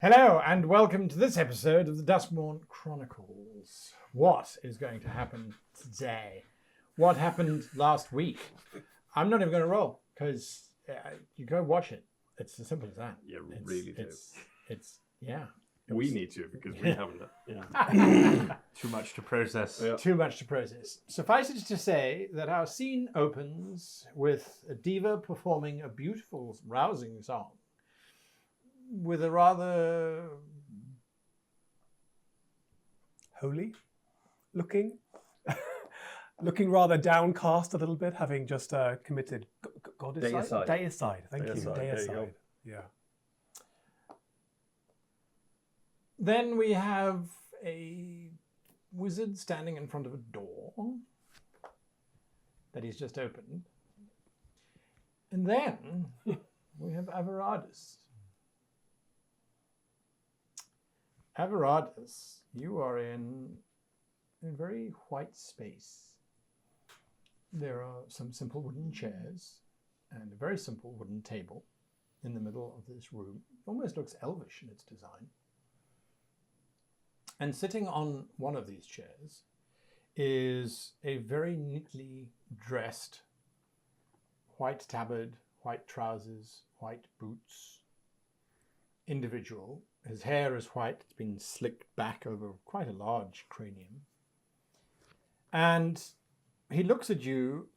Hello, and welcome to this episode of the Duskmourn Chronicles. What is going to happen today? What happened last week? I'm not even going to roll, because you go watch it. It's as simple as that. You really do. We need to, because we haven't. Yeah. Too much to process. Yeah. Too much to process. Suffice it to say that our scene opens with a diva performing a beautiful, rousing song with a rather holy looking rather downcast a little bit, having just committed Deicide. Deicide. Thank you. Deicide. There you go. Deicide. Yeah. Then we have a wizard standing in front of a door that he's just opened. And then we have Avaradus. Avaradus, you are in a very white space. There are some simple wooden chairs and a very simple wooden table in the middle of this room. It almost looks elvish in its design. And sitting on one of these chairs is a very neatly dressed, white tabard, white trousers, white boots individual. His hair is white. It's been slicked back over quite a large cranium. And he looks at you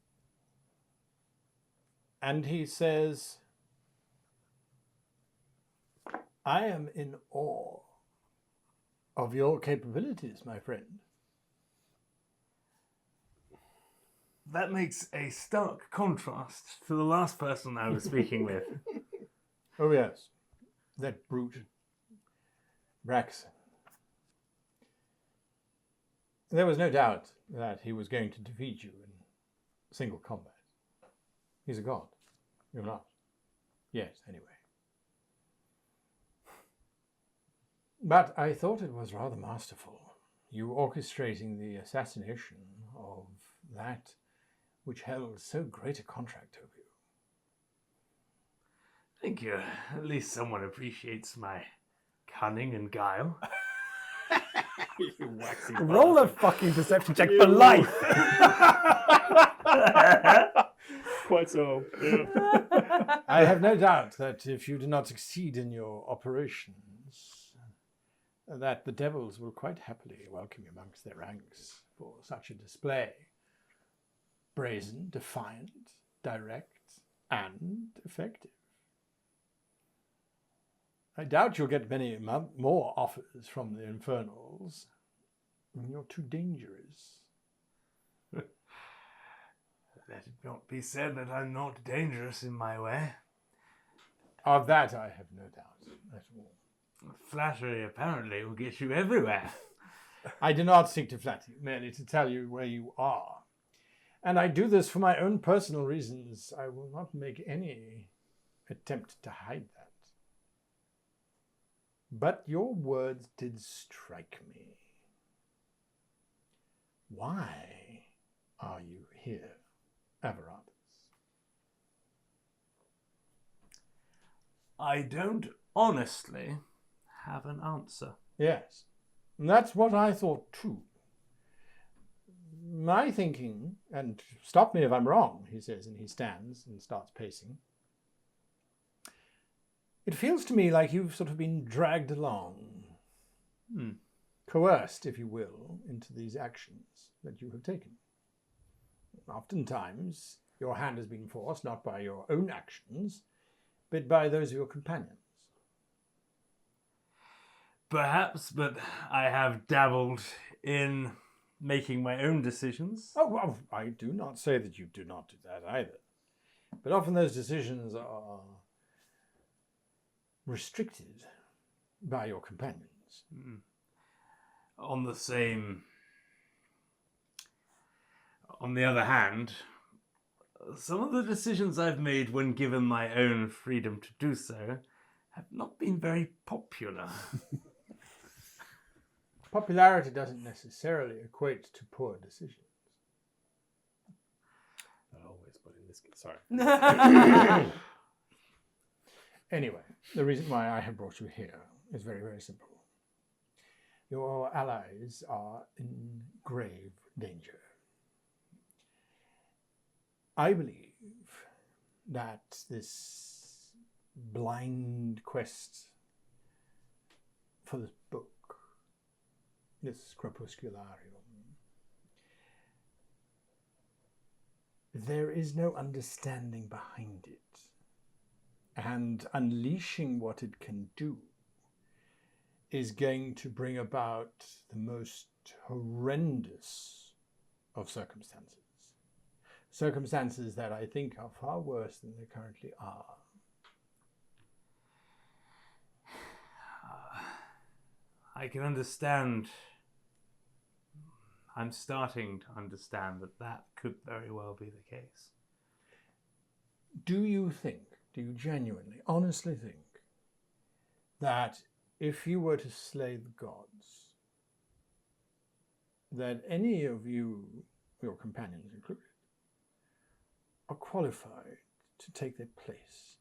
and he says, I am in awe of your capabilities, my friend. That makes a stark contrast to the last person I was speaking with. Oh, yes. That brute, Braxton. There was no doubt that he was going to defeat you in single combat. He's a god. You're not. Yes, anyway. But I thought it was rather masterful, you orchestrating the assassination of that which held so great a contract over you. Thank you. At least someone appreciates my cunning and guile. You waxy Roll a fucking deception check for life. Quite so. Yeah. I have no doubt that if you do not succeed in your operations, that the devils will quite happily welcome you amongst their ranks for such a display. Brazen, defiant, direct, and effective. I doubt you'll get many more offers from the Infernals. You're too dangerous. Let it not be said that I'm not dangerous in my way. Of that I have no doubt at all. Flattery apparently will get you everywhere. I do not seek to flatter you, merely to tell you where you are. And I do this for my own personal reasons. I will not make any attempt to hide that. But your words did strike me. Why are you here, Avaradus? I don't honestly have an answer. Yes, and that's what I thought too. My thinking, and stop me if I'm wrong, he says, and he stands and starts pacing. It feels to me like you've sort of been dragged along, coerced, if you will, into these actions that you have taken. Oftentimes, your hand has been forced not by your own actions, but by those of your companions. Perhaps, but I have dabbled in making my own decisions. Oh, well, I do not say that you do not do that either. But often those decisions are restricted by your companions. On the other hand, some of the decisions I've made when given my own freedom to do so have not been very popular. Popularity doesn't necessarily equate to poor decisions. Not always, but in this case, sorry. Anyway, the reason why I have brought you here is very, very simple. Your allies are in grave danger. I believe that this blind quest for this book, this Crepuscularium, there is no understanding behind it. And unleashing what it can do is going to bring about the most horrendous of circumstances. Circumstances that I think are far worse than they currently are. I can understand. I'm starting to understand that could very well be the case. Do you genuinely, honestly think that if you were to slay the gods, that any of you, your companions included, are qualified to take their place?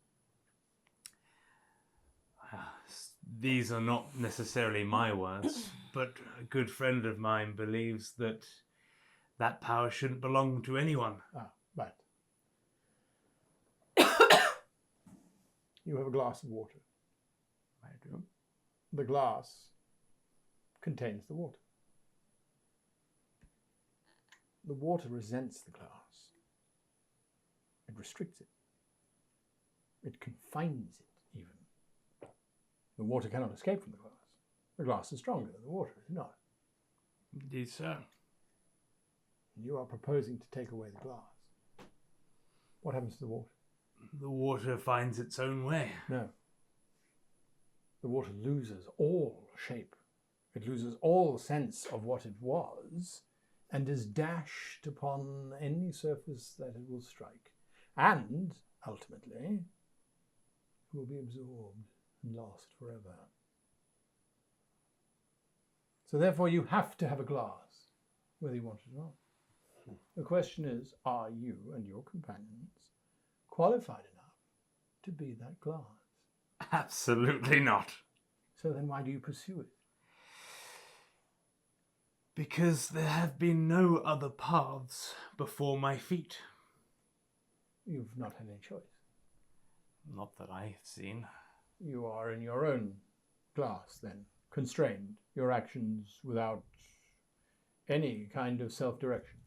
These are not necessarily my words, but a good friend of mine believes that that power shouldn't belong to anyone. But you have a glass of water. I do. The glass contains the water. The water resents the glass. It restricts it. It confines it, even. The water cannot escape from the glass. The glass is stronger than the water, is it not? Indeed, sir. You are proposing to take away the glass. What happens to the water? The water finds its own way. No. The water loses all shape. It loses all sense of what it was and is dashed upon any surface that it will strike. And, ultimately, it will be absorbed and lost forever. So therefore you have to have a glass, whether you want it or not. The question is, are you and your companions qualified enough to be that glass? Absolutely not. So then why do you pursue it? Because there have been no other paths before my feet. You've not had any choice. Not that I have seen. You are in your own glass then, constrained, your actions without any kind of self-direction.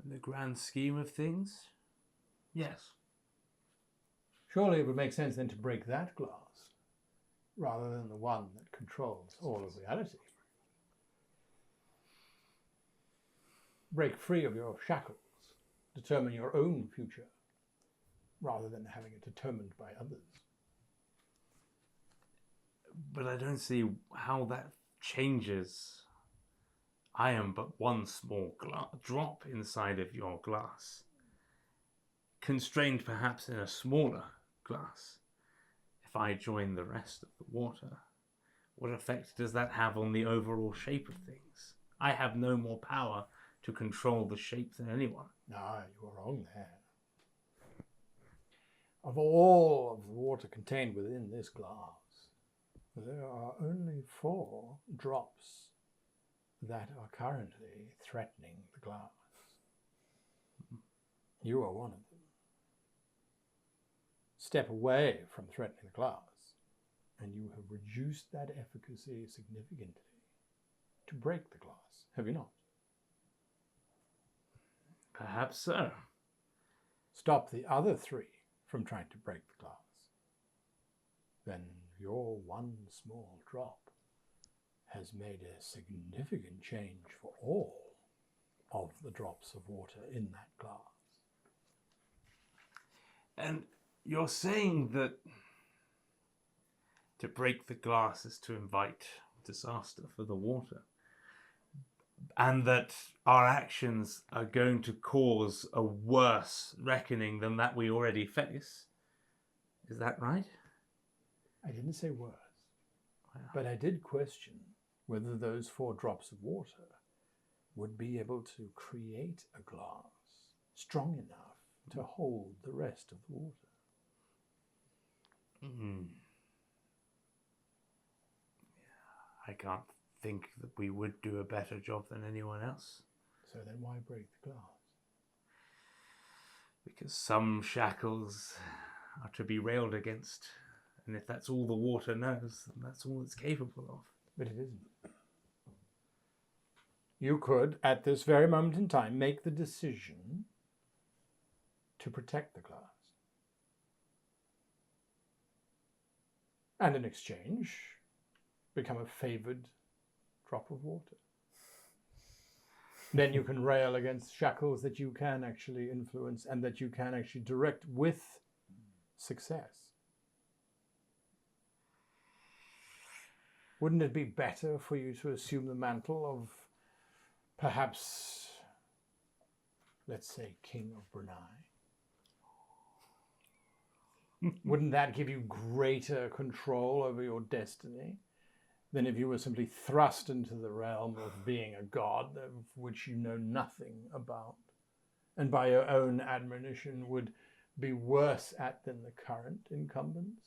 In the grand scheme of things, yes. Surely it would make sense then to break that glass, rather than the one that controls all of reality. Break free of your shackles, determine your own future, rather than having it determined by others. But I don't see how that changes. I am but one small drop inside of your glass. Constrained perhaps in a smaller glass. If I join the rest of the water, what effect does that have on the overall shape of things? I have no more power to control the shape than anyone. No, you are wrong there. Of all of the water contained within this glass, there are only 4 drops that are currently threatening the glass. You are one of them. Step away from threatening the glass, and you have reduced that efficacy significantly to break the glass, have you not? Perhaps so. Stop the other 3 from trying to break the glass. Then your one small drop has made a significant change for all of the drops of water in that glass. And you're saying that to break the glass is to invite disaster for the water, and that our actions are going to cause a worse reckoning than that we already face. Is that right? I didn't say worse, Wow. but I did question whether those 4 drops of water would be able to create a glass strong enough to hold the rest of the water. I can't think that we would do a better job than anyone else. So then why break the glass? Because some shackles are to be railed against. And if that's all the water knows, then that's all it's capable of. But it isn't. You could, at this very moment in time, make the decision to protect the glass. And in exchange, become a favoured drop of water. Then you can rail against shackles that you can actually influence and that you can actually direct with success. Wouldn't it be better for you to assume the mantle of perhaps, let's say, King of Brunei? Wouldn't that give you greater control over your destiny than if you were simply thrust into the realm of being a god of which you know nothing about, and by your own admonition would be worse at than the current incumbents?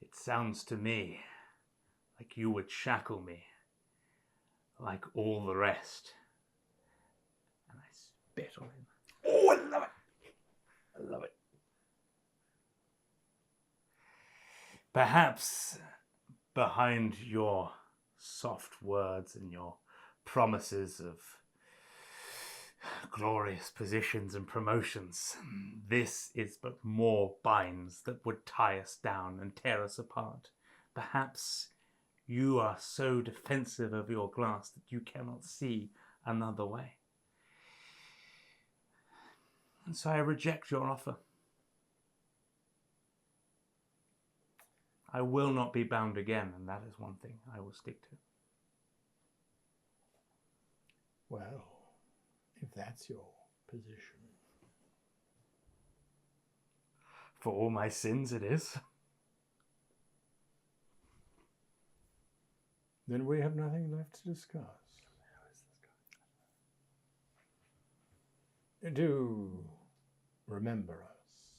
It sounds to me like you would shackle me like all the rest. And I spit on him. Oh, I love it. I love it. Perhaps behind your soft words and your promises of glorious positions and promotions, this is but more binds that would tie us down and tear us apart. Perhaps you are so defensive of your glass that you cannot see another way. And so I reject your offer. I will not be bound again, and that is one thing I will stick to. Well, if that's your position. For all my sins it is. Then we have nothing left to discuss. Do remember us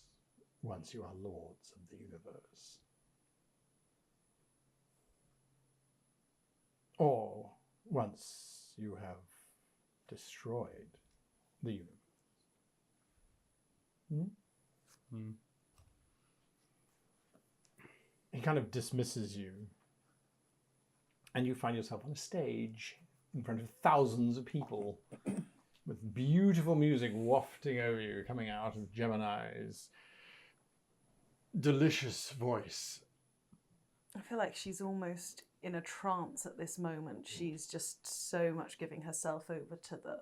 once you are lords of the universe. Or once you have destroyed the universe. He kind of dismisses you, and you find yourself on a stage in front of thousands of people with beautiful music wafting over you, coming out of Gemini's delicious voice. I feel like she's almost in a trance at this moment. She's just so much giving herself over to the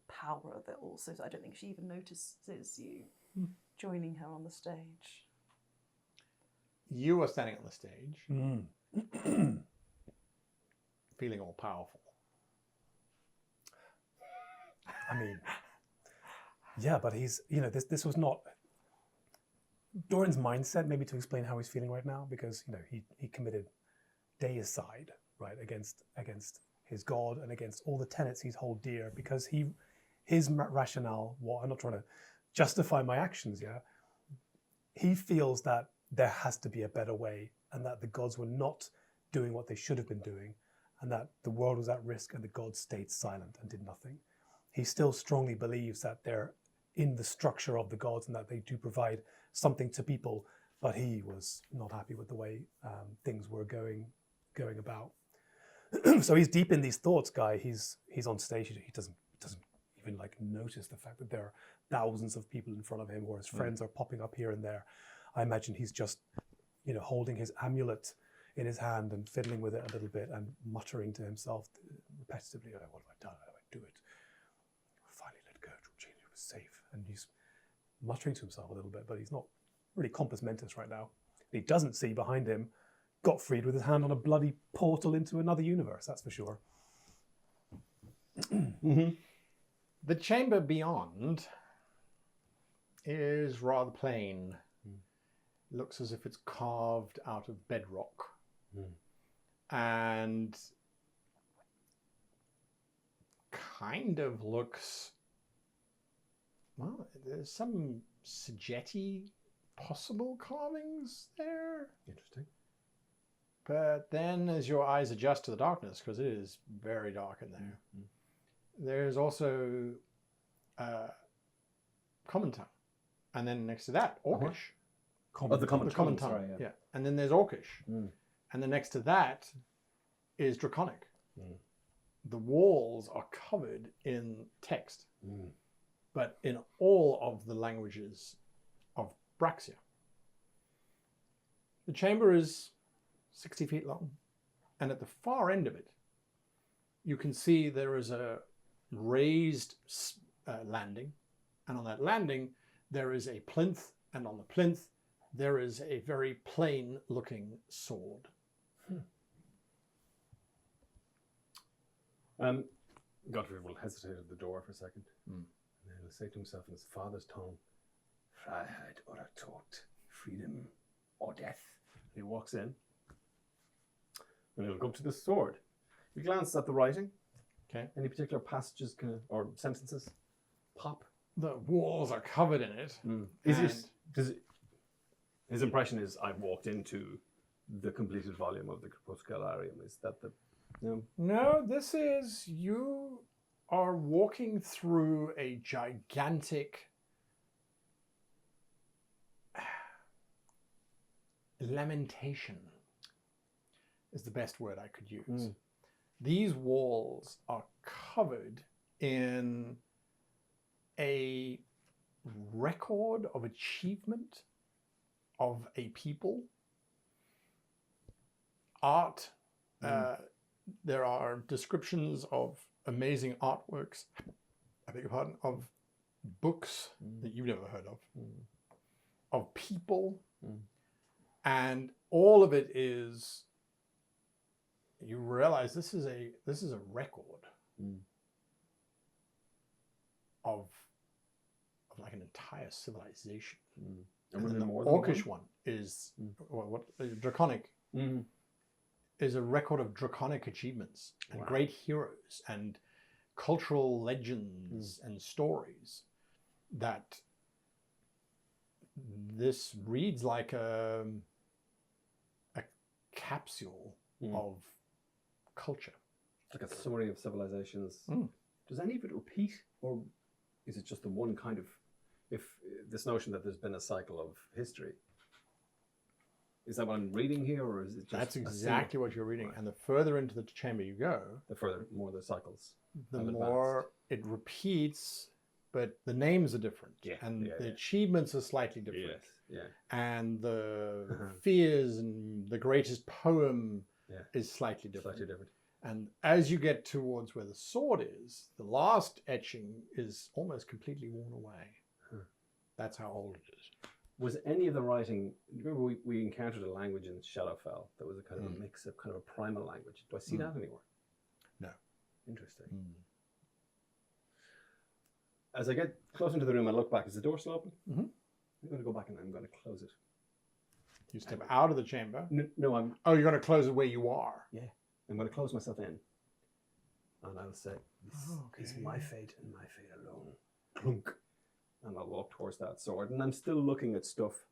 power of it all. So I don't think she even notices you joining her on the stage. You are standing on the stage, feeling all powerful. I mean, yeah, but he's, this was not Doran's mindset, maybe to explain how he's feeling right now, because, he committed deicide, right, against his God and against all the tenets he's hold dear, because his rationale, I'm not trying to justify my actions, yeah, he feels that there has to be a better way, and that the gods were not doing what they should have been doing, and that the world was at risk and the gods stayed silent and did nothing. He still strongly believes that they're in the structure of the gods and that they do provide something to people, but he was not happy with the way things were going about. So he's deep in these thoughts, Guy. He's on stage. He doesn't even notice the fact that there are thousands of people in front of him, or his friends are popping up here and there. I imagine he's just, holding his amulet in his hand and fiddling with it a little bit and muttering to himself repetitively, "Oh, what have I done? How do I do it? Finally let go. Georgina was safe." And he's muttering to himself a little bit, but he's not really compos mentis right now. And he doesn't see behind him Gottfried with his hand on a bloody portal into another universe, that's for sure. The chamber beyond is rather plain. Looks as if it's carved out of bedrock. And kind of looks, well, there's some Sagetti possible carvings there. Interesting. But then as your eyes adjust to the darkness, because it is very dark in there, there's also common tongue. And then next to that, Orcish. The common tongue. tongue. Sorry, Yeah. And then there's Orcish. Mm. And then next to that is Draconic. Mm. The walls are covered in text, but in all of the languages of Braxia. The chamber is 60 feet long, and at the far end of it, you can see there is a raised landing, and on that landing, there is a plinth, and on the plinth, there is a very plain-looking sword. Godfrey will hesitate at the door for a second. And then he'll say to himself in his father's tongue, Freiheit oder Tod, freedom or death. And he walks in, and he'll go up to the sword. He glances at the writing. Okay. Any particular passages or sentences pop? The walls are covered in it. His impression is I've walked into the completed volume of the Crepuscularium. Is that the... No, this is, you are walking through a gigantic lamentation is the best word I could use. These walls are covered in a record of achievement of a people, art. There are descriptions of amazing artworks, I beg your pardon, of books that you've never heard of people, and all of it is, you realize this is a record of like an entire civilization. And then the Orcish one is what Draconic is a record of Draconic achievements and great heroes and cultural legends and stories that this reads like a capsule of culture. Like a summary of civilizations. Does any of it repeat, or is it just the one kind of, if this notion that there's been a cycle of history? Is that what I'm reading here, or is it just... That's exactly what you're reading. And the further into the chamber you go, the further, more the cycles. the more it repeats, but the names are different. And the achievements are slightly different. And the fears and the greatest poem is slightly different. And as you get towards where the sword is, the last etching is almost completely worn away. That's how old it is. Was any of the writing, remember we encountered a language in Shadowfell that was a kind of a mix of kind of a primal language. Do I see that anywhere? No. Interesting. As I get closer into the room, I look back. Is the door still open? I'm going to go back and I'm going to close it. You step out of the chamber? No, I'm... Oh, you're going to close it where you are? Yeah. I'm going to close myself in. And I'll say, this is my fate and my fate alone. Clunk. And I'll walk towards that sword. And I'm still looking at stuff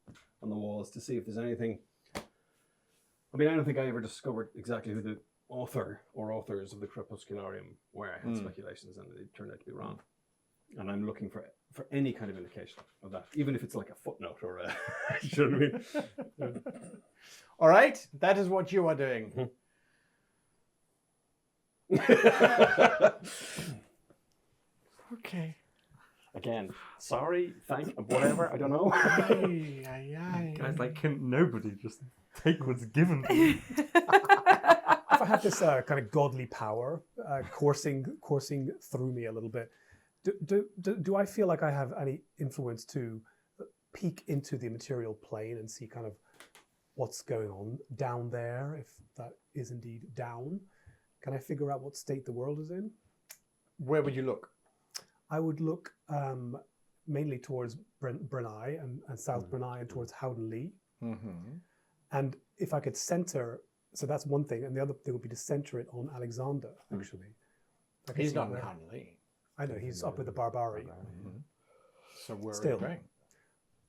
on the walls to see if there's anything. I mean, I don't think I ever discovered exactly who the author or authors of the Crepuscularium were. I had speculations and they turned out to be wrong. And I'm looking for any kind of indication of that, even if it's like a footnote or a... you know what I mean? All right, that is what you are doing. Okay. Again, sorry, thank, whatever, I don't know. Guys, like, can nobody just take what's given to you? If I had this kind of godly power coursing through me a little bit, do I feel like I have any influence to peek into the material plane and see kind of what's going on down there, if that is indeed down? Can I figure out what state the world is in? Where would you look? I would look mainly towards Brunei and South Brunei and towards Howden-Lee. And if I could center, so that's one thing, and the other thing would be to center it on Alexander, actually. He's not in Howden-Lee. I know, he's up with the Barbari. So where Still. are you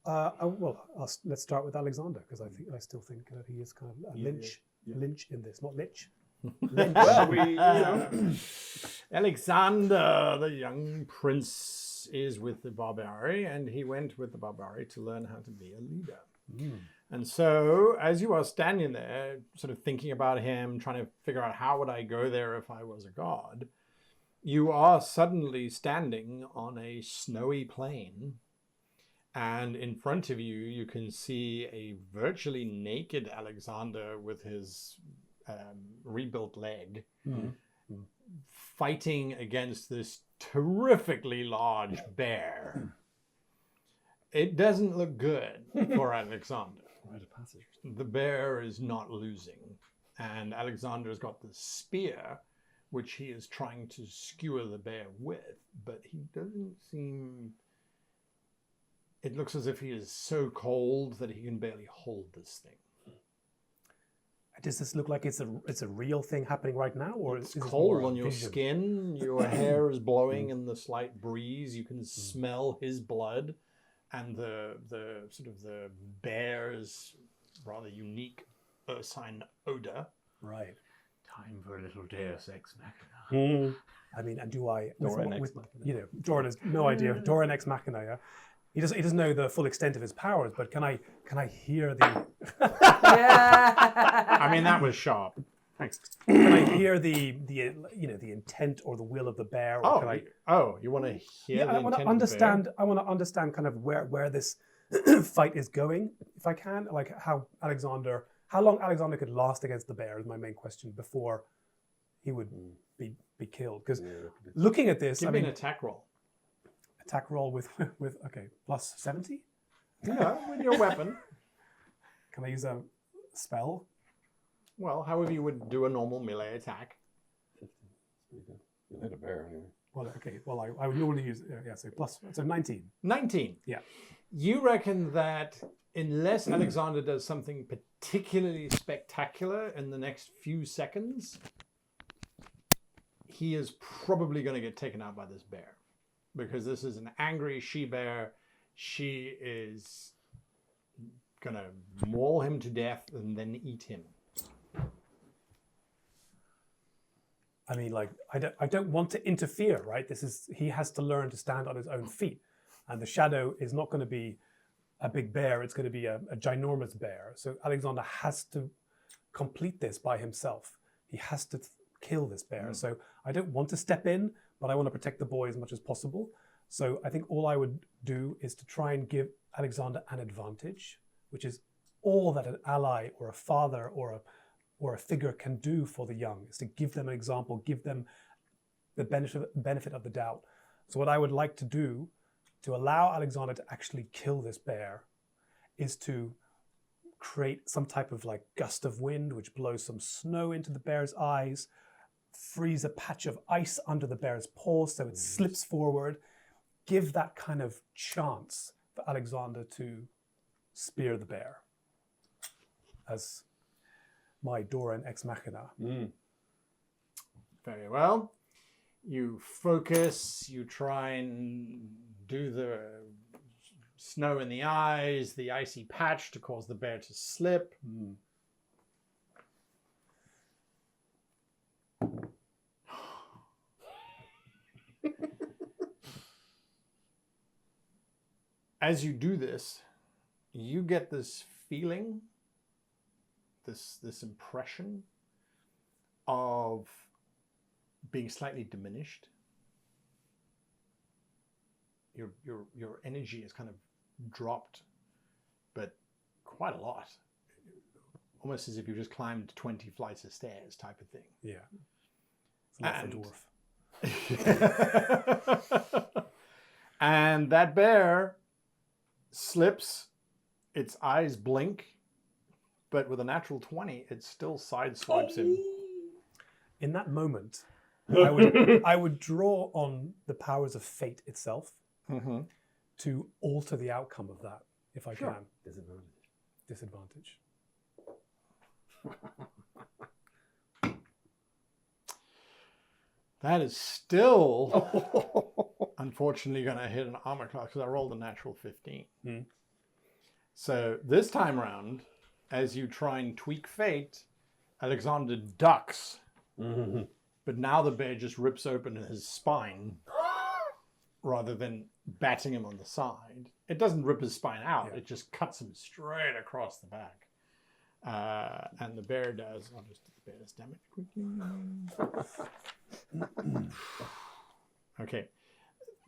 going? Well, let's start with Alexander, because I still think that he is kind of a lynch Lynch in this, not Lich. Well, Alexander, the young prince, is with the Barbari, and he went with the Barbari to learn how to be a leader. And so, as you are standing there, sort of thinking about him, trying to figure out how would I go there if I was a god, you are suddenly standing on a snowy plain, and in front of you, you can see a virtually naked Alexander with his rebuilt leg, fighting against this terrifically large bear. It doesn't look good for Alexander. The bear is not losing, and Alexander's got the spear, which he is trying to skewer the bear with, but he doesn't seem... It looks as if he is so cold that he can barely hold this thing. Does this look like it's a real thing happening right now, or It's is this cold more on your vision? skin. Your hair is blowing in the slight breeze. You can smell his blood, and the sort of the bear's rather unique ursine odor. Right. Time for a little Deus Ex Machina. Mm. I mean, and do I? Doran Ex Machina. You know, Doran has no idea. Doran Ex Machina. Yeah? He doesn't know the full extent of his powers. But can I hear the? I mean, that was sharp. Thanks. Can I hear the intent or the will of the bear? Or can I, You want to hear the I want intent to of understand. the bear? I want to understand kind of where this fight is going, if I can. Like how long Alexander could last against the bear is my main question before he would be killed. Because looking at this, Give I me mean, an attack roll. attack roll with okay plus 70. Yeah, with your weapon. Can I use a spell? Well, however you would do a normal melee attack. You hit a bear anyway. Well, okay. Well, I would normally use so 19. 19. Yeah. You reckon that unless Alexander does something particularly spectacular in the next few seconds, he is probably going to get taken out by this bear. Because this is an angry she-bear. She is going to maul him to death and then eat him. I mean, like, I don't want to interfere, right? He has to learn to stand on his own feet. And the shadow is not going to be a big bear. It's going to be a ginormous bear. So Alexander has to complete this by himself. He has to kill this bear. So I don't want to step in, but I want to protect the boy as much as possible. So I think all I would do is to try and give Alexander an advantage, which is all that an ally or a father or a figure can do for the young, is to give them an example, give them the benefit of the doubt. So what I would like to do to allow Alexander to actually kill this bear is to create some type of like gust of wind, which blows some snow into the bear's eyes, freeze a patch of ice under the bear's paws so it slips forward, give that kind of chance for Alexander to spear the bear as my Doran Ex Machina. Very well. You focus, you try and do the snow in the eyes, the icy patch to cause the bear to slip. As you do this, you get this feeling, this impression of being slightly diminished. Your energy is kind of dropped, but quite a lot. Almost as if you just climbed 20 flights of stairs type of thing. Yeah. It's a lot for a dwarf. And that bear slips, its eyes blink, but with a natural 20, it still sideswipes him. In that moment, I would draw on the powers of fate itself to alter the outcome of that, if I can. Disadvantage. That is still, unfortunately, going to hit an armor class because I rolled a natural 15. So this time round, as you try and tweak fate, Alexander ducks, Mhm. but now the bear just rips open his spine rather than batting him on the side. It doesn't rip his spine out, Yeah. it just cuts him straight across the back. And the bear does, I'll just do the bear's damage quickly. Okay.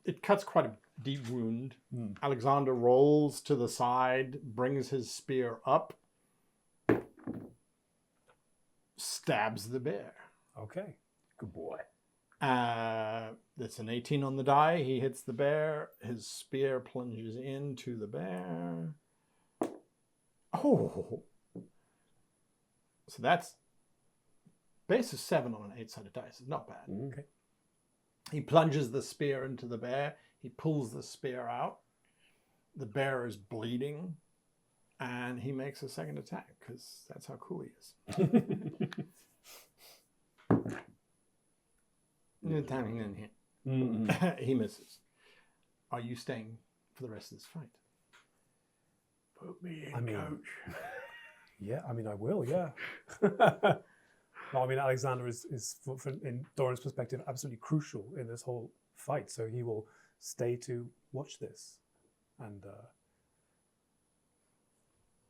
It cuts quite a deep wound. Alexander rolls to the side, brings his spear up, stabs the bear. Okay. Good boy. That's an 18 on the die. He hits the bear. His spear plunges into the bear. Oh! So that's base of 7 on an 8-sided dice. It's not bad. Okay. He plunges the spear into the bear. He pulls the spear out. The bear is bleeding. And he makes a second attack because that's how cool he is. He misses. Are you staying for the rest of this fight? Put me in, coach. Yeah, I mean, I will, yeah. No, I mean, Alexander is in Doran's perspective, absolutely crucial in this whole fight. So he will stay to watch this. And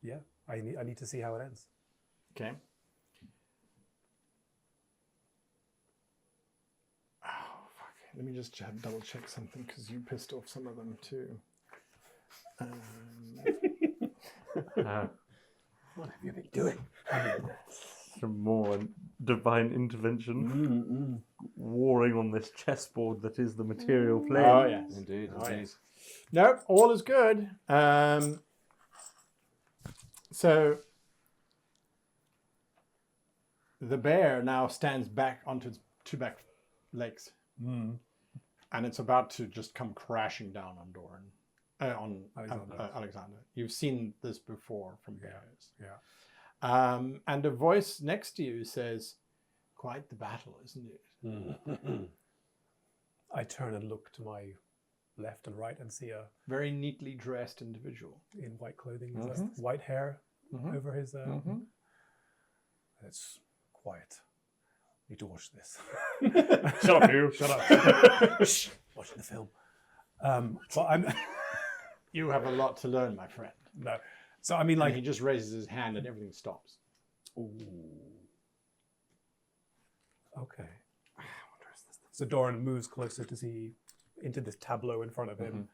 yeah, I need to see how it ends. Okay. Oh, fuck. Let me just double check something because you pissed off some of them too. What have you been doing? Some more divine intervention. Warring on this chessboard that is the material plane. Oh, yes. Indeed, Oh, indeed. yes. Nope, all is good. So the bear now stands back onto its two back legs. And it's about to just come crashing down on Doran. On Alexander. You've seen this before from bears. Yeah. And a voice next to you says, "Quite the battle, isn't it?" I turn and look to my left and right and see a Very neatly dressed individual. in white clothing, white hair over his. It's quiet. Need to watch this. Shut up, you. Shut up. Shh. Watching the film. But I'm You have a lot to learn, my friend. no. So I mean, And like he just raises his hand and everything stops. okay. So Doran moves closer to see into this tableau in front of him.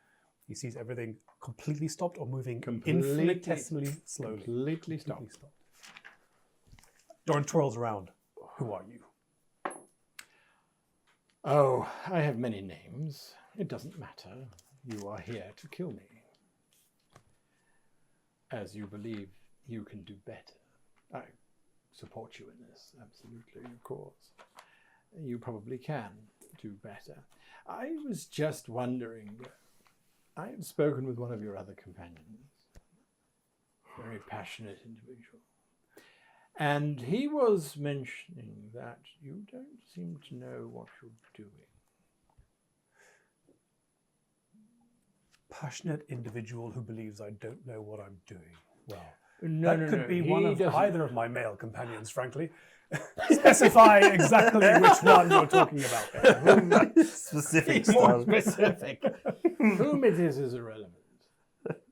He sees everything completely stopped or moving infinitesimally slowly. Completely stopped. Doran twirls around. Who are you? Oh, I have many names. It doesn't matter. You are here to kill me. As you believe you can do better. I support you in this, absolutely, of course. You probably can do better. I was just wondering, I had spoken with one of your other companions, very passionate individual, and he was mentioning that you don't seem to know what you're doing. Passionate individual who believes I don't know what I'm doing. Well, No, that could be he one of doesn't. either of my male companions, frankly. Specify exactly which one you're talking about there. Specific Be more style. specific. Whom it is irrelevant.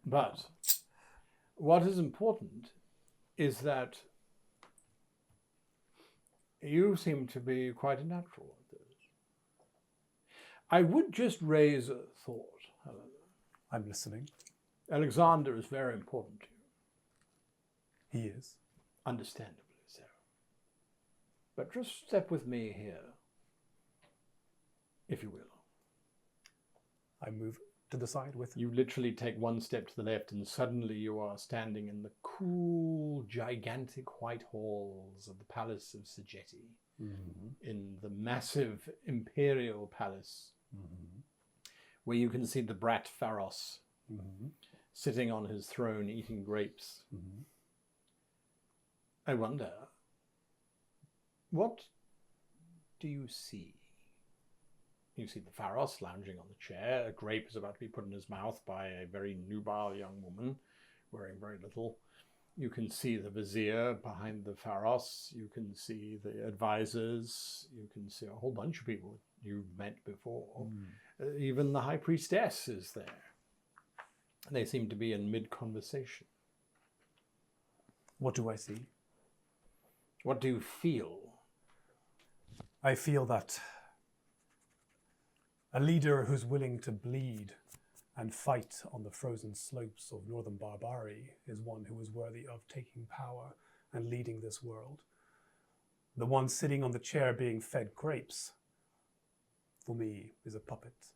But what is important is that you seem to be quite a natural at this. I would just raise a thought, however. I'm listening. Alexander is very important to you, He is. understandably so. But just step with me here, if you will. I move to the side with You literally take one step to the left and suddenly you are standing in the cool, gigantic white halls of the Palace of Sageti, in the massive imperial palace, where you can see the brat Pharos sitting on his throne eating grapes. I wonder, what do you see? You see the Pharos lounging on the chair. A grape is about to be put in his mouth by a very nubile young woman wearing very little. You can see the vizier behind the pharos. You can see the advisors. You can see a whole bunch of people you've met before. Even the high priestess is there. They seem to be in mid-conversation. What do I see? What do you feel? I feel that a leader who's willing to bleed and fight on the frozen slopes of northern Barbary is one who is worthy of taking power and leading this world. The one sitting on the chair being fed grapes, for me, is a puppet.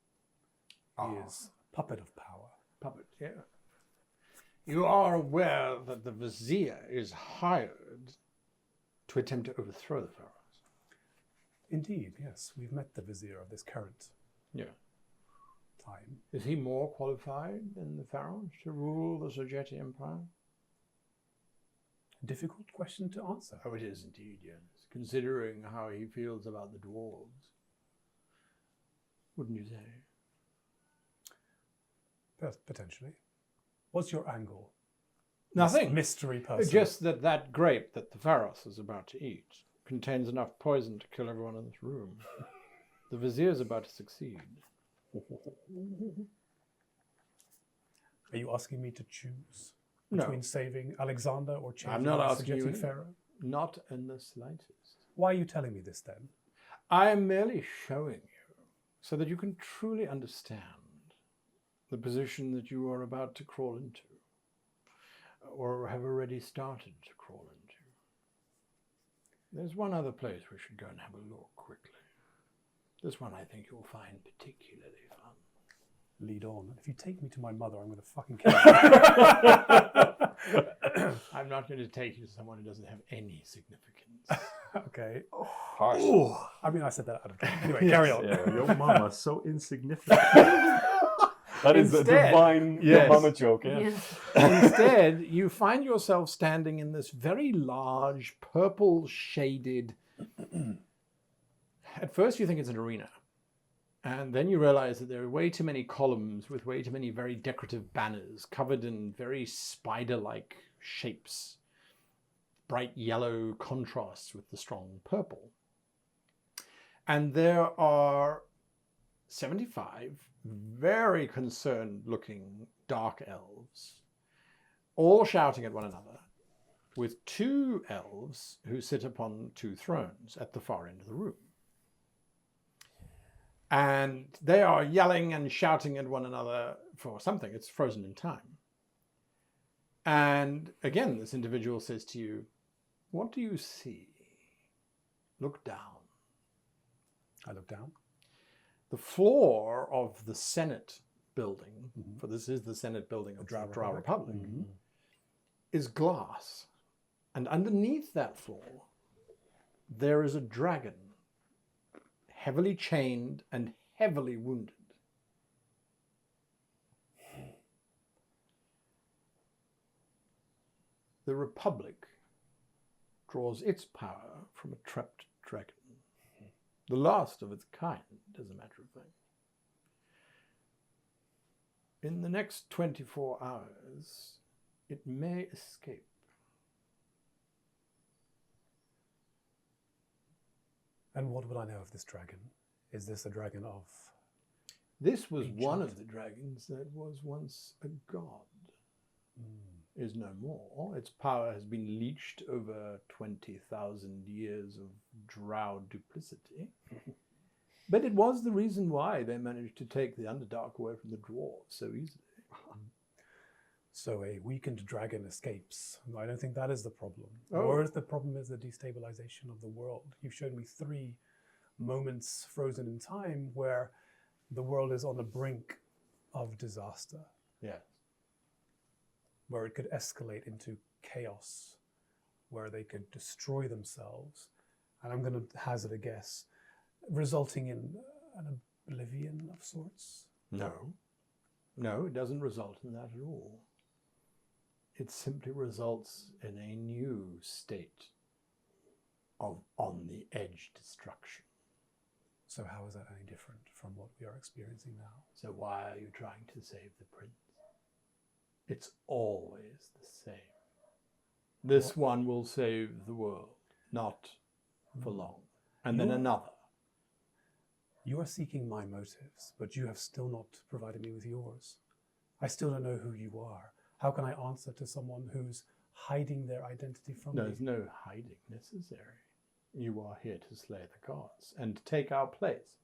He is a puppet of power. Puppet, yeah. You are aware that the vizier is hired to attempt to overthrow the pharaohs. Indeed, yes. We've met the vizier of this current time. Is he more qualified than the pharaohs to rule the Sogeti Empire? A difficult question to answer. Oh, it is indeed, yes. Considering how he feels about the dwarves. Wouldn't you say? Potentially. What's your angle? Nothing. Mystery person. Just that grape that the Pharos is about to eat contains enough poison to kill everyone in this room. The vizier is about to succeed. Are you asking me to choose No. between saving Alexander or changing I'm not the asking you. Sogeti Pharaoh? Not in the slightest. Why are you telling me this then? I am merely showing you so that you can truly understand the position that you are about to crawl into, or have already started to crawl into. There's one other place we should go and have a look quickly. This one I think you'll find particularly fun. Lead on. If you take me to my mother, I'm going to fucking kill you. I'm not going to take you to someone who doesn't have any significance. Okay. Harsh. Ooh. I mean, I said that out of game. Anyway, carry on. Yeah, your mama's so insignificant. That is a Instead- divine Yes. mama joke, yeah. Instead, you find yourself standing in this very large, purple-shaded... At first you think it's an arena. And then you realize that there are way too many columns with way too many very decorative banners covered in very spider-like shapes. Bright yellow contrasts with the strong purple. And there are 75 very concerned-looking dark elves, all shouting at one another, with 2 elves who sit upon 2 thrones at the far end of the room. And they are yelling and shouting at one another for something. It's frozen in time. And again, this individual says to you, "What do you see? Look down." I look down. The floor of the Senate building, for this is the Senate building of the Drow Drow Republic. Republic, is glass. And underneath that floor, there is a dragon, heavily chained and heavily wounded. The Republic draws its power from a trapped dragon. The last of its kind, as a matter of fact. In the next 24 hours, it may escape. And what would I know of this dragon? Is this a dragon of... This was Ancient. one of the dragons that was once a god. Is no more. Its power has been leached over 20,000 years of drow duplicity. But it was the reason why they managed to take the Underdark away from the dwarves so easily. So a weakened dragon escapes. I don't think that is the problem. Oh. Or the problem is the destabilization of the world. You've shown me 3 moments frozen in time where the world is on the brink of disaster, Yes. where it could escalate into chaos, where they could destroy themselves. And I'm going to hazard a guess, resulting in an oblivion of sorts. No. No, it doesn't result in that at all. It simply results in a new state of on-the-edge destruction. So how is that any different from what we are experiencing now? So why are you trying to save the prince? It's always the same. This one will save the world, not for long. And then another. You are seeking my motives, but you have still not provided me with yours. I still don't know who you are. How can I answer to someone who's hiding their identity from me? There's no hiding necessary. You are here to slay the gods and take our place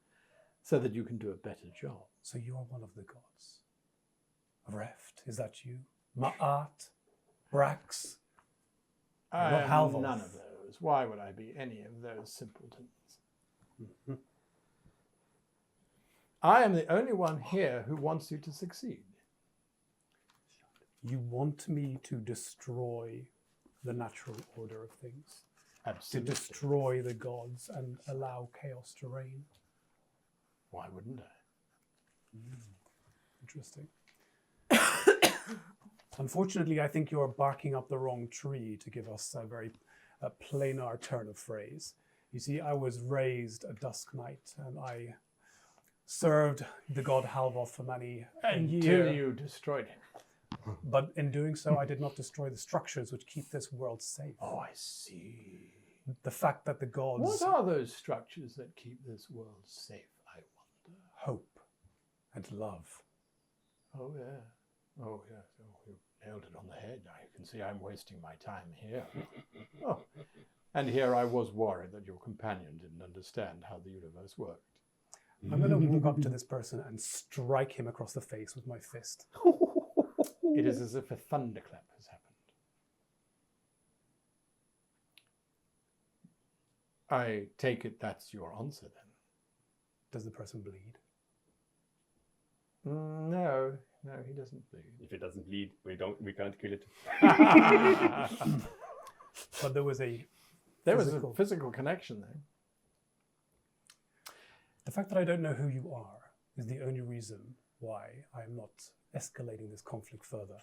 so that you can do a better job. So you are one of the gods. Reft, is that you? Ma'at? Brax? I Not am Halvoth. none of those. Why would I be any of those simpletons? I am the only one here who wants you to succeed. You want me to destroy the natural order of things? Absolutely. To destroy the gods and allow chaos to reign? Why wouldn't I? Interesting. Unfortunately, I think you're barking up the wrong tree to give us a very planar turn of phrase. You see, I was raised a Dusk Knight, and I served the god Halvoth for many Until years. you destroyed him. But in doing so, I did not destroy the structures which keep this world safe. Oh, I see. The fact that the gods What are those structures that keep this world safe, I wonder? hope and love. Oh, yeah. Oh, yes. Oh, you nailed it on the head. I can see I'm wasting my time here. Oh, and here I was worried that your companion didn't understand how the universe worked. I'm going to walk up to this person and strike him across the face with my fist. It is as if a thunderclap has happened. I take it that's your answer then. Does the person bleed? No, he doesn't bleed. If it doesn't bleed, we can't kill it. But there was a physical connection there. The fact that I don't know who you are is the only reason why I am not escalating this conflict further.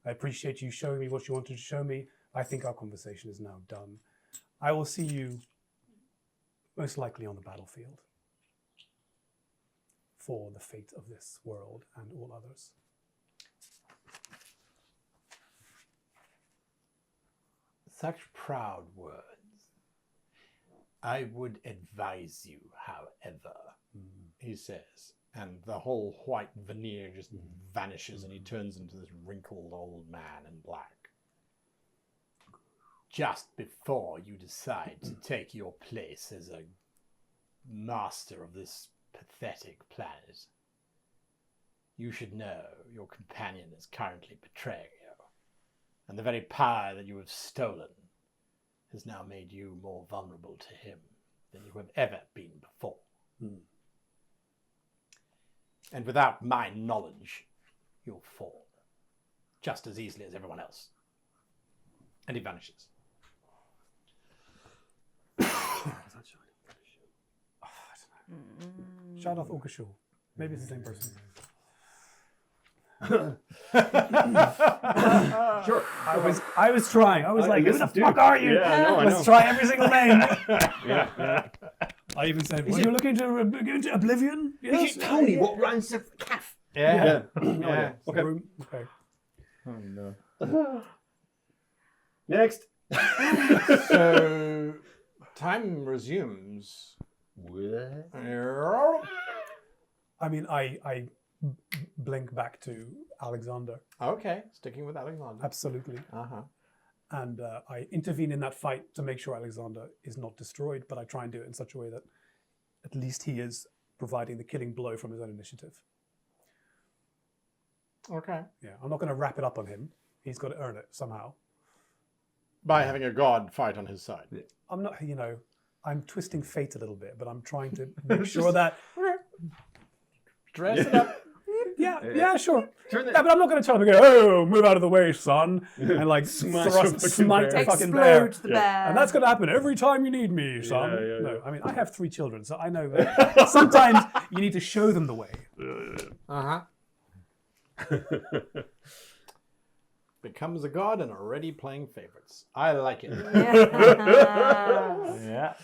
I appreciate you showing me what you wanted to show me. I think our conversation is now done. I will see you most likely on the battlefield for the fate of this world and all others. Such proud words. I would advise you, however, he says, and the whole white veneer just vanishes and he turns into this wrinkled old man in black. Just before you decide to take your place as a master of this pathetic planet, you should know your companion is currently betraying you, and the very power that you have stolen has now made you more vulnerable to him than you have ever been before. And without my knowledge, you'll fall just as easily as everyone else. And he vanishes. Shadath Orkashul. Maybe it's the same person. Sure. I was trying. I was like, who the listened to fuck you. are you? Yeah, I know, I Let's know. try every single name. Yeah. I even said, well, you're looking to go into Oblivion? Yes. Tony, what rhymes with calf? Yeah. No idea. Okay. Okay. Oh, no. Next. So, time resumes. What? I mean, I blink back to Alexander. Okay, sticking with Alexander. Absolutely. Uh-huh. And I intervene in that fight to make sure Alexander is not destroyed, but I try and do it in such a way that at least he is providing the killing blow from his own initiative. Okay. Yeah, I'm not going to wrap it up on him. He's got to earn it somehow. By having a god fight on his side. I'm not, I'm twisting fate a little bit, but I'm trying to make sure that, Dress it up. yeah, sure. Turn Yeah, but I'm not going to tell him to go, oh, move out of the way, son, and like Smash thrust, the fucking smite bear. the fucking bear. Explode the bear. And that's going to happen every time you need me, son. Yeah. No, I mean, I have 3 children, so I know that sometimes you need to show them the way. Uh-huh. Becomes a god and already playing favorites. I like it. Yeah.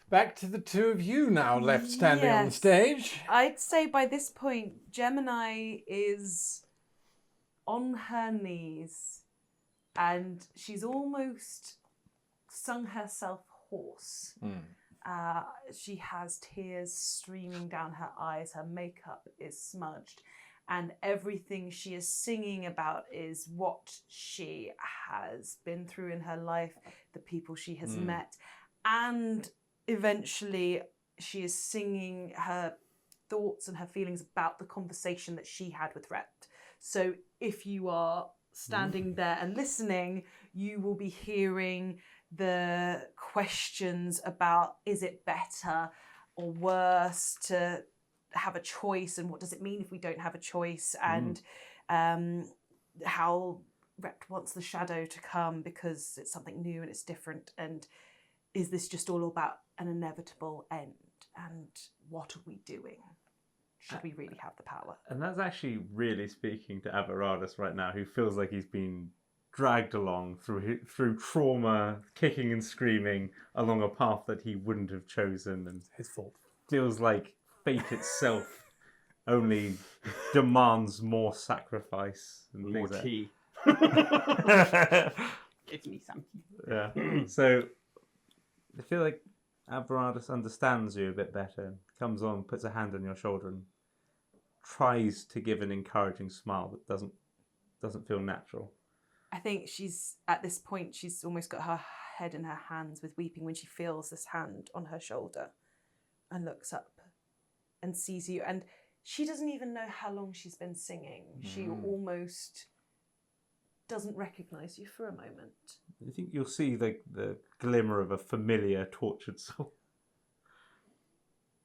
Back to the two of you now left standing on the Yes. stage. I'd say by this point, Gemini is on her knees, and she's almost sung herself hoarse. She has tears streaming down her eyes, her makeup is smudged, and everything she is singing about is what she has been through in her life, the people she has met, and eventually she is singing her thoughts and her feelings about the conversation that she had with Rept. So if you are standing there and listening, you will be hearing the questions about, is it better or worse to have a choice, and what does it mean if we don't have a choice, and how Rept wants the shadow to come because it's something new and it's different, and is this just all about an inevitable end, and what are we doing? Should we really have the power? And that's actually really speaking to Avaradus right now, who feels like he's been dragged along through trauma, kicking and screaming along a path that he wouldn't have chosen, and His fault. feels like fate itself only demands more sacrifice and More things like tea. Give me some tea. Yeah. So I feel like Avaradus understands you a bit better, comes on, puts a hand on your shoulder, and tries to give an encouraging smile that doesn't feel natural. I think she's, at this point, she's almost got her head in her hands with weeping when she feels this hand on her shoulder and looks up and sees you. And she doesn't even know how long she's been singing. She almost doesn't recognise you for a moment. I think you'll see the glimmer of a familiar tortured soul.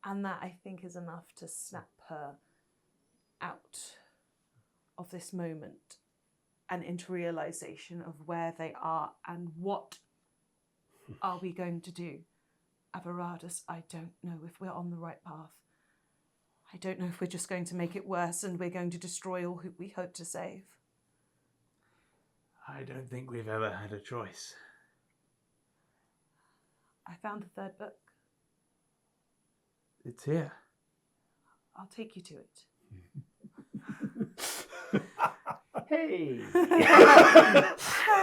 And that, I think, is enough to snap her out of this moment and into realisation of where they are and what are we going to do. Avaradus, I don't know if we're on the right path. I don't know if we're just going to make it worse and we're going to destroy all who we hope to save. I don't think we've ever had a choice. I found the third book. It's here. I'll take you to it. Hey!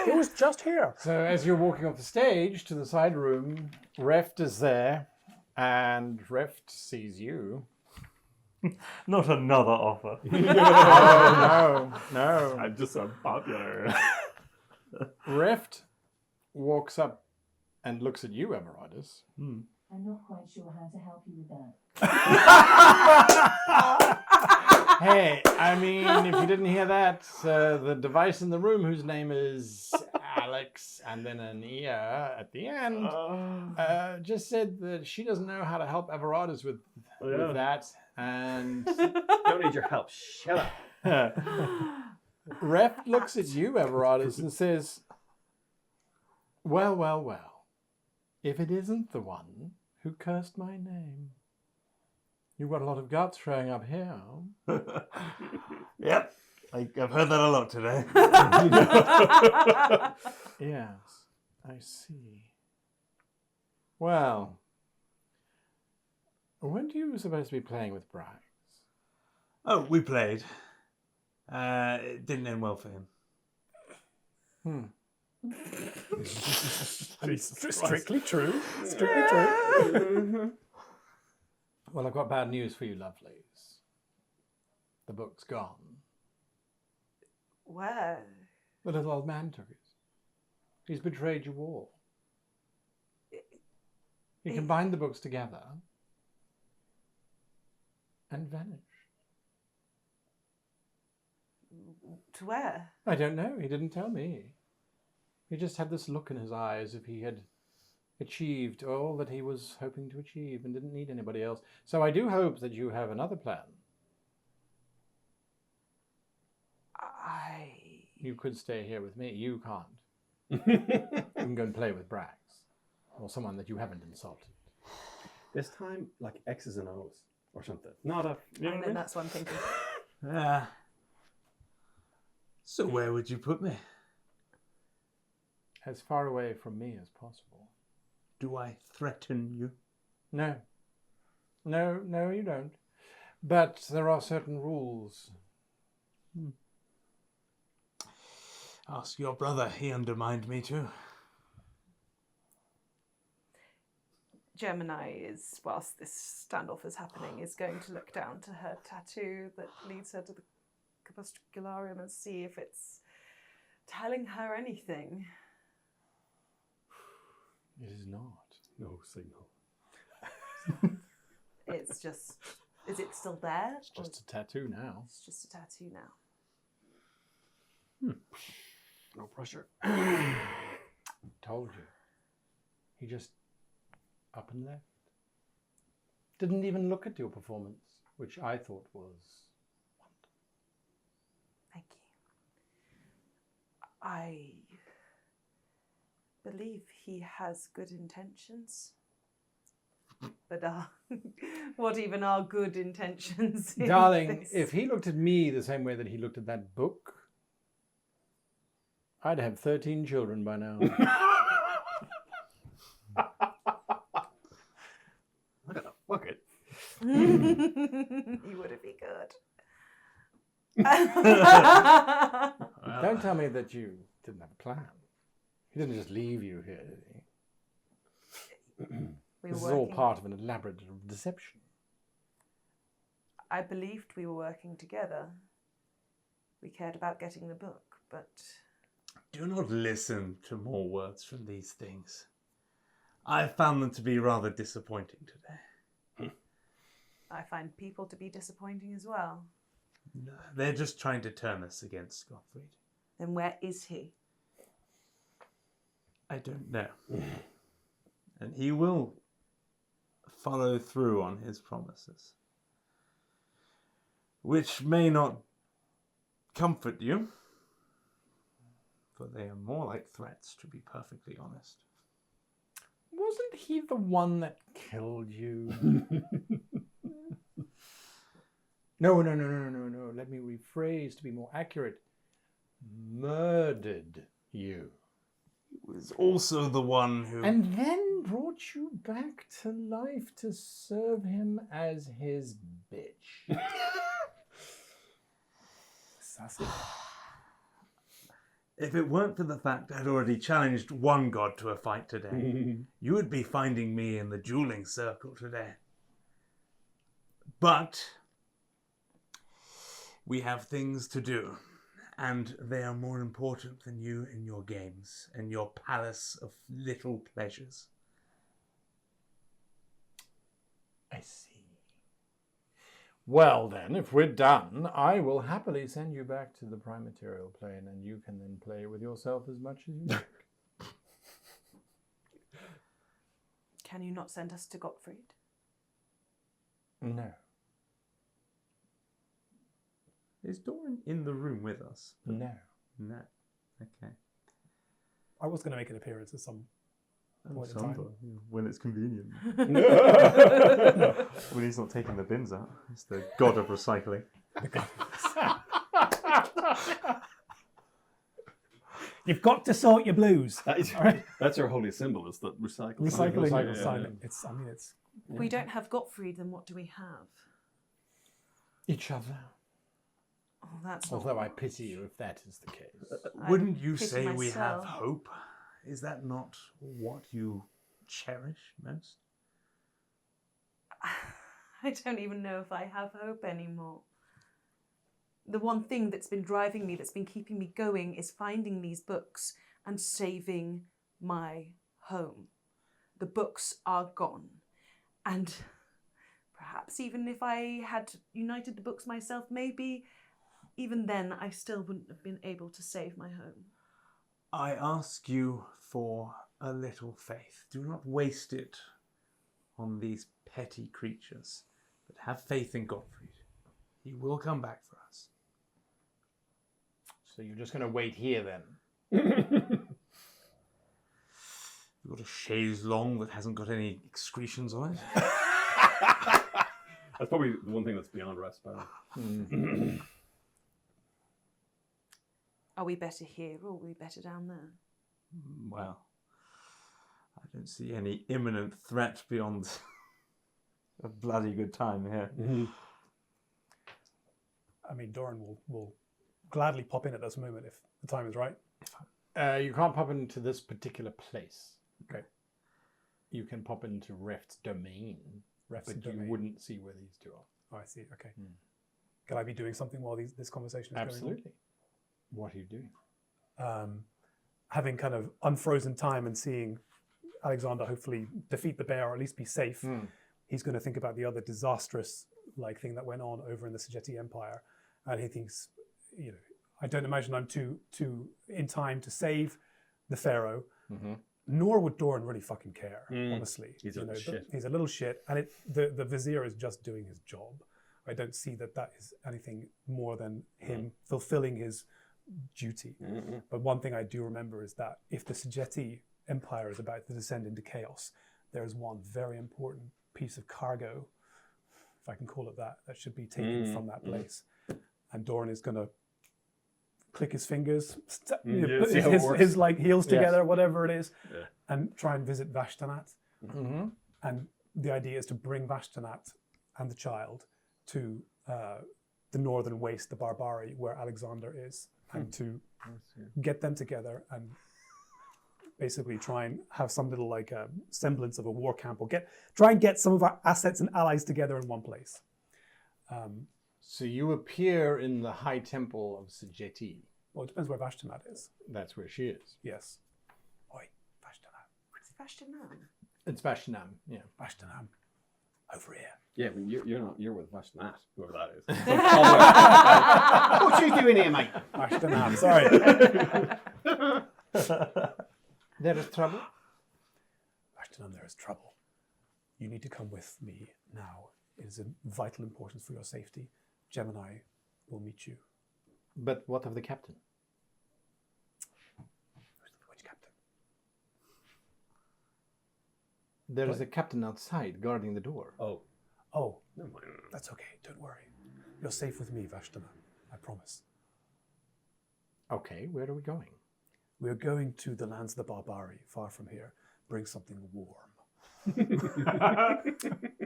It was just here. So as you're walking off the stage to the side room, Reft is there, and Reft sees you. Not another offer. No. I'm just so popular. Reft walks up and looks at you, Avaradus. I'm not quite sure how to help you with that. Hey, I mean, if you didn't hear that, the device in the room, whose name is Alex, and then an ear at the end, just said that she doesn't know how to help Avaradus with that, and Don't need your help. Shut up. Ref looks at you, Avaradus, and says, well, if it isn't the one who cursed my name. You've got a lot of guts showing up here. Yep. I've heard that a lot today. Yes, I see. Well, when do you supposed to be playing with Brax? Oh, we played. It didn't end well for him. I mean, strictly true. Strictly true. Well, I've got bad news for you, lovelies. The book's gone. Where? The little old man took it. He's betrayed you all. He combined the books together and vanished. To where? I don't know. He didn't tell me. He just had this look in his eye as if he had achieved all that he was hoping to achieve and didn't need anybody else. So I do hope that you have another plan. You could stay here with me. You can't. You can go and play with Brax. Or someone that you haven't insulted. This time, like X's and O's or something. Not a. You know And what I then mean? that's what I'm thinking. So where would you put me? As far away from me as possible. Do I threaten you? No. No, you don't. But there are certain rules. Ask your brother. He undermined me too. Gemini is, whilst this standoff is happening, is going to look down to her tattoo that leads her to the Crepuscularium and see if it's telling her anything. It is not. No signal. It's just, is it still there? It's just a tattoo now. It's just a tattoo now. No pressure. Told you. He just up and left. Didn't even look at your performance, which I thought was wonderful. Thank you. I believe he has good intentions. But what even are good intentions? in Darling, this? if he looked at me the same way that he looked at that book, I'd have 13 children by now. Look at the bucket. He would be good. Don't tell me that you didn't have a plan. He didn't just leave you here, did he? We This were is all working- part of an elaborate deception. I believed we were working together. We cared about getting the book, but Do not listen to more words from these things. I found them to be rather disappointing today. I find people to be disappointing as well. No, they're just trying to turn us against Gottfried. Then where is he? I don't know. And he will follow through on his promises, which may not comfort you, for they are more like threats, to be perfectly honest. Wasn't he the one that killed you? No. Let me rephrase to be more accurate. Murdered you. He was also the one who... And then brought you back to life to serve him as his bitch. Sassy. If it weren't for the fact I'd already challenged one god to a fight today, you would be finding me in the dueling circle today. But we have things to do, and they are more important than you and your games and your palace of little pleasures. I see. Well then, if we're done, I will happily send you back to the prime material plane, and you can then play with yourself as much as you like. Can you not send us to Gottfried? No. Is Doran in the room with us? No. No. Okay. I was going to make an appearance at some point in time. When it's convenient. When he's not taking the bins out. It's the god of recycling. You've got to sort your blues. That's our holy symbol. It's the recycling. Recycling. Recycle. Recycling. It's. I mean, it's. If we don't have Gottfried, then what do we have? Each other. Oh, that's not Although I pity you if that is the case. Wouldn't you pity say we have myself. hope? Is that not what you cherish most? I don't even know if I have hope anymore. The one thing that's been driving me, that's been keeping me going, is finding these books and saving my home. The books are gone. And perhaps even if I had united the books myself, maybe even then I still wouldn't have been able to save my home. I ask you for a little faith. Do not waste it on these petty creatures, but have faith in Gottfried. He will come back for us. So you're just going to wait here then? You've got a chaise longue that hasn't got any excretions on it. That's probably the one thing that's beyond rest, Barry. Are we better here or are we better down there? Well, I don't see any imminent threat beyond a bloody good time here. I mean, Doran will gladly pop in at this moment if the time is right. You can't pop into this particular place. Okay. You can pop into Reft's domain, Ref's but domain. you wouldn't see where these two are. Oh, I see. Okay. Hmm. Can I be doing something while this conversation is Absolutely. What are you doing? going on? Having kind of unfrozen time and seeing Alexander hopefully defeat the bear or at least be safe, he's going to think about the other disastrous thing that went on over in the Sajeti Empire, and he thinks, I don't imagine I'm too in time to save the pharaoh. Mm-hmm. Nor would Doran really fucking care, honestly. He's a little shit. He's a little shit, and the vizier is just doing his job. I don't see that is anything more than him fulfilling his duty. Mm-hmm. But one thing I do remember is that if the Sajeti Empire is about to descend into chaos, there is one very important piece of cargo, if I can call it that should be taken from that place. And Doran is going to click his fingers, put his heels together, whatever it is, and try and visit Vashtanat. Mm-hmm. And the idea is to bring Vashtanat and the child to the northern waste, the Barbari, where Alexander is, and to get them together and basically try and have some little semblance of a war camp, or try and get some of our assets and allies together in one place. So you appear in the high temple of Sajeti. Well, it depends where Vashtanat is. That's where she is. Yes. Oi, Vashtanat. It's Vashtanam. It's Vashtanam, yeah. Vashtanam. Over here. Yeah, but you're not. You're with Vashtanat, whoever that is. What you doing here, mate? Vashtanam, sorry. There is trouble? Vashtanam, there is trouble. You need to come with me now. It is of vital importance for your safety. Gemini will meet you. But what of the captain? Which captain? There is a captain outside guarding the door. Oh, Never mind. That's okay. Don't worry. You're safe with me, Vashtanam. I promise. Okay, where are we going? We're going to the lands of the Barbari, far from here. Bring something warm.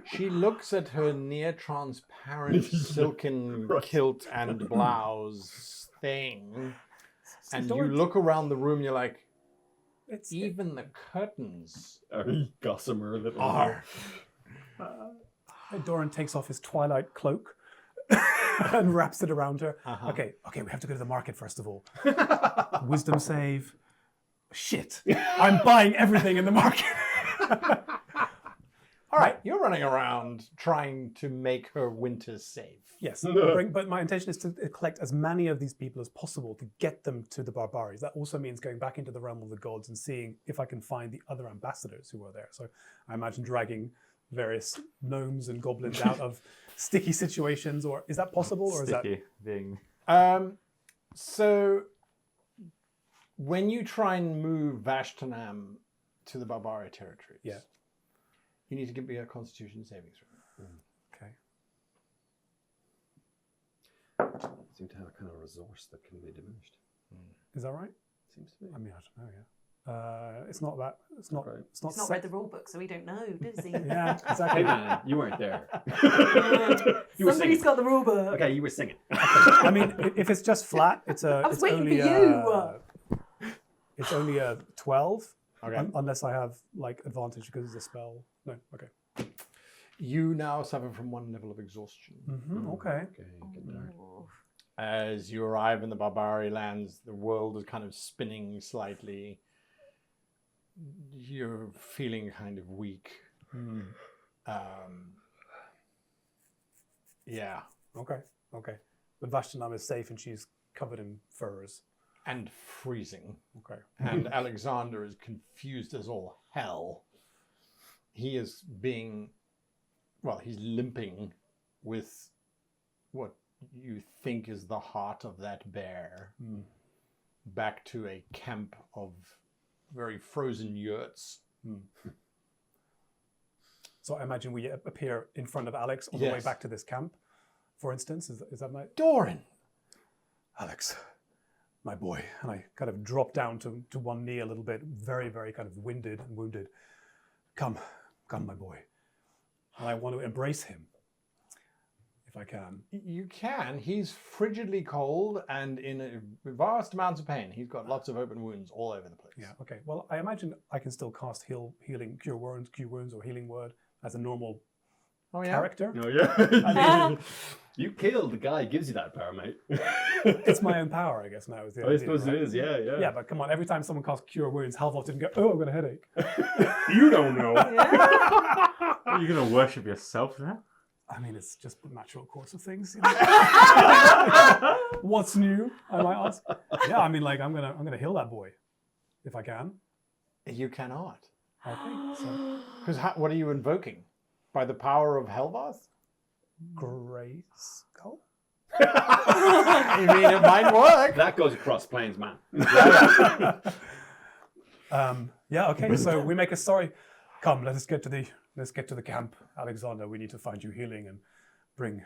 She looks at her near transparent silken kilt and blouse thing, and you look around the room, you're like, even the curtains gossamer little are. Doran takes off his twilight cloak and wraps it around her. Uh-huh. Okay, we have to go to the market first of all. Wisdom save. Shit, I'm buying everything in the market. All right, you're running around trying to make her winter safe. Yes, but my intention is to collect as many of these people as possible to get them to the Barbaris. That also means going back into the realm of the gods and seeing if I can find the other ambassadors who are there. So I imagine dragging various gnomes and goblins out of sticky situations, or is that possible, or is that thing? So when you try and move Vashtanam to the Barbari territories, you need to give me a Constitution saving throw. okay? Seem to have a kind of resource that can be diminished. Is that right? Seems to be. I mean, I don't know. Yeah, it's not that. It's not. Right. It's not. He's not read the rule book, so we don't know, does he? Yeah, Hey exactly. man, you weren't there. You were Somebody's singing. got the rule book. Okay, you were singing. I mean, if it's just flat, it's a. I was it's waiting only for you. It's only a 12, Okay. unless I have advantage because it's a spell. No, okay. You now suffer from one level of exhaustion. Okay. Okay, get dark. Oh. As you arrive in the Barbari lands, the world is kind of spinning slightly. You're feeling kind of weak. Yeah. Okay. But Vashtanam is safe and she's covered in furs. And freezing. Okay. And Alexander is confused as all hell. He is he's limping with what you think is the heart of that bear back to a camp of very frozen yurts. So I imagine we appear in front of Alex on the way back to this camp, for instance. Is that right? Doran! Alex, my boy. And I kind of drop down to one knee a little bit, very, very kind of winded and wounded. Come, my boy. And I want to embrace him. if I can. You can. He's frigidly cold and in vast amounts of pain. He's got lots of open wounds all over the place. Yeah. Okay. Well, I imagine I can still cast healing, cure wounds, or healing word as a normal character. Oh yeah. You killed the guy who gives you that power, mate. It's my own power, I guess. Now is the idea, I suppose right? it is. Yeah. Yeah, but come on. Every time someone casts cure wounds, Halvoth didn't go, "Oh, I've got a headache." You don't know. Are you going to worship yourself now? I mean, it's just the natural course of things. You know? What's new? I might ask. Yeah, I mean, like I'm gonna heal that boy if I can. You cannot. Okay. So Because what are you invoking? By the power of Helvath? grace. Oh. You mean it might work? That goes across planes, man. Yeah. Okay. So we make a story. Come, let's get to the camp, Alexander. We need to find you healing and bring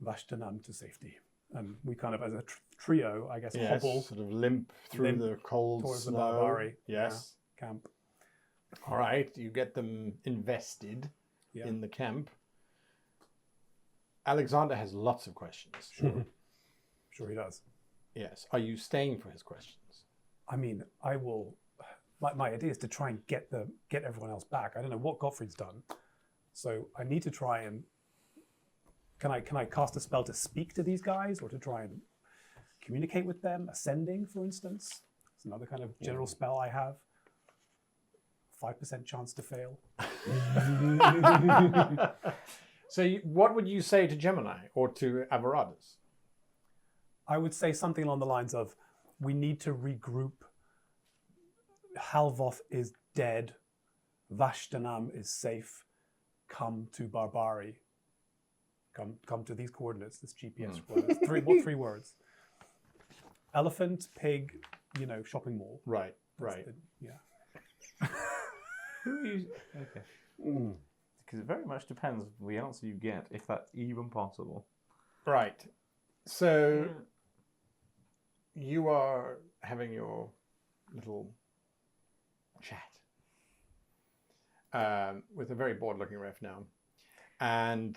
Vashtanam to safety. And we kind of, as a trio, I guess, Yes, hobble sort of limp through the cold towards the snow. Barbari Yes. camp. All right. You get them invested Yeah. in the camp. Alexander has lots of questions. Sure, he does. Yes. Are you staying for his questions? I mean, I will. My idea is to try and get everyone else back. I don't know what Gottfried's done, so I need to try and. Can I cast a spell to speak to these guys, or to try and communicate with them? Ascending, for instance, it's another kind of general spell I have. 5% chance to fail. So what would you say to Gemini or to Avaradas? I would say something along the lines of, we need to regroup. Halvoth is dead. Vashtanam is safe. Come to Barbari. Come to these coordinates, this GPS coordinates. Three words. Elephant, pig, shopping mall. Right, That's right. yeah. Who are you? Okay. Because it very much depends on the answer you get, if that's even possible. Right. So you are having your little chat with a very bored-looking ref now, and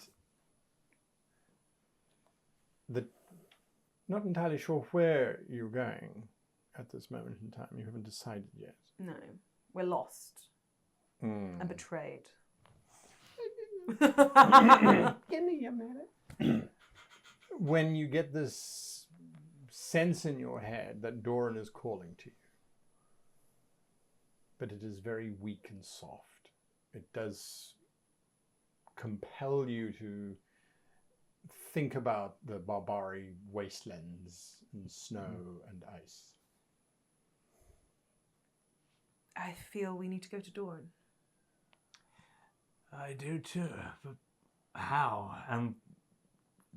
not entirely sure where you're going at this moment in time. You haven't decided yet. No, we're lost Mm. and betrayed. Give me a minute. When you get this sense in your head that Doran is calling to you, but it is very weak and soft, it does compel you to think about the Barbari wastelands and snow and ice. I feel we need to go to Doran. I do too, but how? And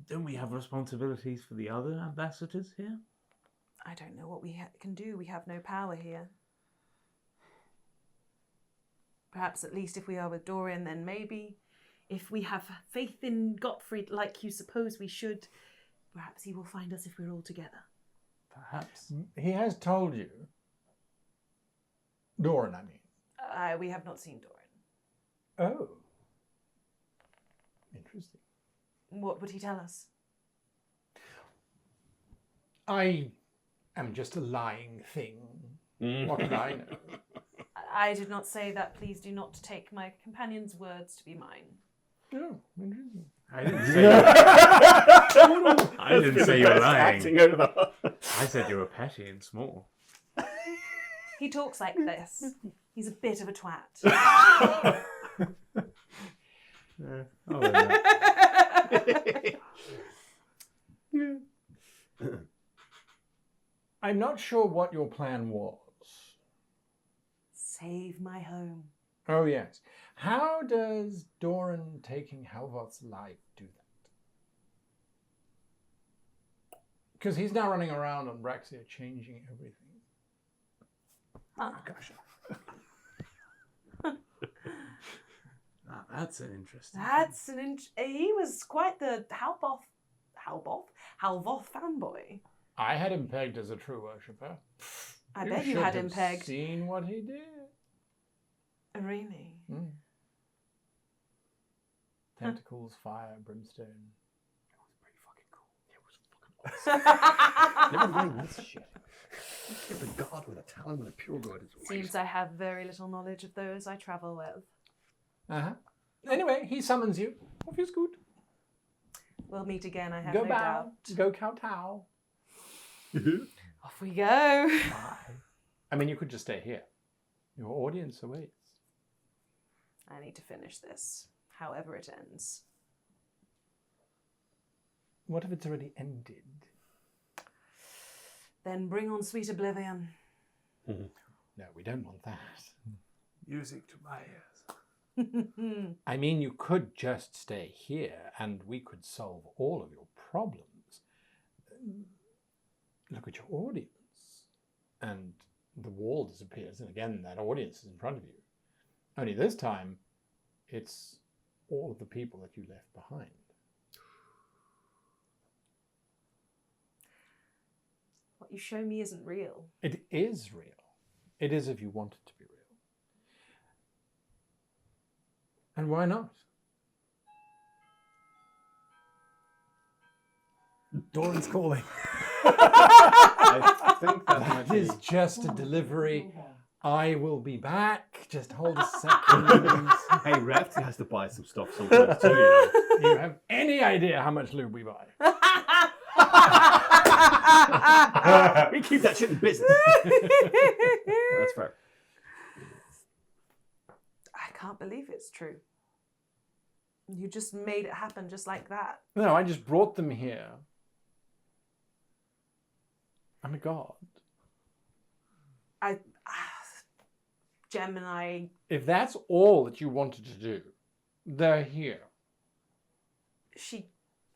don't we have responsibilities for the other ambassadors here? I don't know what we can do. We have no power here. Perhaps at least if we are with Dorian, then maybe if we have faith in Gottfried like you suppose we should, perhaps he will find us if we're all together. Perhaps. He has told you. Doran, I mean. We have not seen Doran. Oh. Interesting. What would he tell us? I am just a lying thing. What can I know? I did not say that. Please do not take my companion's words to be mine. Oh, interesting. I didn't say. I didn't say you're lying. I said you were petty and small. He talks like this. He's a bit of a twat. I'm not sure what your plan was. Save my home. Oh, yes. How does Doran taking Halvoth's life do that? Because he's now running around on Braxia changing everything. Ah. Gosh. That's an interesting. That's he was quite the Halvoth fanboy. I had him pegged as a true worshipper. I bet you had him pegged. Seen what he did. Really? Tentacles, fire, brimstone. Never mind this shit. If a god with a talon and a pure god is Seems I have very little knowledge of those I travel with. Uh-huh. Anyway, he summons you. All feels good. We'll meet again, I have Go no bow. doubt. Go kowtow. Off we go. Bye. I mean, you could just stay here. Your audience awaits. I need to finish this, however it ends. What if it's already ended? Then bring on sweet oblivion. No, we don't want that. Music to my ears. I mean, you could just stay here and we could solve all of your problems. Look at your audience. And the wall disappears, and again, that audience is in front of you. Only this time, it's all of the people that you left behind. What you show me isn't real. It is real. It is if you want it to be real. And why not? Doran's calling. I think that might That be... is just a delivery. I will be back. Just hold a second. Hey, Reft has to buy some stuff sometimes too, you know. You have any idea how much lube we buy? We keep that shit in business. That's fair. I can't believe it's true. You just made it happen just like that. No, I just brought them here. I'm a god. Gemini. If that's all that you wanted to do, they're here. She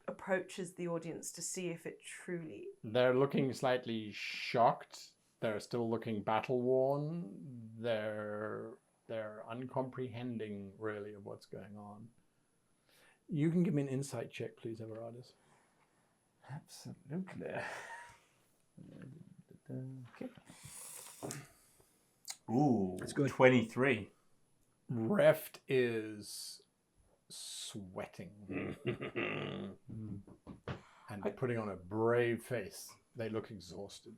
approaches the audience to see if it truly. They're looking slightly shocked. They're still looking battle worn. They're uncomprehending really of what's going on. You can give me an insight check, please, Everardus. Absolutely. Okay. Ooh, That's good. 23. Reft is sweating and putting on a brave face. They look exhausted.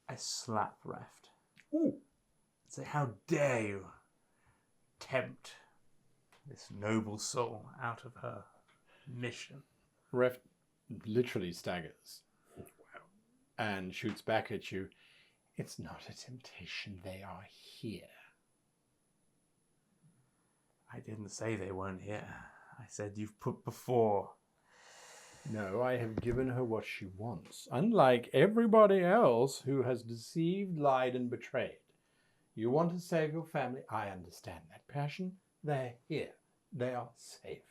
I slap Reft. Ooh. Say, how dare you tempt this noble soul out of her mission? Reft literally staggers and shoots back at you. It's not a temptation. They are here. I didn't say they weren't here. I said you've put before. No, I have given her what she wants. Unlike everybody else who has deceived, lied, and betrayed. You want to save your family. I understand that passion. They're here. They are safe.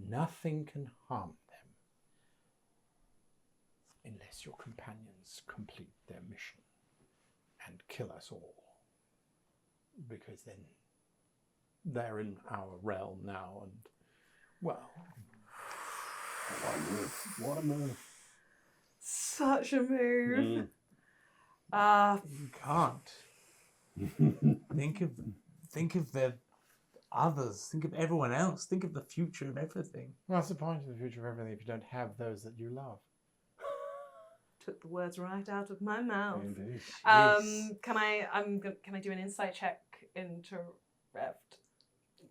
Nothing can harm them. Unless your companions complete their mission and kill us all. Because then they're in our realm now and, well... What a move. Such a move. You can't. Think of the others. Think of everyone else. Think of the future of everything. What's the point of the future of everything if you don't have those that you love? Took the words right out of my mouth. Indeed. Can I do an insight check into Reft?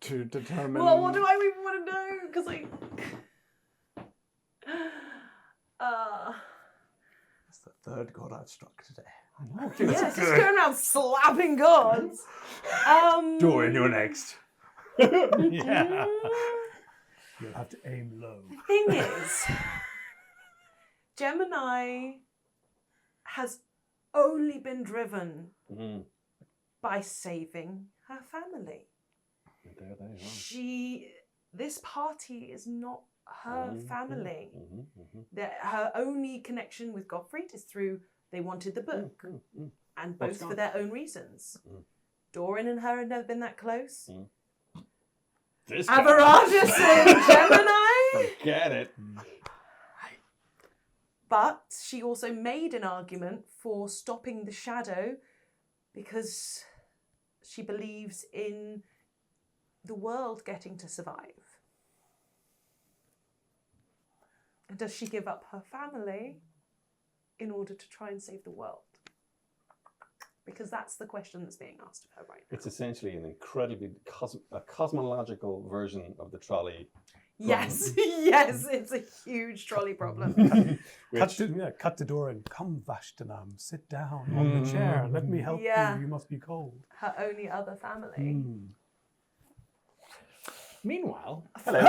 To determine... Well, what do I even want to know? Because That's the third god I've struck today. I know. yes, just going around slapping gods. Dorian, you're next. Yeah. You'll have to aim low. The thing is, Gemini has only been driven by saving her family. There they are. This party is not her family. Her only connection with Gottfried is through they wanted the book, and both for their own reasons. Dorian and her had never been that close. This Averatus and Gemini. Forget it. But she also made an argument for stopping the shadow because she believes in the world getting to survive. And does she give up her family in order to try and save the world? Because that's the question that's being asked of her right now. It's essentially an incredibly a cosmological version of the trolley. Yes, yes, it's a huge trolley problem. Cut the door and come, Vashtanam, sit down on the chair. Let me help Yeah. you. You must be cold. Her only other family. Meanwhile, Hello.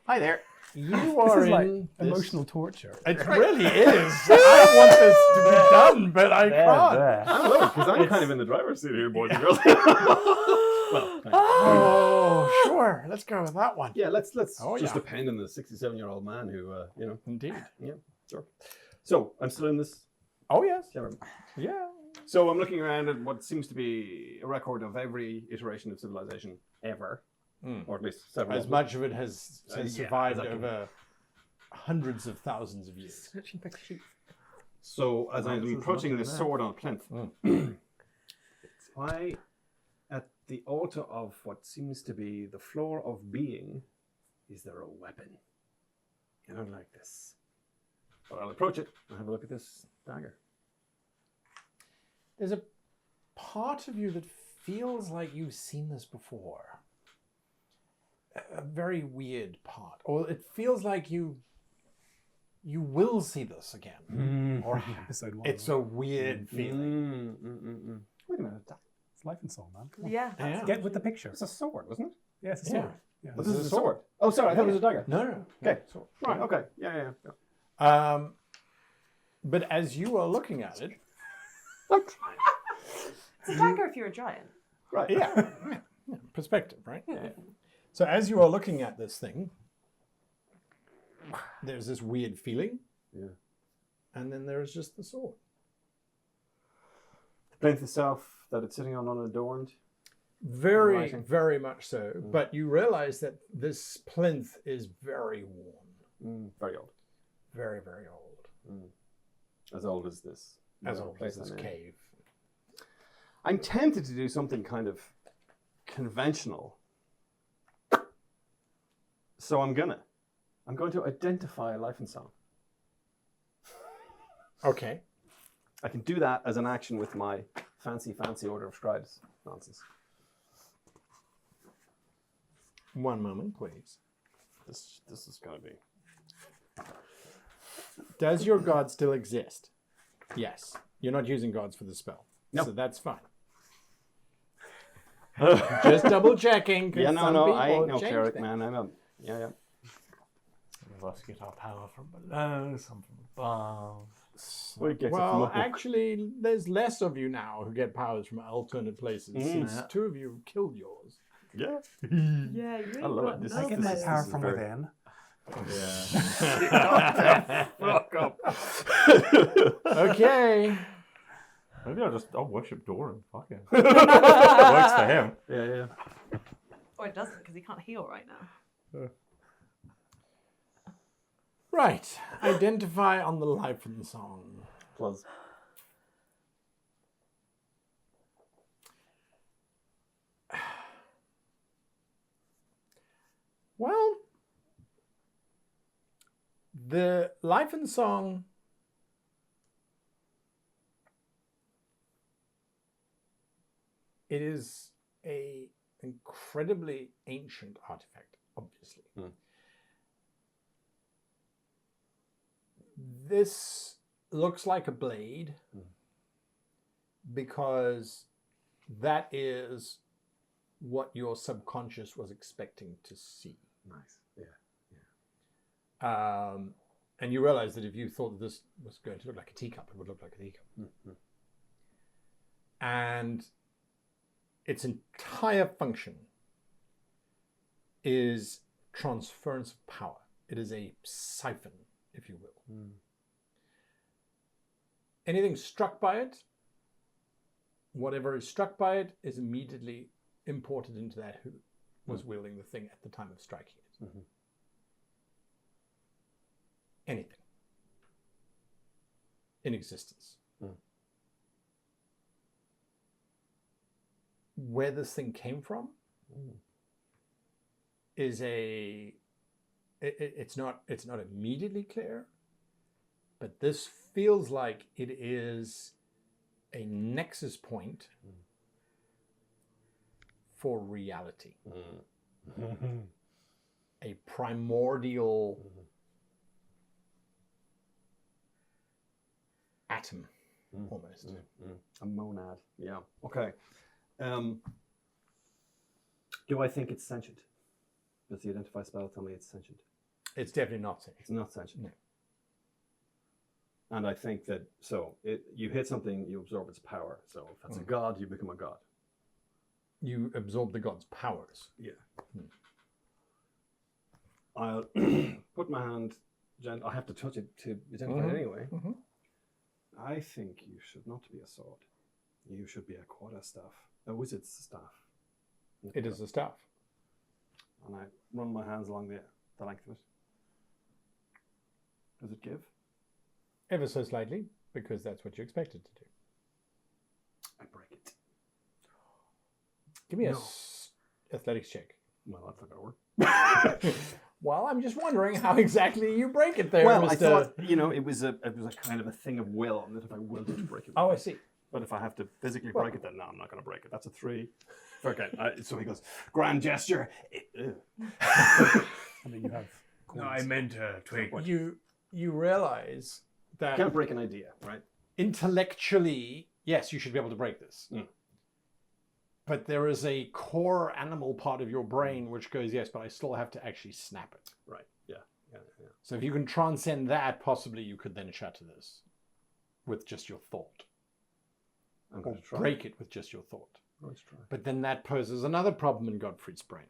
Hi there. you This are is like in this- emotional torture. It really is. I want this to be done, but I can't. I don't know, because I'm kind of in the driver's seat here, boys and girls. Well, kind of. Oh, sure. Let's go with that one. Yeah, let's Oh, just yeah. depend on the 67-year-old man who, Indeed. sure. So I'm still in this. Oh, yes. Chair. Yeah. So I'm looking around at what seems to be a record of every iteration of civilization ever, or at least several. As much of it has survived exactly. over hundreds of thousands of years. So as I'm That's as approaching much this as sword on a plinth, I, at the altar of what seems to be the floor of being, is there a weapon? I don't like this. But I'll approach it and have a look at this dagger. There's a part of you that feels like you've seen this before. A very weird part. Or it feels like you will see this again. Or Episode 1. it's a weird feeling. Wait a minute. It's life and song, man. Come on. Yeah. Yeah. Get with the picture. It's a sword, wasn't it? Yeah, it's a Yeah. sword. Yeah. This is a sword. Oh, sorry, I thought it was a dagger. No. Okay. So, Right, okay. Yeah. but as you are looking at it, It's a dagger if you're a giant. Right. yeah, perspective, right? So as you are looking at this thing, there's this weird feeling. Yeah. And then there is just the sword. The plinth itself that it's sitting on unadorned. Very, Writing. very much so. But you realize that this plinth is very worn. Very old. Very, very old. As old as this. As whatever old place as this I'm in. cave. I'm tempted to do something kind of conventional. So I'm going to identify life and song. Okay. I can do that as an action with my fancy order of scribes nonsense. One moment, please. This is going to be. Does your god still exist? Yes. You're not using gods for the spell. No. So that's fine. Just double checking. Yeah, no, I ain't no change cleric, things. man. I'm a. Yeah. Some of us get our power from below, some from above. Well, it gets it from a Well, book. actually, there's less of you now who get powers from alternate places since Yeah. two of you killed yours. Yeah. Yeah, you really I love got it. This I is- get this my is- power this is from very- within. Fuck up. Okay. Maybe I'll worship Doran. Fuck it. Works for him. Yeah. Or it doesn't because he can't heal right now. Right. Identify on the life and song. Plus. Well, the life and song it is a incredibly ancient artifact, obviously. This looks like a blade because that is what your subconscious was expecting to see. Nice. Yeah. And you realize that if you thought that this was going to look like a teacup, it would look like a teacup. And its entire function is transference of power. It is a siphon, if you will. Anything struck by it, whatever is struck by it, is immediately imported into that who was wielding the thing at the time of striking it. Anything in existence. Where this thing came from is it's not immediately clear, But this feels like it is a nexus point for reality. A primordial atom, almost. A monad. Yeah. Okay. Do I think it's sentient? Does the identify spell tell me it's sentient? It's definitely not safe. It's not sentient. No. And I think that, you hit something, you absorb its power. So if that's a god, you become a god. You absorb the god's powers. Yeah. I'll put my hand, I have to touch it to identify it anyway. I think you should not be a sword. You should be a quarterstaff, a wizard's staff. It is a staff. And I run my hands along the length of it. Does it give? Ever so slightly, because that's what you expect it to do. I break it. Give me a athletics check. Well, that's not going to work. Well, I'm just wondering how exactly you break it there, Well, Mr. I thought, it was a kind of a thing of will, and that if I willed it to break it. Oh, I see. But if I have to physically break it, then no, I'm not going to break it. That's a 3. Okay. So he goes, grand gesture. I mean, you have. No, I meant twig. You realize that Can't break an idea, right? intellectually, yes, you should be able to break this. But there is a core animal part of your brain which goes, yes, but I still have to actually snap it. Right. Yeah. So if you can transcend that, possibly you could then shatter this with just your thought. I'm Or going to try. break it with just your thought. Let's try. But then that poses another problem in Godfrey's brain.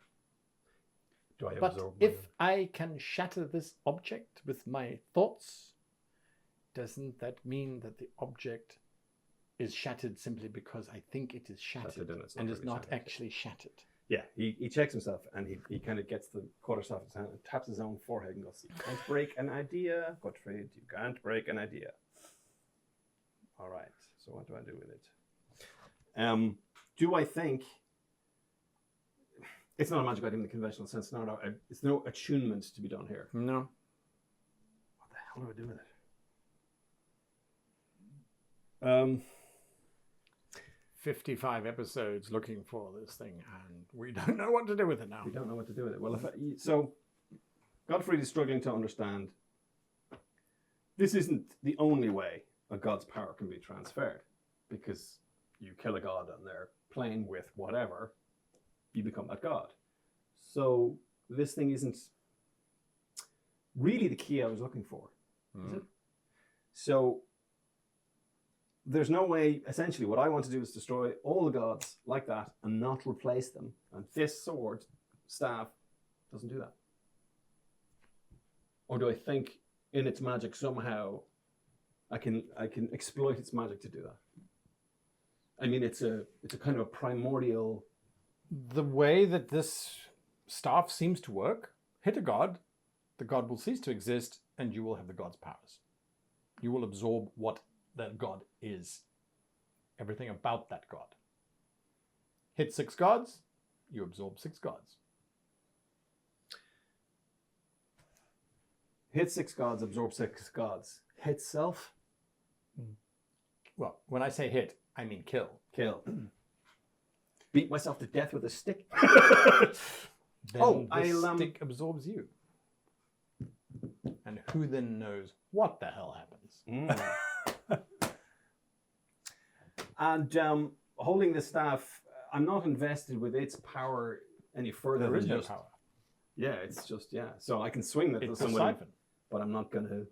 Do I But absorb? if I can shatter this object with my thoughts, doesn't that mean that the object is shattered simply because I think it is shattered and it's and is really not shattered. actually shattered? Yeah, he checks himself and he kind of gets the quarterstaff in his hand and taps his own forehead and goes, "You can't break an idea, Gottfried. You can't break an idea." All right. So what do I do with it? Do I think it's not a magic item in the conventional sense? It's no attunement to be done here. No. What the hell do I do with it? 55 episodes looking for this thing, and we don't know what to do with it now. We don't know what to do with it. Well, so Gottfried is struggling to understand. This isn't the only way a god's power can be transferred, because you kill a god and they're playing with whatever, you become that god. So this thing isn't really the key I was looking for, is it? So there's no way, essentially, what I want to do is destroy all the gods like that and not replace them. And this sword, staff, doesn't do that. Or do I think in its magic somehow I can exploit its magic to do that? I mean, it's a kind of a primordial. The way that this staff seems to work, hit a god, the god will cease to exist, and you will have the god's powers. You will absorb what that god is. Everything about that god. Hit 6 gods, you absorb 6 gods. Hit 6 gods, absorb 6 gods. Hit self, Well, when I say hit, I mean kill. kill. Beat myself to death with a stick. Then the I'll stick absorbs you. And who then knows what the hell happens? And holding the staff, I'm not invested with its power any further. There is than no just, power. Yeah, it's just, So I can swing that to It's a somebody, siphon. but I'm not going to.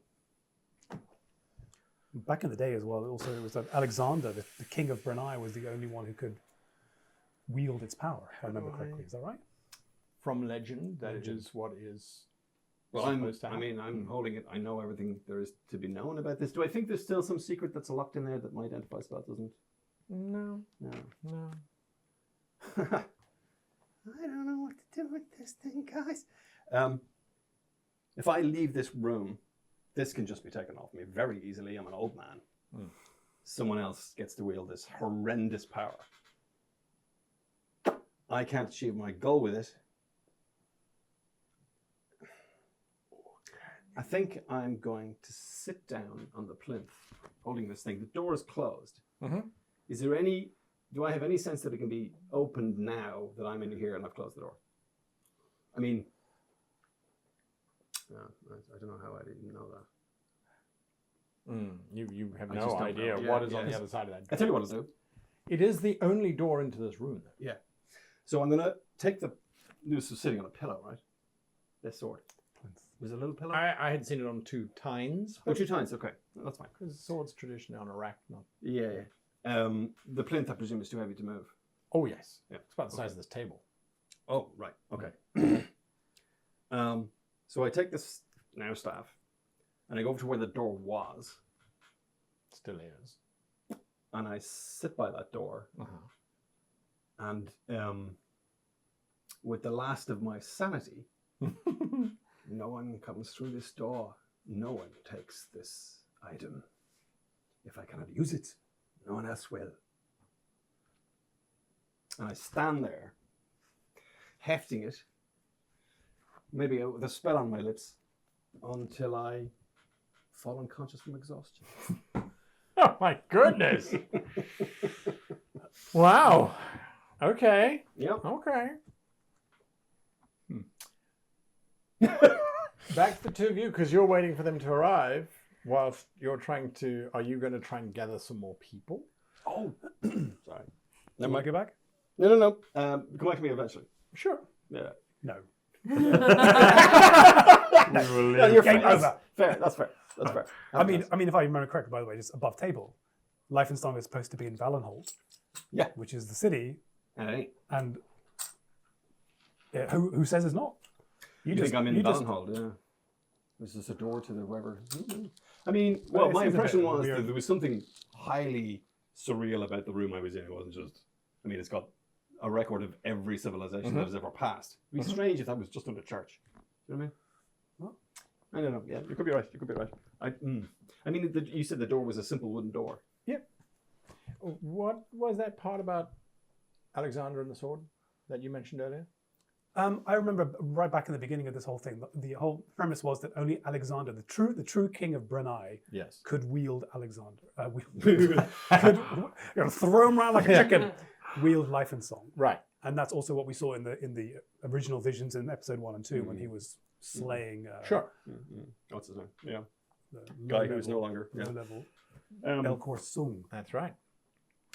Back in the day as well, also it was that Alexander, the king of Brunei, was the only one who could wield its power, if I remember correctly. Is that right? From legend, that is what is Well, supposed to happen. I'm holding it. I know everything there is to be known about this. Do I think there's still some secret that's locked in there that my identify spell doesn't? No. No. No. I don't know what to do with this thing, guys. If I leave this room, this can just be taken off me very easily. I'm an old man. Someone else gets to wield this horrendous power. I can't achieve my goal with it. I think I'm going to sit down on the plinth, holding this thing. The door is closed. Mm-hmm. Is there any? Do I have any sense that it can be opened now that I'm in here and I've closed the door? I mean, I don't know how I didn't know that. You have I just no don't idea know. Yeah, what is on yeah. the other side of that door. I tell you what I'll do. It is the only door into this room. Though. Yeah. So I'm gonna take the. This was sitting on a pillow, right? This sword. Was it a little pillow? I had seen it on 2 tines. Oh, 2 times. Okay, that's fine. Because swords traditionally on a rack, not. Yeah. The plinth, I presume, is too heavy to move. Oh yes. Yeah. It's about the size of this table. Oh, right. Okay. So I take this now staff, and I go over to where the door was, Still is. and I sit by that door, and with the last of my sanity, no one comes through this door. No one takes this item. If I cannot use it, no one else will. And I stand there, hefting it, maybe with a spell on my lips, until I fall unconscious from exhaustion. Oh my goodness! Wow. Okay. Yep. Okay. Back to the 2 of you, because you're waiting for them to arrive. Whilst you're trying to, are you going to try and gather some more people? Oh, sorry. Never mind, go back? No. Come back to me eventually. Sure. Yeah. No. You're Game fair. over. That's fair. That's fair. I mean, if I remember correctly, by the way, just above table, Life and Song is supposed to be in Valenholt. Yeah. Which is the city, And it ain't. and who says it's not? You think I'm in Valenholt, yeah. Is this a door to the whoever? I mean, well, It my seems a impression bit was weird. that there was something highly surreal about the room I was in. It wasn't just, I mean, it's got a record of every civilization that has ever passed. It'd be strange if that was just in a church. You know what I mean? What? I don't know. Yeah, you could be right. You could be right. I mean, you said the door was a simple wooden door. Yeah. What was that part about Alexander and the sword that you mentioned earlier? I remember right back in the beginning of this whole thing, the whole premise was that only Alexander, the true king of Brunei, Yes. could wield Alexander. Could throw him around like a chicken. Wield Life and Song, Right. and that's also what we saw in the original visions in episode 1 and 2 when he was slaying. Sure. What's his name? Yeah. The Guy who's no longer. low Yeah. level Elcor Sung. That's right.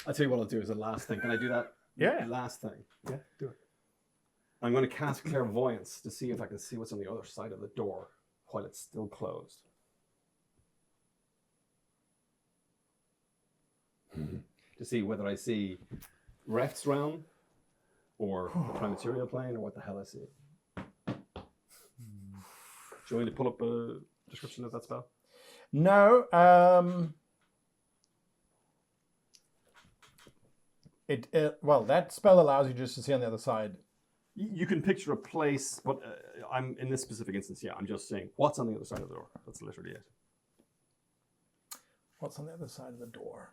I'll tell you what I'll do as a last thing. Can I do that? Yeah. Last thing. Yeah, do it. I'm going to cast clairvoyance to see if I can see what's on the other side of the door while it's still closed. To see whether I see Ref's realm or the Primaterial plane or what the hell I see. Do you want me to pull up a description of that spell? No. Well, that spell allows you just to see on the other side. You can picture a place, but I'm in this specific instance, yeah, I'm just saying what's on the other side of the door. That's literally it. What's on the other side of the door?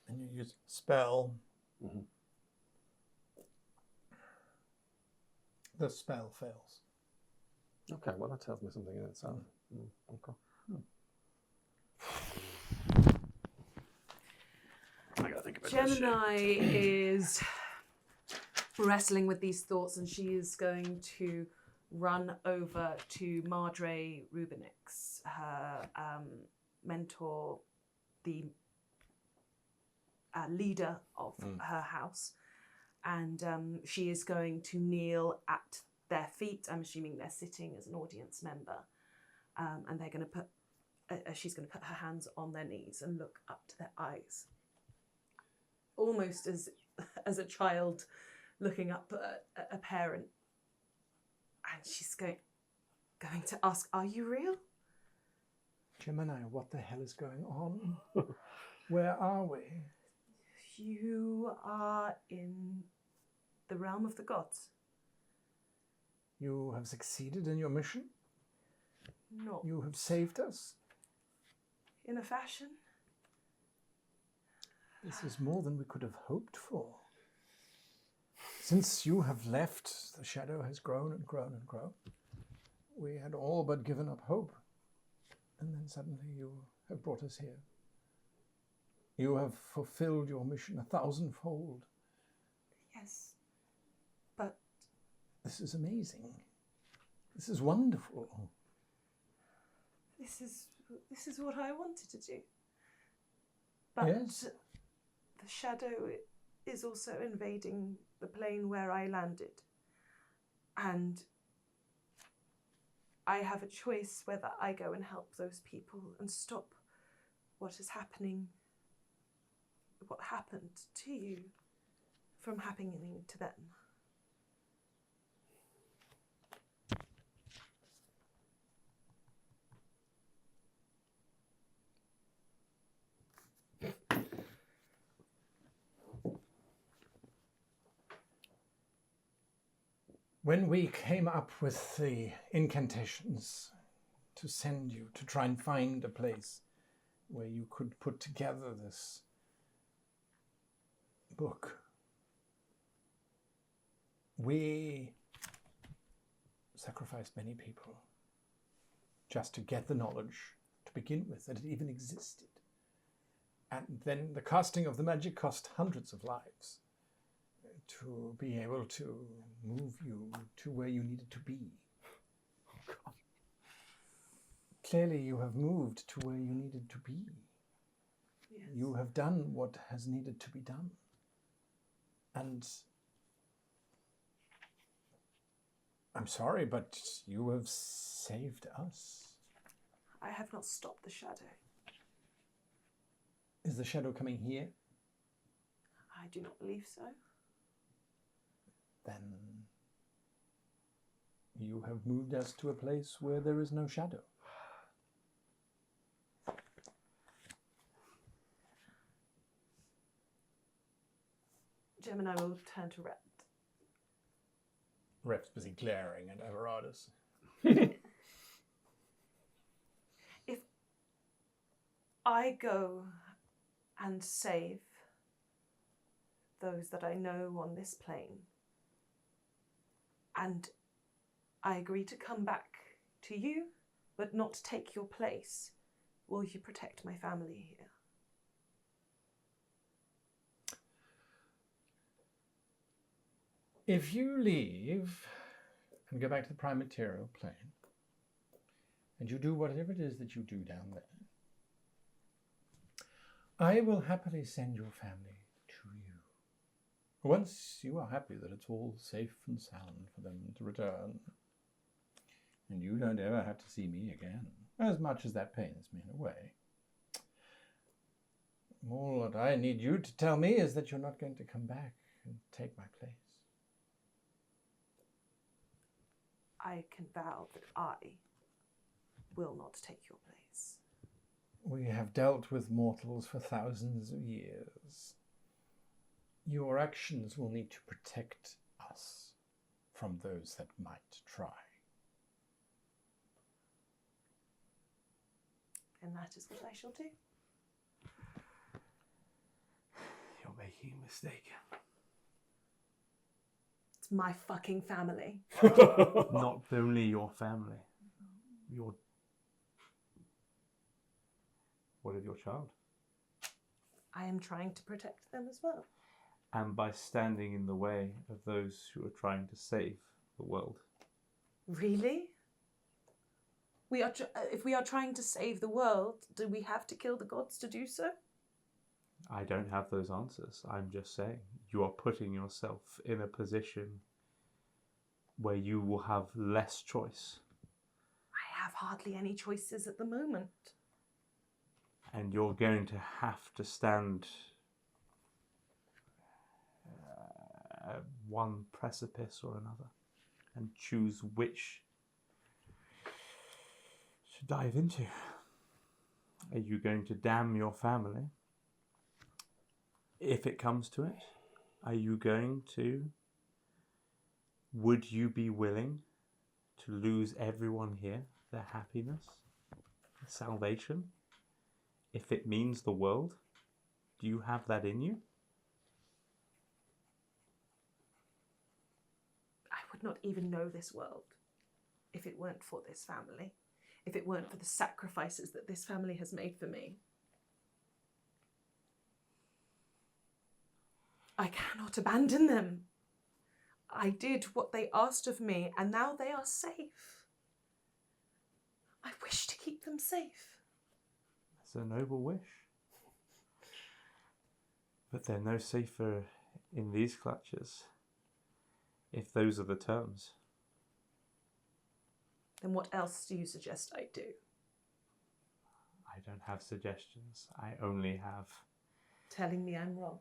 And you use spell. Mhm. The spell fails. Okay, well that tells me something in itself. Okay. I gotta think about that shit. Gemini is wrestling with these thoughts, and she is going to run over to Mardre Rubinix, her mentor, the leader of her house, and she is going to kneel at their feet. I'm assuming they're sitting as an audience member, and they're going to put. She's going to put her hands on their knees and look up to their eyes, almost as a child looking up at a parent, and she's going to ask, "Are you real?" Gemini, what the hell is going on? Where are we? You are in the realm of the gods. You have succeeded in your mission? Not You have saved us? in a fashion. This is more than we could have hoped for. Since you have left, the shadow has grown and grown and grown. we had all but given up hope. And then suddenly you have brought us here. You have fulfilled your mission 1,000-fold. Yes, but This is amazing. This is wonderful. this is what I wanted to do. But Yes. the shadow is also invading the plane where I landed. And I have a choice whether I go and help those people and stop what is happening, what happened to you, from happening to them. When we came up with the incantations to send you to try and find a place where you could put together this book, we sacrificed many people just to get the knowledge to begin with, that it even existed. And then the casting of the magic cost hundreds of lives to be able to move you to where you needed to be. Oh, God. Clearly you have moved to where you needed to be. Yes. You have done what has needed to be done. And I'm sorry, but you have saved us. I have not stopped the shadow. Is the shadow coming here? I do not believe so. Then you have moved us to a place where there is no shadow. Jem and I will turn to Rhett. Rep's busy glaring at Everardus. If I go and save those that I know on this plane, and I agree to come back to you, but not take your place, will you protect my family here? If you leave and go back to the prime material plane, and you do whatever it is that you do down there, I will happily send your family to you. Once you are happy that it's all safe and sound for them to return, and you don't ever have to see me again, as much as that pains me in a way. All that I need you to tell me is that you're not going to come back and take my place. I can vow that I will not take your place. We have dealt with mortals for thousands of years. Your actions will need to protect us from those that might try. And that is what I shall do. You're making a mistake. It's my fucking family. Not only your family. What of your child? I am trying to protect them as well. And by standing in the way of those who are trying to save the world. Really? If we are trying to save the world, do we have to kill the gods to do so? I don't have those answers. I'm just saying you are putting yourself in a position where you will have less choice. I have hardly any choices at the moment. And you're going to have to stand at one precipice or another and choose which to dive into. Are you going to damn your family? If it comes to it, are you going to... Would you be willing to lose everyone here, their happiness, their salvation, if it means the world? Do you have that in you? I would not even know this world if it weren't for this family, if it weren't for the sacrifices that this family has made for me. I cannot abandon them. I did what they asked of me, and now they are safe. I wish to keep them safe. It's a noble wish. But they're no safer in these clutches, if those are the terms. Then what else do you suggest I do? I don't have suggestions. I only have... Telling me I'm wrong.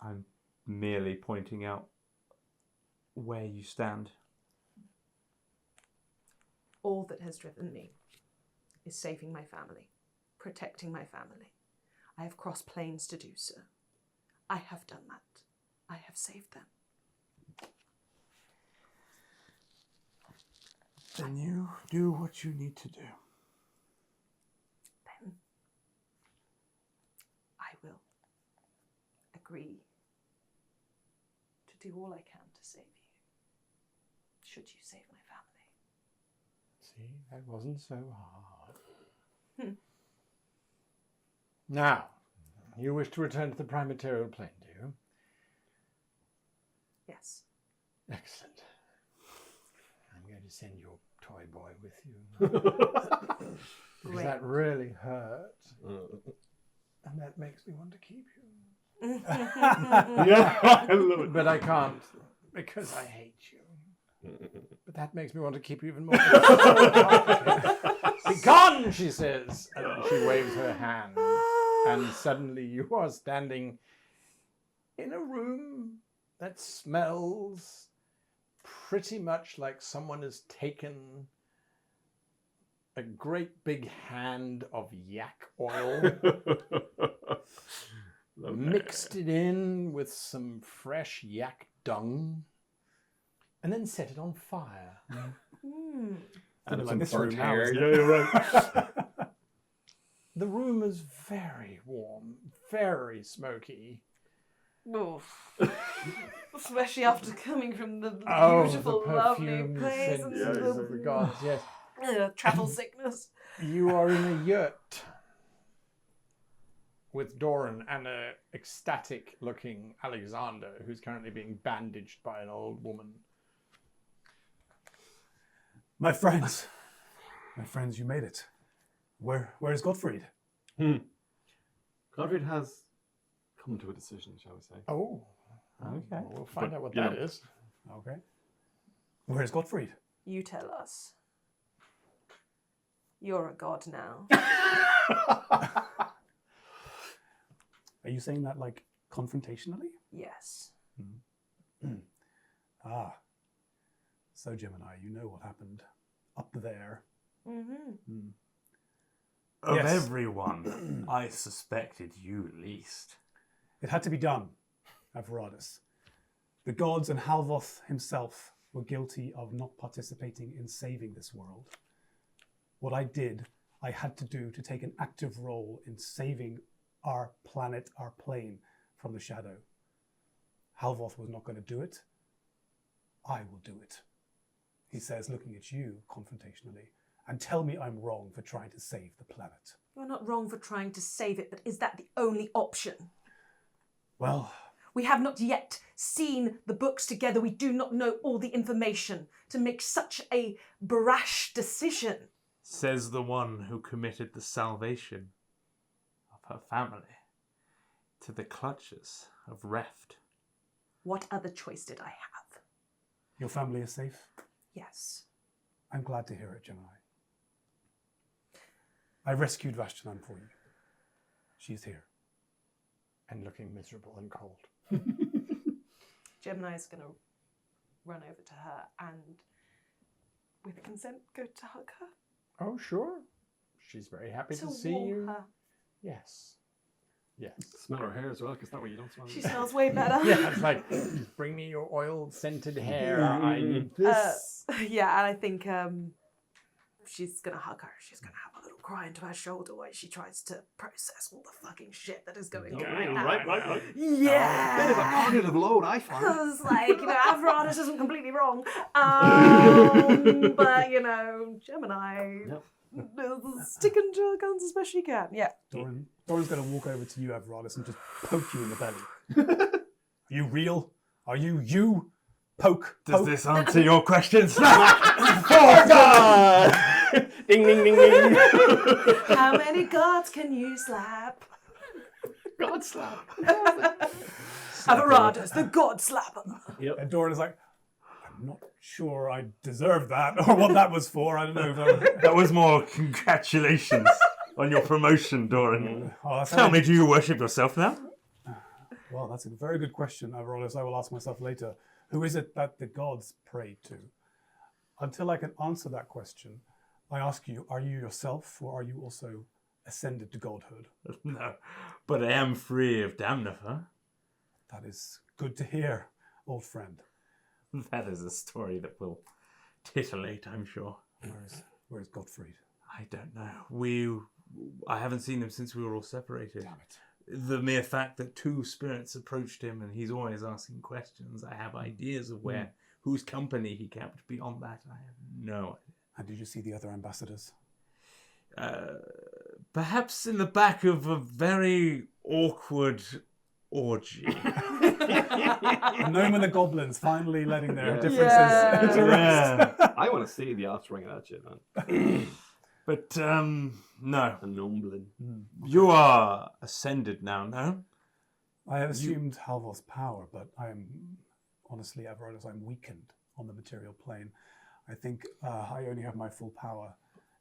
I'm merely pointing out where you stand. All that has driven me is saving my family, protecting my family. I have crossed plains to do so. I have done that. I have saved them. Then you do what you need to do. Then I will agree to do all I can to save you. Should you save my family? See, that wasn't so hard. Now, you wish to return to the prime material plane, do you? Yes. Excellent. I'm going to send your toy boy with you. Because Great. that really hurt. And that makes me want to keep you. Yeah, I love it. But I can't, because I hate you. But that makes me want to keep you even more. Be gone, she says. And she waves her hand. And suddenly you are standing in a room that smells pretty much like someone has taken a great big hand of yak oil, mixed it in with some fresh yak dung, and then set it on fire. And Like some this room burnt now, hair. isn't Yeah, it? you're right. The room is very warm, very smoky. Oof. Especially after coming from the Oh, beautiful, the lovely perfume place scents and of the gods, yes. travel sickness. You are in a yurt with Doran and a ecstatic-looking Alexander, who's currently being bandaged by an old woman. My friends, you made it. Where is Gottfried? Godfrey has come to a decision, shall we say. Oh, Okay. well, we'll find But, out what you that know. is. Okay. Where is Gottfried? You tell us. You're a god now. Are you saying that like confrontationally? Yes. Ah. So Gemini, you know what happened up there. Mm-hmm. Of Yes. everyone, I suspected you least. It had to be done, Avoradus. The gods and Halvoth himself were guilty of not participating in saving this world. What I did, I had to do to take an active role in saving our planet, our plane, from the shadow. Halvoth was not going to do it. I will do it. He says, looking at you confrontationally, and tell me I'm wrong for trying to save the planet. You're not wrong for trying to save it, but is that the only option? Well, We have not yet seen the books together. We do not know all the information to make such a brash decision. Says the one who committed the salvation of her family to the clutches of Reft. What other choice did I have? your family is safe? Yes. I'm glad to hear it, Gemini. I rescued Vashtinan for you. She's here. And looking miserable and cold. Gemini is going to run over to her and, with consent, go to hug her. Oh, sure. She's very happy to see warm you. her. Yes. Yes. Smell her hair as well, because that way you don't smell She it. smells way better. Yeah, it's like, bring me your oil-scented hair. I need this. Yeah, and I think she's going to hug her. She's going to have a little cry into her shoulder while she tries to process all the fucking shit that is going on Yeah, right now. right. Yeah. Bit of a cognitive load, I find. Because, Avradis isn't completely wrong. But, Gemini, sticking to her guns as best she can. Yeah. Doran's going to walk over to you, Avradis, and just poke you in the belly. Are you real? Are you? Poke. Does this answer your questions? Ding, ding, ding, ding. How many gods can you slap? God slap. Avradis, the god slapper. Yep. And Doran is like, I'm not sure I deserve that or what that was for. I don't know. That was more congratulations on your promotion, Doran. Oh, Tell me, do you worship yourself now? Well, that's a very good question, Avradis. I will ask myself later. Who is it that the gods pray to? Until I can answer that question, I ask you, are you yourself or are you also ascended to godhood? No, but I am free of Damnifer. That is good to hear, old friend. That is a story that will titillate, I'm sure. Where's Gottfried? I don't know. I haven't seen him since we were all separated. Damn it. The mere fact that two spirits approached him and he's always asking questions, I have ideas of whose company he kept. Beyond that, I have no idea. And did you see the other ambassadors? Perhaps in the back of a very awkward orgy. The gnome and the goblins finally letting their Yeah. differences to rest. I want to see the offspring of that shit, man. But, no. A Nomblin. You are ascended now, no? I have assumed Halvor's power, but I am, honestly, Avradis, I'm weakened on the material plane. I think I only have my full power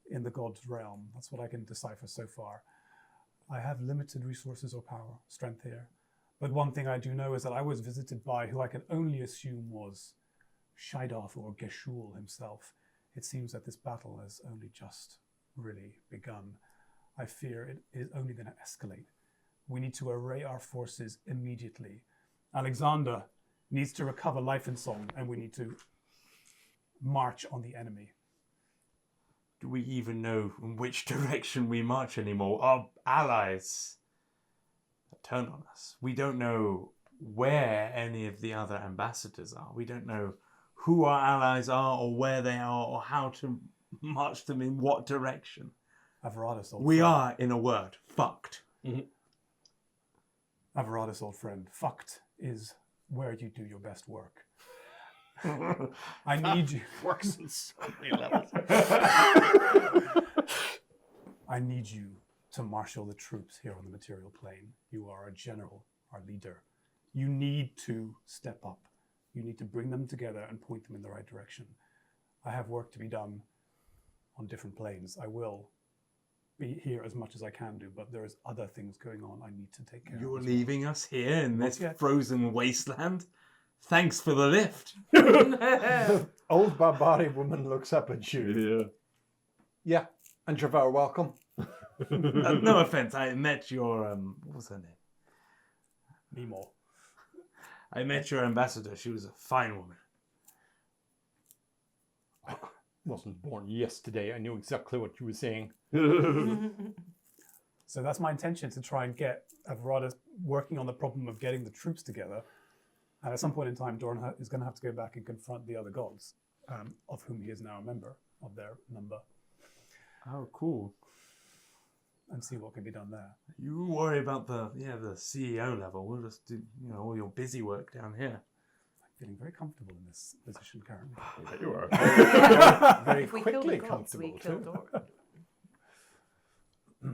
in the god's realm. That's what I can decipher so far. I have limited resources or power, strength here. But one thing I do know is that I was visited by who I can only assume was Shaidoth or Geshul himself. It seems that this battle has only just really begun. I fear it is only going to escalate. We need to array our forces immediately. Alexander needs to recover life and song, and we need to march on the enemy. Do we even know in which direction we march anymore? Our allies turn on us. We don't know where any of the other ambassadors are. We don't know who our allies are or where they are or how to march them in what direction. Avradis, old We friend. are, in a word, fucked. Avradis, old friend. Fucked is where you do your best work. I need you. Works in so many levels. I need you to marshal the troops here on the material plane. You are our general, our leader. You need to step up. You need to bring them together and point them in the right direction. I have work to be done on different planes. I will be here as much as I can do, but there is other things going on I need to take care of. You're as leaving us here in Not this yet. frozen wasteland? Thanks for the lift. Old Barbari woman looks up at you. Yeah, and Trevor, welcome. No offense, I met your, what was her name? well. Mimor. I met your ambassador. She was a fine woman. Wasn't born yesterday. I knew exactly what you were saying. So that's my intention, to try and get Avradis working on the problem of getting the troops together. And at some point in time, Doran is going to have to go back and confront the other gods, of whom he is now a member of their number, Oh, cool. and see what can be done there. You worry about the CEO level. We'll just do, all your busy work down here. I'm feeling very comfortable in this position currently. You are. Very If we kill quickly the gods, we comfortable kill too. Doran.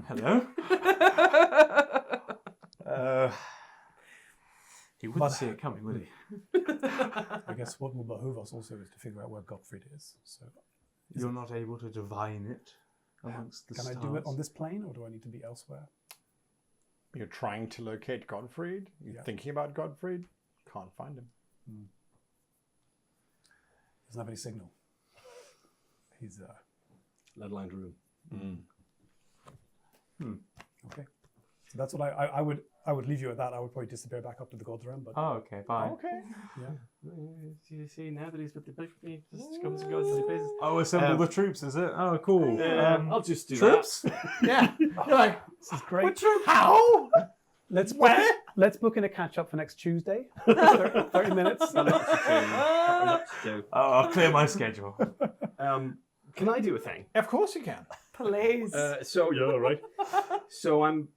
Hello? He wouldn't But- see it coming, would he? I guess what will behoove us also is to figure out where Gottfried is. So You're not able to divine it amongst the can stars. I do it on this plane, or do I need to be elsewhere? You're trying to locate Godfried. You're Yeah. thinking about Godfried. Can't find him. Doesn't have any signal. He's Lead-lined room. okay. So that's what I would leave you at that. I would probably disappear back up to the God's realm. But Oh, okay, bye. Okay. You see, now that he's with the big, he just comes and goes as he pleases. Oh, assemble the troops, is it? Oh, cool. I'll just do troops? Yeah. You're like, this is great. how? Let's book in a catch up for next Tuesday. 30 minutes. I'll clear my schedule. Can I do a thing? Of course you can. Please. So yeah, right. So I'm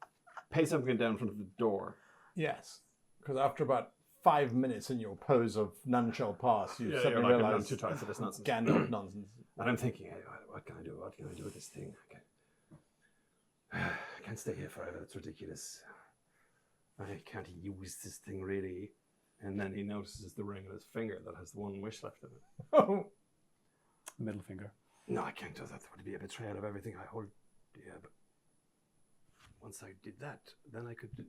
pace up going down in front of the door. Yes. Because after about 5 minutes in your pose of none shall pass, you suddenly I've realize done too tight for this nonsense. Gandalf nonsense. And I'm thinking, hey, what can I do? What can I do with this thing? I can't stay here forever. That's ridiculous. I can't use this thing really. And then he notices the ring on his finger that has the one wish left in it. Oh. Middle finger. No, I can't do that. That would be a betrayal of everything I hold. Yeah, but once I did that, then I could do...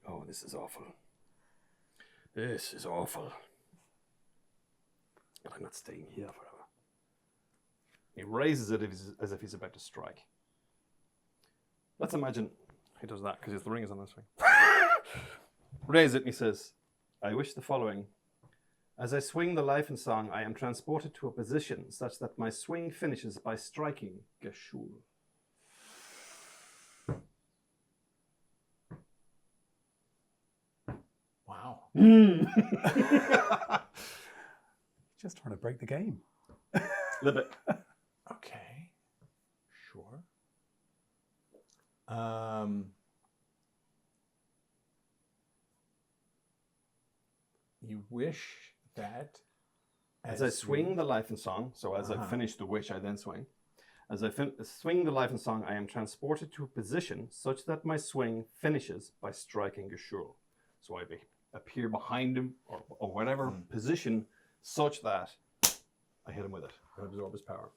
Oh, this is awful. This is awful. But I'm not staying here forever. He raises it as if he's about to strike. Let's imagine he does that because the ring is on this ring. Raise it and he says, I wish the following. As I swing the life and song, I am transported to a position such that my swing finishes by striking Gashul. Wow. Just trying to break the game. Little bit. Okay. Sure. You wish that As I swing the life and song, so as I finish the wish, I then swing. As I swing the life and song, I am transported to a position such that my swing finishes by striking Gashul. So I appear behind him or whatever position such that I hit him with it and absorb his power.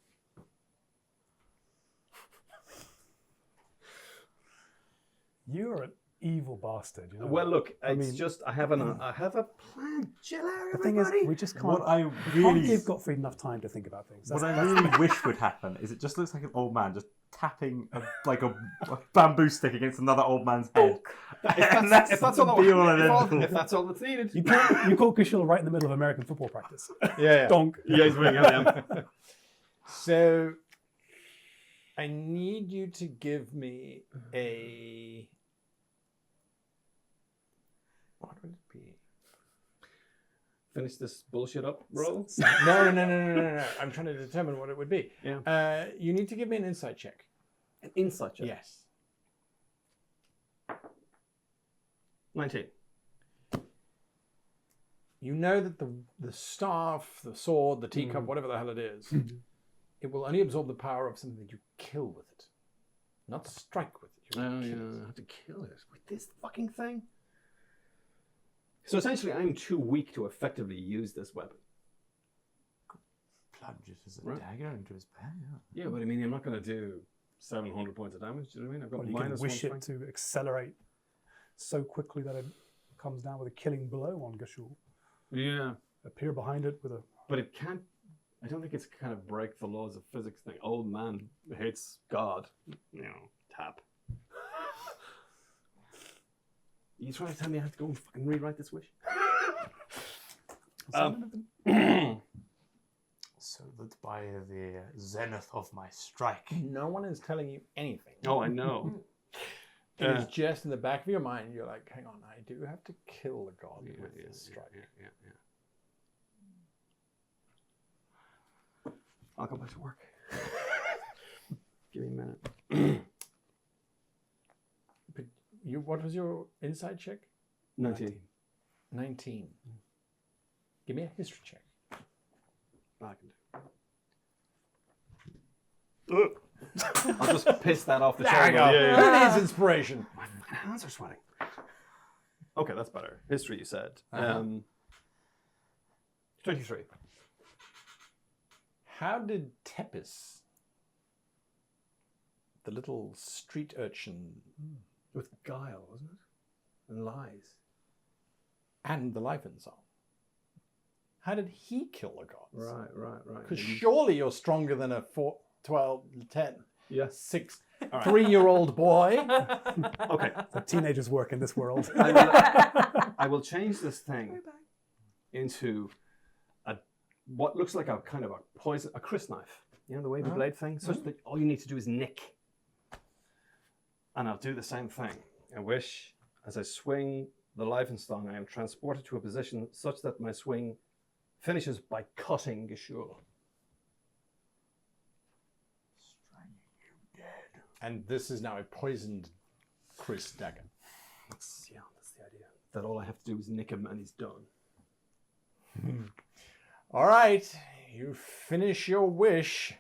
You're an evil bastard. You know? Well, look, I it's mean- just I have a plan. Chill out, The thing is, everybody. we just can't. What I we can't really, give Gottfried enough time to think about things. what That's- I really wish would happen is it just looks like an old man just tapping a bamboo stick against another old man's head. if that's all be all and end all. if that's all that's needed. You caught Kushil right in the middle of American football practice. Yeah. Donk. Yeah, he's winning. I am. So I need you to give me a... What would it be? Finish this bullshit up, roll. No. I'm trying to determine what it would be. Yeah. You need to give me an insight check. An insight check. Yes. 19. You know that the staff, the sword, the teacup, whatever the hell it is, it will only absorb the power of something that you kill with it. Not strike with it. You Oh, kill yeah, it. I have to kill it with this fucking thing. So essentially, I'm too weak to effectively use this weapon. Plunges as a Right. dagger into his back. Yeah, but I mean, I'm not going to do 700 points of damage. Do you know what I mean? I've got Well, you can minus wish 1 it strength. to accelerate so quickly that it comes down with a killing blow on Gashul. Yeah, Appear behind it with a. but it can't. I don't think it's kind of break the laws of physics thing. Old man hates God. You know, tap. You trying to tell me I have to go and fucking rewrite this wish? So that by the zenith of my strike, No one is telling you anything. Oh, I know. It's just in the back of your mind, you're like, hang on, I do have to kill the god with this strike. Yeah. I'll go back to work. Give me a minute. But what was your insight check? 19. 19. Give me a history check. I can do. I'll just piss that off the There chair. we go. Yeah. That is inspiration. My fucking hands are sweating. Okay, that's better. History, you said. 23. How did Tepis, the little street urchin, With guile, wasn't it? And lies. and the life and song, how did he kill the gods? Right. Because surely you're stronger than a 4, 12, 10, Yeah. 6. right. 3-year-old boy. Okay. So teenagers work in this world. I will change this thing into what looks like a kind of a crisp knife. You know, the wavy blade thing? Such that all you need to do is nick. And I'll do the same thing. I wish, as I swing the Leifenstang, I am transported to a position such that my swing finishes by cutting Geshul. And this is now a poisoned Chris dagger. That's the idea. That all I have to do is nick him and he's done. All right, you finish your wish,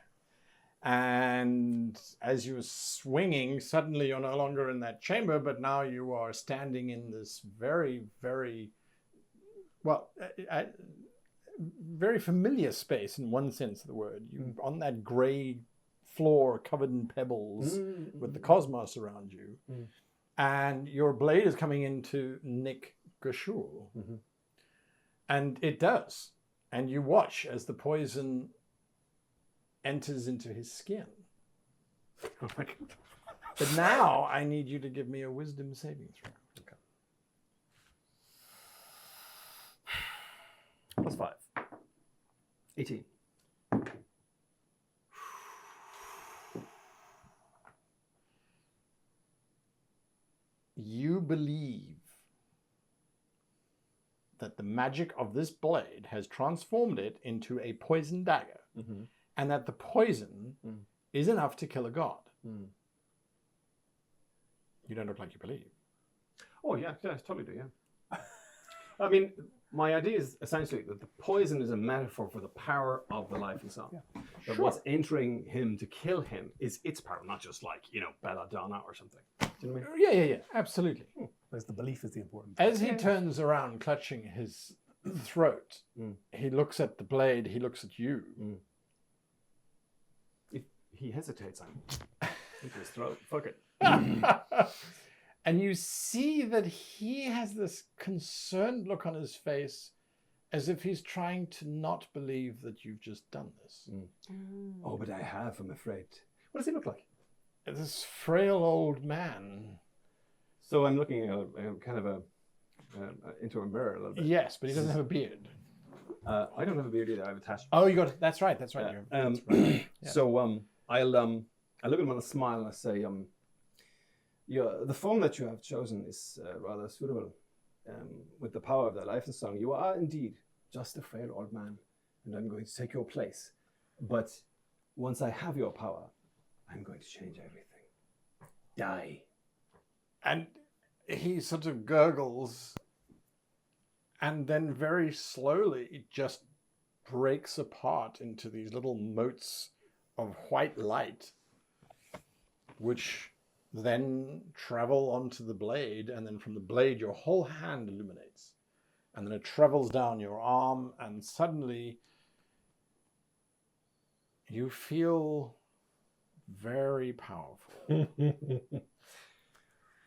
and as you're swinging, suddenly you're no longer in that chamber, but now you are standing in this very, very, very familiar space in one sense of the word. You're on that grey floor covered in pebbles with the cosmos around you, and your blade is coming in to nick Geshul. And it does. And you watch as the poison enters into his skin. But now I need you to give me a wisdom saving throw. Okay. +5. 18. You believe that the magic of this blade has transformed it into a poison dagger, and that the poison is enough to kill a god. You don't look like you believe. Oh, yeah, I totally do, yeah. I mean, my idea is essentially that the poison is a metaphor for the power of the Leifenstang. Yeah. That what's entering him to kill him is its power, not just like, belladonna or something. Do you know what I mean? Yeah, absolutely. There's the belief is the important part. As he turns around, clutching his throat, he looks at the blade, he looks at you. If he hesitates, I'm into his throat. Fuck it. And you see that he has this concerned look on his face, as if he's trying to not believe that you've just done this. Oh, but I have, I'm afraid. What does he look like? This frail old man. So I'm looking at kind of into a mirror a little bit. Yes, but he doesn't have a beard. I don't have a beard either. I have a tash. Oh, you got it. That's right. That's right. Yeah. So I look at him and I smile and I say, the form that you have chosen is rather suitable. With the power of the Leifenstang, you are indeed just a frail old man, and I'm going to take your place. But once I have your power, I'm going to change everything. Die. And he sort of gurgles, and then very slowly just breaks apart into these little motes of white light, which then travel onto the blade, and then from the blade your whole hand illuminates, and then it travels down your arm, and suddenly you feel very powerful.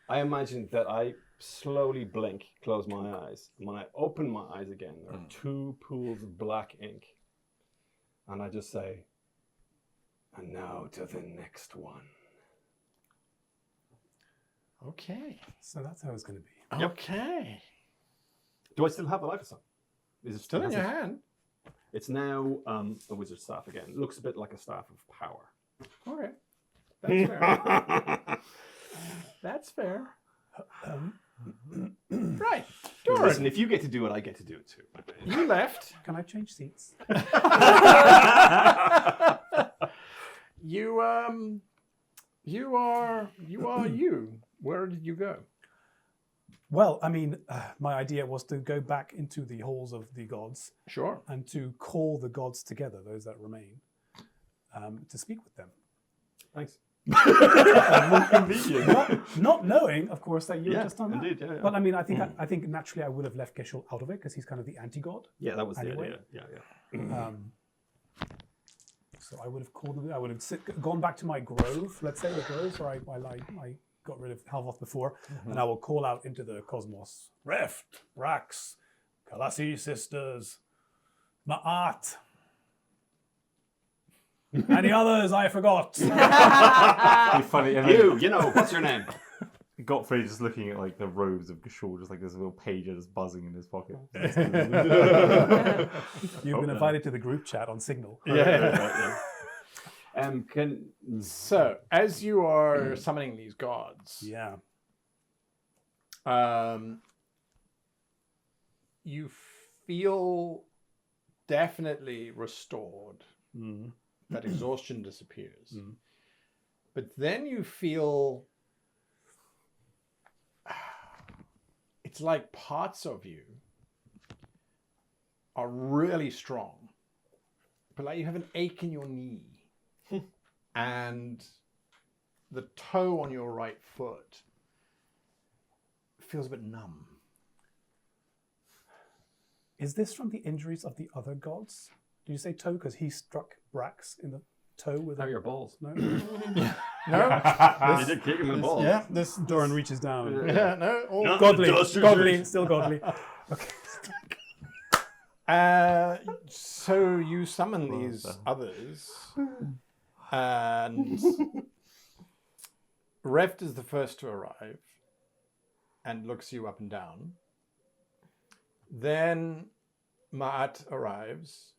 I imagine that I slowly blink, close my eyes, and when I open my eyes again, there are 2 pools of black ink, and I just say, and now to the next one. Okay. So that's how it's going to be. Yep. Okay. Do I still have the Leifenstang? Is it Still in your hand. It's now a wizard's staff again. It looks a bit like a staff of power. Okay. That's fair. That's fair. Right. Listen, if you get to do it, I get to do it too. You left. Can I change seats? You are you. Where did you go? Well, I mean, my idea was to go back into the halls of the gods Sure. and to call the gods together, those that remain, to speak with them. Thanks. Not knowing, of course, that you had just done that. Indeed, yeah. But I mean, I think naturally I would have left Geshul out of it because he's kind of the anti-god. Yeah, that was Anyway. the idea. Yeah. So I would have called them. I would have gone back to my grove, let's say the grove where I got rid of Halvoth before, and I will call out into the cosmos. Reft, Brax, Kalasi sisters, Ma'at. Any others I forgot? Be funny. And You know, what's your name? Godfrey just looking at like the robes of Gashul, just like this little pager just buzzing in his pocket. You've been invited to the group chat on Signal. Yeah. Can So, as you are summoning these gods, Yeah. You feel definitely restored. Mm. That exhaustion disappears. Mm. But then you feel it's like parts of you are really strong, but like you have an ache in your knee and the toe on your right foot feels a bit numb. Is this from the injuries of the other gods? Did you say toe? Because he struck Brax in the toe with your balls? No? No? You did kick him in the balls. Yeah, this Doran reaches down. Yeah, no, all Godly. Dust Godly. Still godly. Okay. So you summon these others, and Reft is the first to arrive and looks you up and down. Then Ma'at arrives,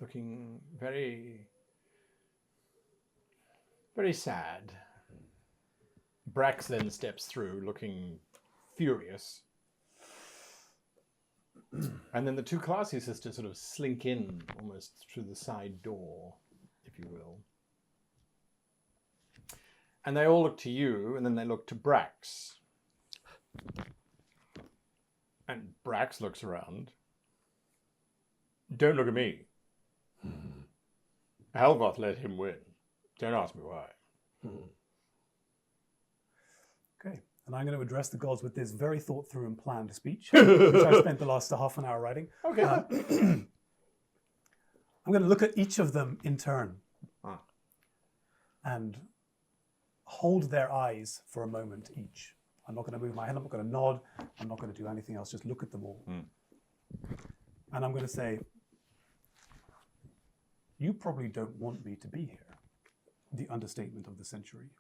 looking very, very sad. Brax then steps through, looking furious. And then the two classy sisters sort of slink in almost through the side door, if you will. And they all look to you, and then they look to Brax. And Brax looks around. Don't look at me. Halvoth let him win. Don't ask me why. Okay. And I'm going to address the gods with this very thought through and planned speech, which I spent the last half an hour writing. Okay. I'm going to look at each of them in turn and hold their eyes for a moment each. I'm not going to move my head, I'm not going to nod, I'm not going to do anything else, just look at them all. And I'm going to say, you probably don't want me to be here. The understatement of the century.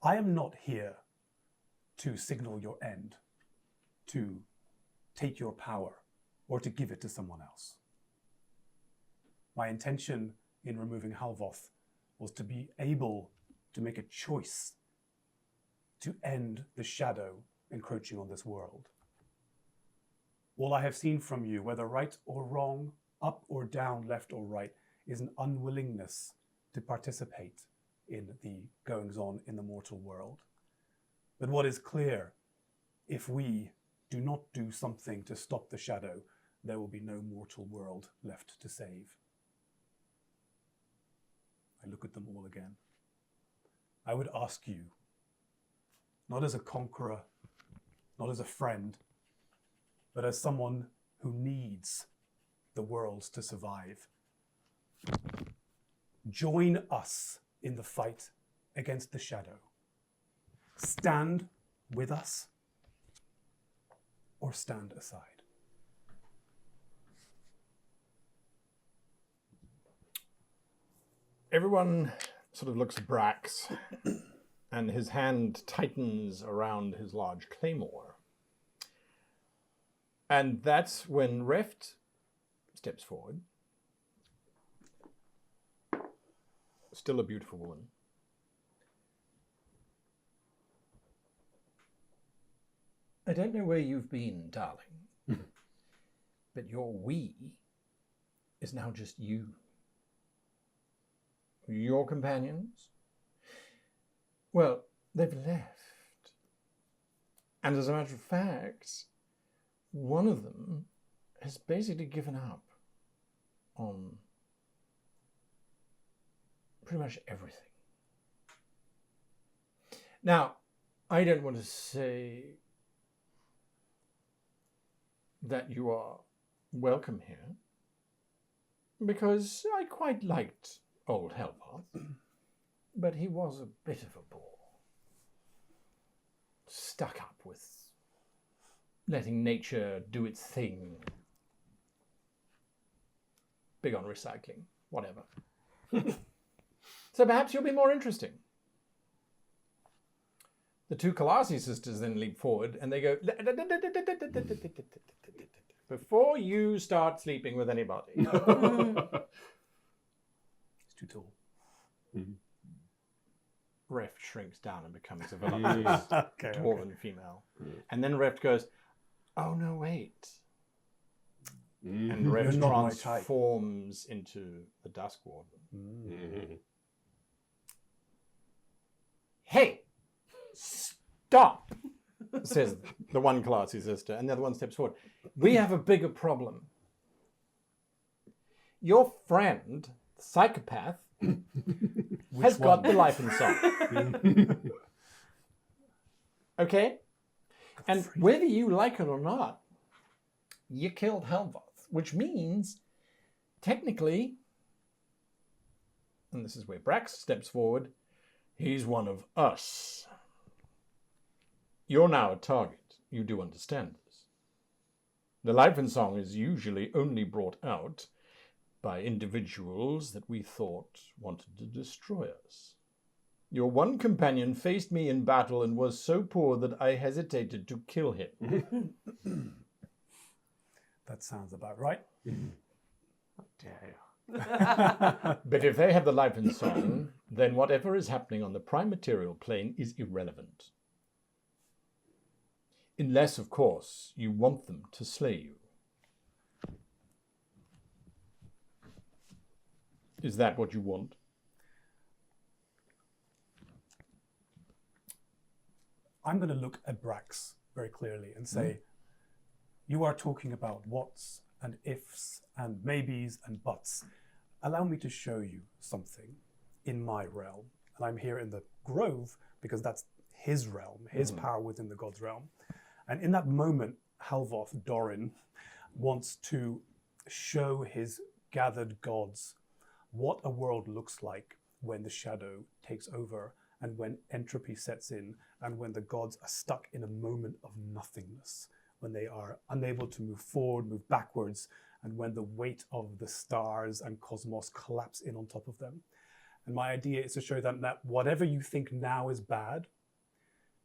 I am not here to signal your end, to take your power, or to give it to someone else. My intention in removing Halvoth was to be able to make a choice to end the shadow encroaching on this world. All I have seen from you, whether right or wrong, up or down, left or right, is an unwillingness to participate in the goings-on in the mortal world. But what is clear, if we do not do something to stop the shadow, there will be no mortal world left to save. I look at them all again. I would ask you, not as a conqueror, not as a friend, but as someone who needs the worlds to survive. Join us in the fight against the shadow. Stand with us or stand aside. Everyone sort of looks at Brax, and his hand tightens around his large claymore. And that's when Reft steps forward. Still a beautiful woman. I don't know where you've been, darling, but your we is now just you. Your companions? Well, they've left. And as a matter of fact, one of them has basically given up on pretty much everything. Now, I don't want to say that you are welcome here, because I quite liked old Halvoth, but he was a bit of a bore. Stuck up with letting nature do its thing. Big on recycling. whatever. So perhaps you'll be more interesting. The two Colossi sisters then leap forward and they go, before you start sleeping with anybody. He's too tall. Reft shrinks down and becomes a voluptuous dwarven female. And then Reft goes, oh no, wait. And Reft You're not my type. transforms into the Duskmourn. Hey, stop, says the one Colossi sister, and the other one steps forward. We have a bigger problem. Your friend, the psychopath, has got the life and song. Okay? And whether you like it or not, you killed Helvoth, which means, technically, and this is where Brax steps forward, he's one of us. You're now a target. You do understand this. The life and song is usually only brought out by individuals that we thought wanted to destroy us. Your one companion faced me in battle and was so poor that I hesitated to kill him. That sounds about right. But if they have the life and song, then whatever is happening on the prime material plane is irrelevant. Unless, of course, you want them to slay you. Is that what you want? I'm going to look at Brax very clearly and say, you are talking about whats and ifs and maybes and buts. Allow me to show you something in my realm. And I'm here in the Grove because that's his realm, his power within the God's realm. And in that moment, Helvoth, Doran, wants to show his gathered gods what a world looks like when the shadow takes over and when entropy sets in and when the gods are stuck in a moment of nothingness, when they are unable to move forward, move backwards, and when the weight of the stars and cosmos collapse in on top of them. And my idea is to show them that whatever you think now is bad,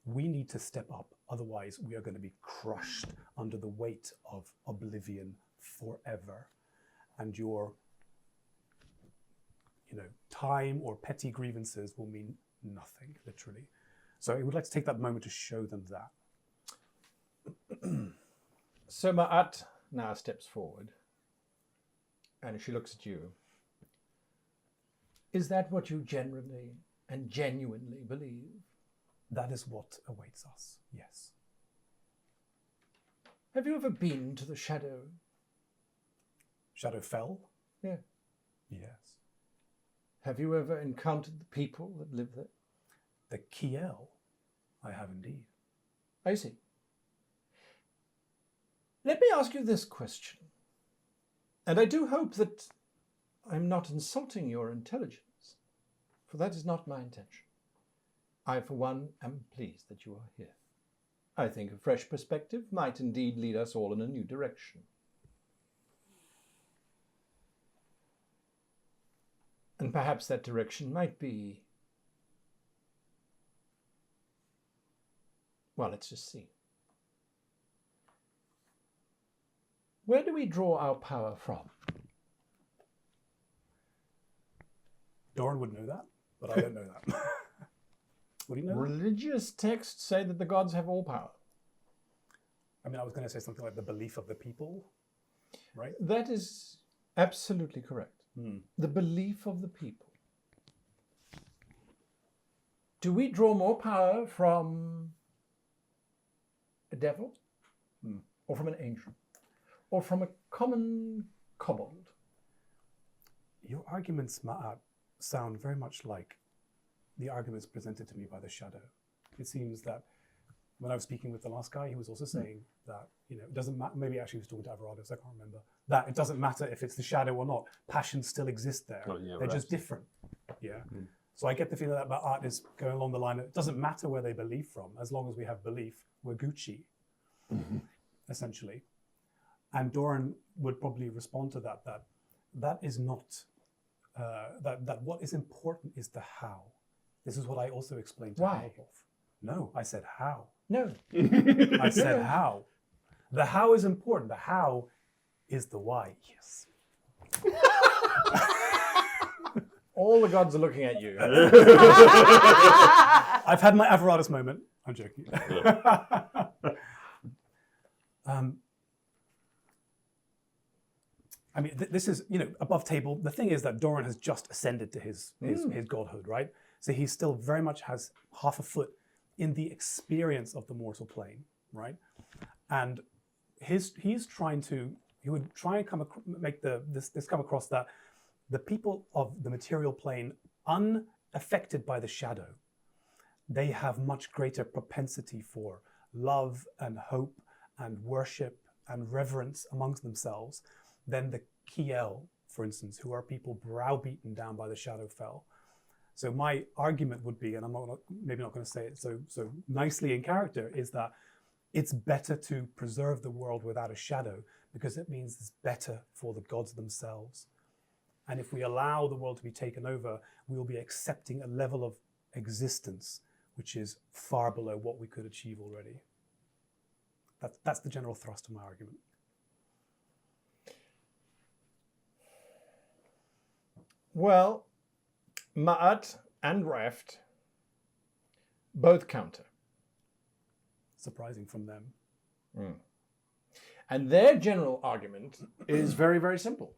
we need to step up. Otherwise, we are going to be crushed under the weight of oblivion forever. And your, time or petty grievances will mean nothing, literally. So I would like to take that moment to show them that. So Ma'at now steps forward and she looks at you. Is that what you generally and genuinely believe? That is what awaits us, yes. Have you ever been to the Shadow? Shadowfell? Yeah. Yes. Have you ever encountered the people that live there? The Kiel? I have indeed. I see. Let me ask you this question. And I do hope that I'm not insulting your intelligence, for that is not my intention. I, for one, am pleased that you are here. I think a fresh perspective might indeed lead us all in a new direction. And perhaps that direction might be... Well, let's just see. Where do we draw our power from? Doran would know that, but I don't know that. What do you know? Religious texts say that the gods have all power. I mean, I was going to say something like the belief of the people, right? That is absolutely correct. The belief of the people. Do we draw more power from a devil? Or from an angel? Or from a common kobold? Your arguments, Ma'at, sound very much like the arguments presented to me by the Shadow. It seems that when I was speaking with the last guy, he was also saying that, it doesn't matter, maybe actually he was talking to Alvarado's, I can't remember, that it doesn't matter if it's the Shadow or not. Passions still exist there. Oh, yeah, They're right. just different. Yeah. So I get the feeling that Ma'at is going along the line of, it doesn't matter where they believe from, as long as we have belief, we're Gucci, essentially. And Doran would probably respond to that is not that what is important is the how. This is what I also explained to Why? Halwolf. No, I said how. No. I said how. The how is important. The how is the why. Yes. All the gods are looking at you. I've had my Averatus moment. I'm joking. I mean, this is, above table. The thing is that Doran has just ascended to his godhood, right? So he still very much has half a foot in the experience of the mortal plane, right? And he would try and come across that the people of the material plane, unaffected by the shadow, they have much greater propensity for love and hope and worship and reverence amongst themselves than the Kiel, for instance, who are people browbeaten down by the Shadowfell. So my argument would be, and I'm maybe not going to say it so nicely in character, is that it's better to preserve the world without a shadow because it means it's better for the gods themselves. And if we allow the world to be taken over, we will be accepting a level of existence which is far below what we could achieve already. That's the general thrust of my argument. Well, Ma'at and Reft both counter. Surprising from them. And their general argument is very, very simple.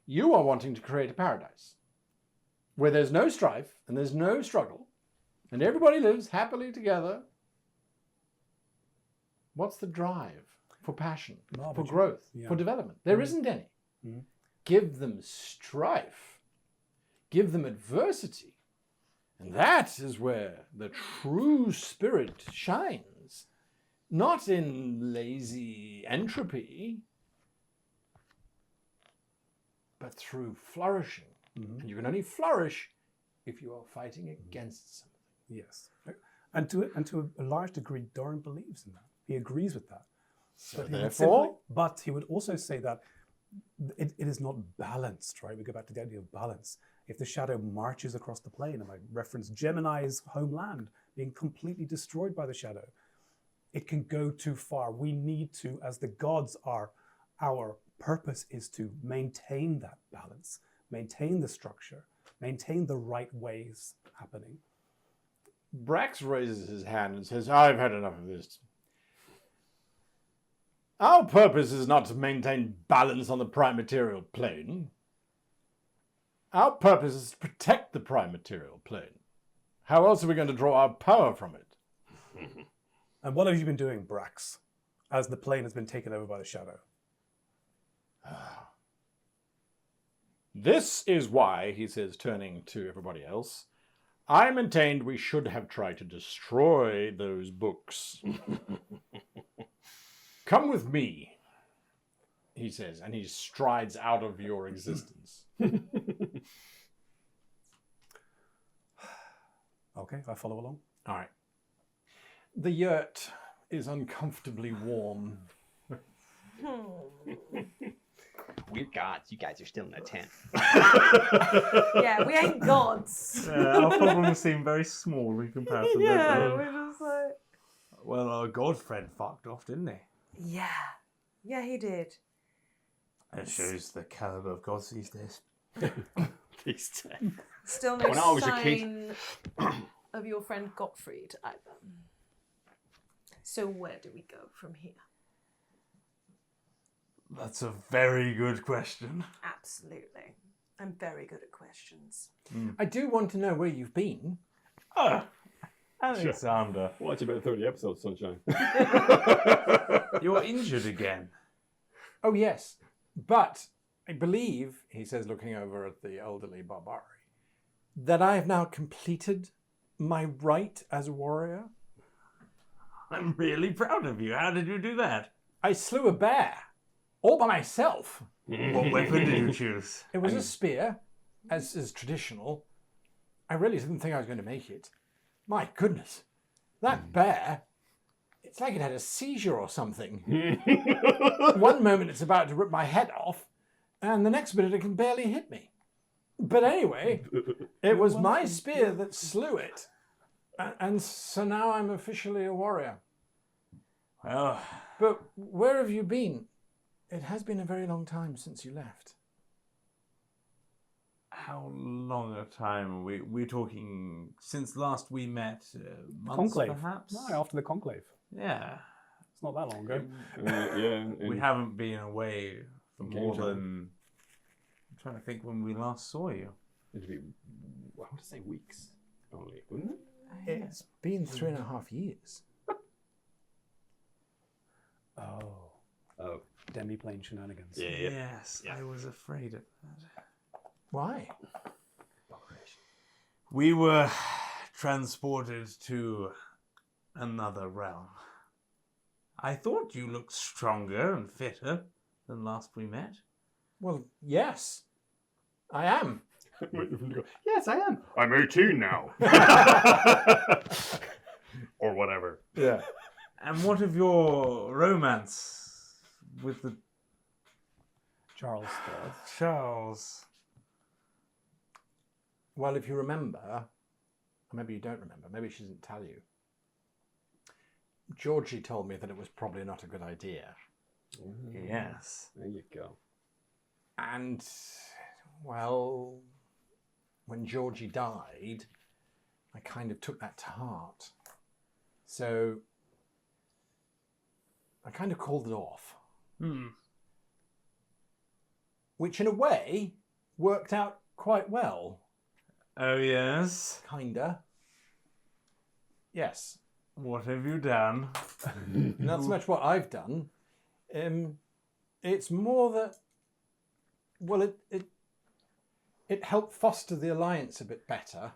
You are wanting to create a paradise where there's no strife and there's no struggle and everybody lives happily together. What's the drive for passion, for growth, for development? There isn't any. Give them strife. Give them adversity. And that is where the true spirit shines. Not in lazy entropy, but through flourishing. And you can only flourish if you are fighting against something. Yes. And to a large degree, Doran believes in that. He agrees with that. But he would also say that it is not balanced, right? We go back to the idea of balance. If the shadow marches across the plane, and I reference Gemini's homeland being completely destroyed by the shadow, it can go too far. We need to, as the gods are, our purpose is to maintain that balance, maintain the structure, maintain the right ways happening. Brax raises his hand and says, I've had enough of this. Our purpose is not to maintain balance on the prime material plane. Our purpose is to protect the prime material plane. How else are we going to draw our power from it? And what have you been doing, Brax, as the plane has been taken over by the shadow? This is why, he says, turning to everybody else, I maintained we should have tried to destroy those books. Come with me, he says, and he strides out of your existence. Okay, I follow along. All right. The yurt is uncomfortably warm. We're gods. You guys are still in a tent. Yeah, we ain't gods. Our problems seem very small in comparison. Yeah, we're just like... Well, our god friend fucked off, didn't he? Yeah. Yeah, he did. It shows the caliber of gods these days. These days. Still no When I was a kid. sign of your friend Gottfried either. So where do we go from here? That's a very good question. Absolutely. I'm very good at questions. I do want to know where you've been. Alexander, Watch about 30 episodes, Sunshine. you're injured again. Oh, yes. But I believe, he says, looking over at the elderly Barbari, that I have now completed my right as a warrior. I'm really proud of you. How did you do that? I slew a bear, all by myself. What weapon did you choose? It was a spear, as is traditional. I really didn't think I was going to make it. My goodness, that bear, it's like it had a seizure or something. One moment it's about to rip my head off, and the next minute it can barely hit me. But anyway, it was my spear that slew it. And so now I'm officially a warrior. Well, But where have you been? It has been a very long time since you left. how long a time are we're talking since last we met? Months, Conclave. perhaps? No, after the conclave. Yeah. It's not that long ago. We haven't been away for Game more time. than... I'm trying to think when we last saw you. It'd be, I want to say weeks only, wouldn't it? It's been 3.5 years. Oh, Oh, demi-plane shenanigans. Yeah. Yes, Yeah. I was afraid of that. Why? We were transported to another realm. I thought you looked stronger and fitter than last we met. Well, yes, I am. yes, I am. I'm 18 now. Or whatever. Yeah. And what of your romance with the Charles. Charles? Well, if you remember, or maybe you don't remember, maybe she didn't tell you. Georgie told me that it was probably not a good idea. Yes. There you go. And, well, when Georgie died, I kind of took that to heart. So I kind of called it off. Which, in a way, worked out quite well. Oh, yes. Kinda. Yes. What have you done? Not so much what I've done. It's more that, well, it helped foster the alliance a bit better.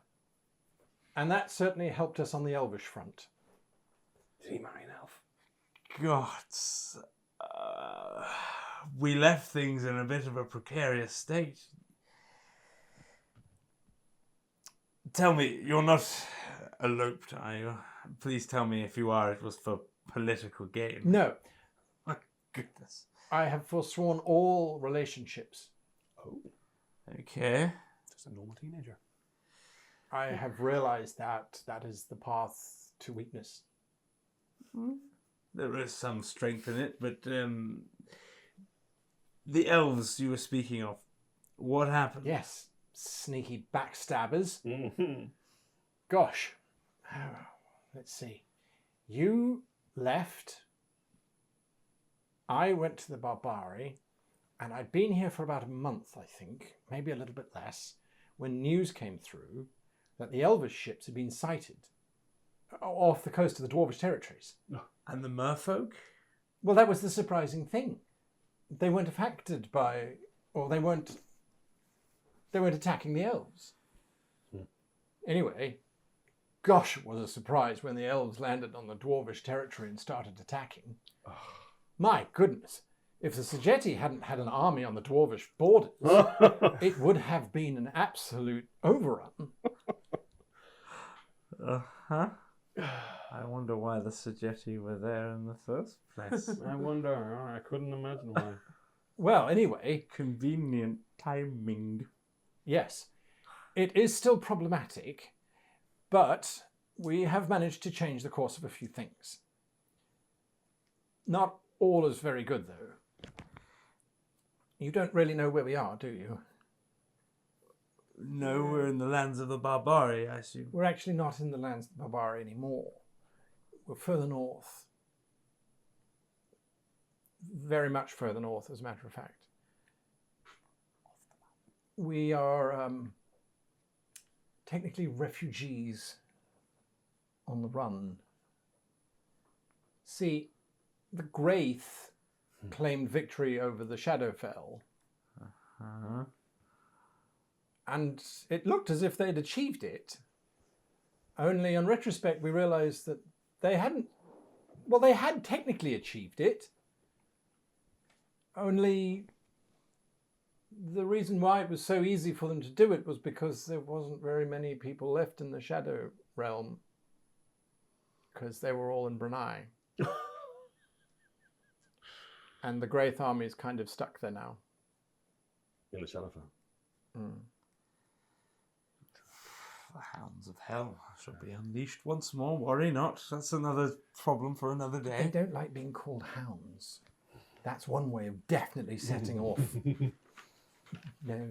And that certainly helped us on the Elvish front. Did he marry an elf? Gods. We left things in a bit of a precarious state. Tell me, you're not eloped, are you? Please tell me if you are, it was for political gain. No, My goodness. I have forsworn all relationships. Oh. Okay. Just a normal teenager. I have realized that that is the path to weakness. There is some strength in it, but the elves you were speaking of, what happened? Yes, sneaky backstabbers. Mm-hmm. Gosh. Let's see. You left. I went to the Barbari, and I'd been here for about a month, I think, maybe a little bit less, when news came through that the Elvish ships had been sighted off the coast of the Dwarvish territories. And the merfolk? Well, that was the surprising thing. They weren't affected by, or they weren't attacking the elves. Anyway, gosh, it was a surprise when the elves landed on the Dwarvish territory and started attacking. My goodness, if the Sageti hadn't had an army on the Dwarvish borders, it would have been an absolute overrun. Uh-huh. I wonder why the Sageti were there in the first place. I wonder. I couldn't imagine why. Well, anyway, Convenient timing. yes, it is still problematic, but we have managed to change the course of a few things. Not all is very good, though. You don't really know where we are, do you? No, we're in the lands of the Barbari, I assume. We're actually not in the lands of the Barbari anymore. We're further north. Very much further north, as a matter of fact. We are technically refugees on the run. See, the Graith claimed victory over the Shadowfell, Uh-huh. and it looked as if they'd achieved it. Only on retrospect, we realised that they hadn't. Well, they had technically achieved it. Only the reason why it was so easy for them to do it was because there wasn't very many people left in the Shadow Realm, because they were all in Brunei. And the Graith army is kind of stuck there now. In the Shadowfell. The hounds of hell shall be unleashed once more. Worry not. That's another problem for another They day. don't like being called hounds. That's one way of definitely setting off. No.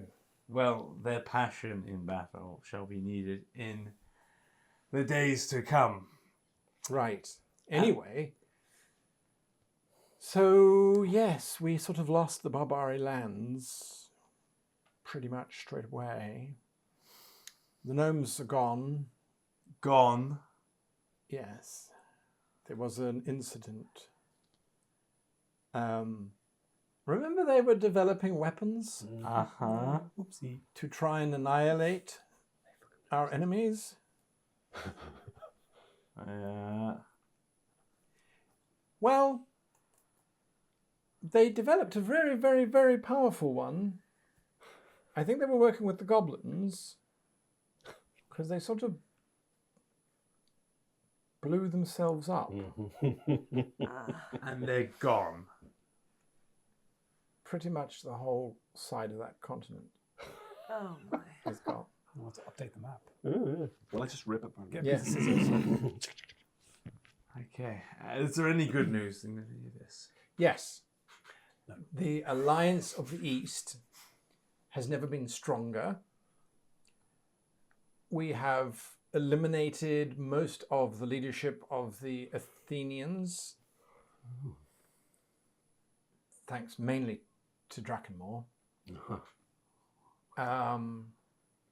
Well, their passion in battle shall be needed in the days to come. Right. Anyway, so yes, we sort of lost the Barbari lands pretty much straight away. The gnomes are gone. Gone. Yes. There was an incident. Remember they were developing weapons Uh-huh. Oopsie. to try and annihilate our enemies? Well, they developed a very, very, very powerful one. I think they were working with the goblins because they sort of blew themselves up. And they're gone. Pretty much the whole side of that continent Oh my. is gone. I want to update the map. Well, I just rip it. Get Yes. the scissors. Okay. Is there any good news in any of this? Yes. The Alliance of the East has never been stronger. We have eliminated most of the leadership of the Athenians. Thanks mainly to Drakenmore.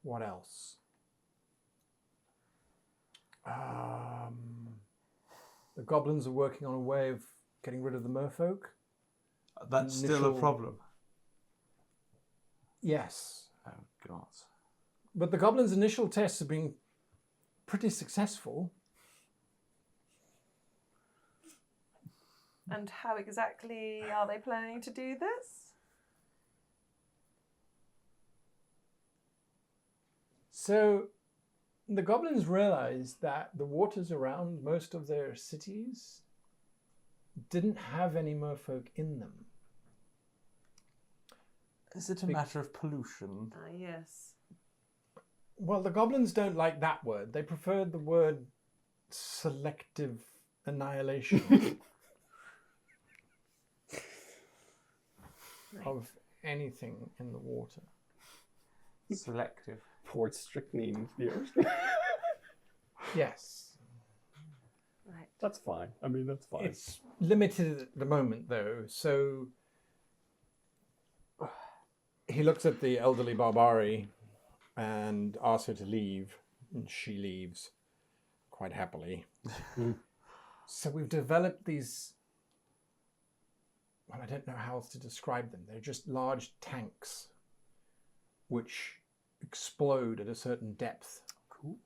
What else? The goblins are working on a way of getting rid of the merfolk. That's still a Initial- problem. Yes. Oh, God. But the goblins' initial tests have been pretty successful. And how exactly are they planning to do this? So the goblins realized that the waters around most of their cities didn't have any merfolk in them. Is it a matter of pollution? Yes. Well, the goblins don't like that word. They preferred the word selective annihilation of anything in the water. Selective. Port strychnine viewers. Yes. Right. That's fine. I mean, that's fine. It's limited at the moment, though, so he looks at the elderly Barbari and asks her to leave, and she leaves quite happily. So we've developed these, well, I don't know how else to describe them. They're just large tanks which explode at a certain depth. Cool.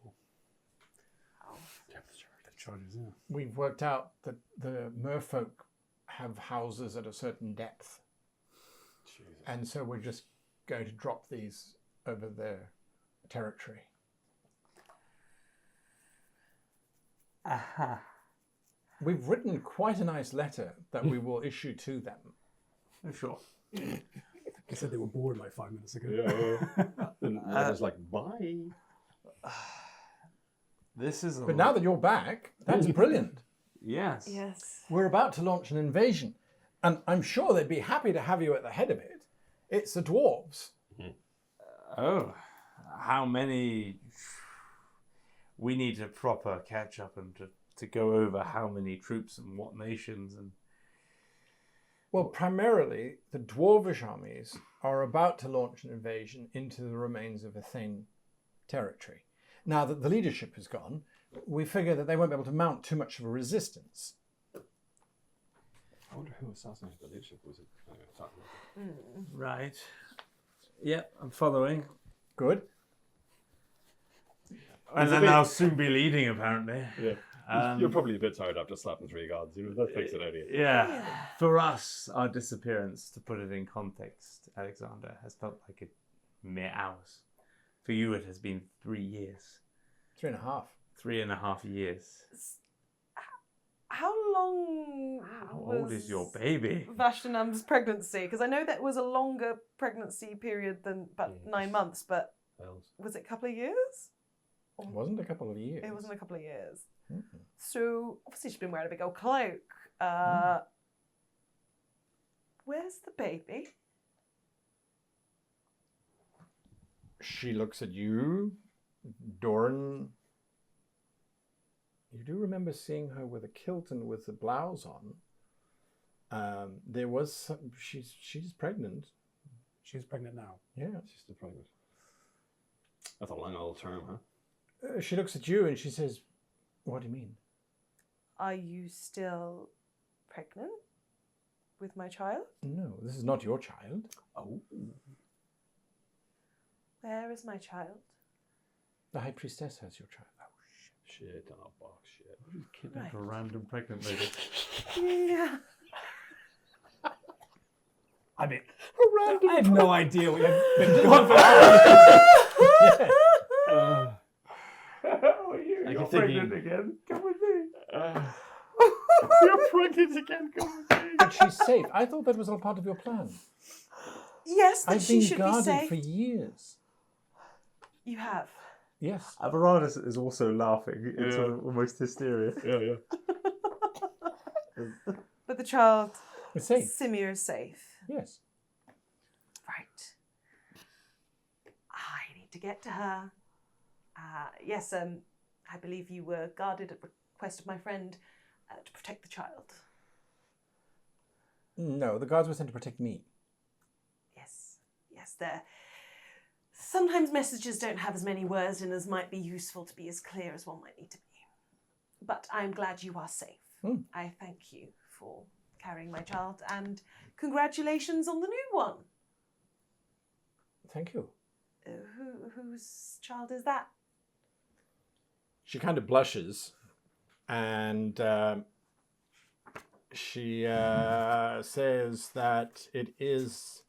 Charges, yeah. We've worked out that the merfolk have houses at a certain depth. Jesus. And so we're just going to drop these over their territory. Aha. We've written quite a nice letter that we will issue to them. Oh, sure. They said they were bored like 5 minutes ago. Yeah. And I was like, bye. This is a But now that you're back, that's brilliant. Yes. Yes. We're about to launch an invasion, and I'm sure they'd be happy to have you at the head of it. It's the dwarves. Oh, how many? We need a proper catch up and to go over how many troops and what nations and. Well, primarily, the dwarvish armies are about to launch an invasion into the remains of Athene territory. Now that the leadership has gone, we figure that they won't be able to mount too much of a resistance. I wonder who assassinated the leadership. Was it? Right. Yep, I'm following. Good. And then I'll soon be leading, apparently. Yeah. You're probably a bit tired after slapping 3 gods. You know, that takes it out of you. Yeah. For us, our disappearance, to put it in context, Alexander, has felt like a mere hours. For you, it has been 3 years. 3.5. 3.5 years. How long How old is your baby? Vashtinam's pregnancy? Because I know that was a longer pregnancy period than about 9 months, but Bells. was it a couple of years? It wasn't a couple of years. It wasn't a couple of years. Mm-hmm. So obviously she's been wearing a big old cloak. Where's the baby? She looks at you, Doran. You do remember seeing her with a kilt and with a blouse on. There was some, she's pregnant. She's pregnant now. Yeah. She's still pregnant. That's a long old term, huh? She looks at you and she says, "What do you mean?" Are you still pregnant with my child? No, this is not your child. Oh. Where is my child? The High Priestess has your child. Oh, Shit on a box, shit. Kidnap a random pregnant lady. Yeah. I mean, I have no idea what you've been going for. You're pregnant again. Come with me. You're pregnant again. Come with me. But she's safe. I thought that was all part of your plan. Yes, that I've she been should be guarded safe. for years. You have. Yes. Avaradis is also laughing. It's almost hysteria. But the child, It's safe. Simir, is safe. Yes. Right. I need to get to her. Yes, I believe you were guarded at request of my friend to protect the child. No, the guards were sent to protect me. Yes, there. Sometimes messages don't have as many words in as might be useful to be as clear as one might need to be. But I'm glad you are safe. I thank you for carrying my child and congratulations on the new one. Thank you. Whose child is that? She kind of blushes and she says that it is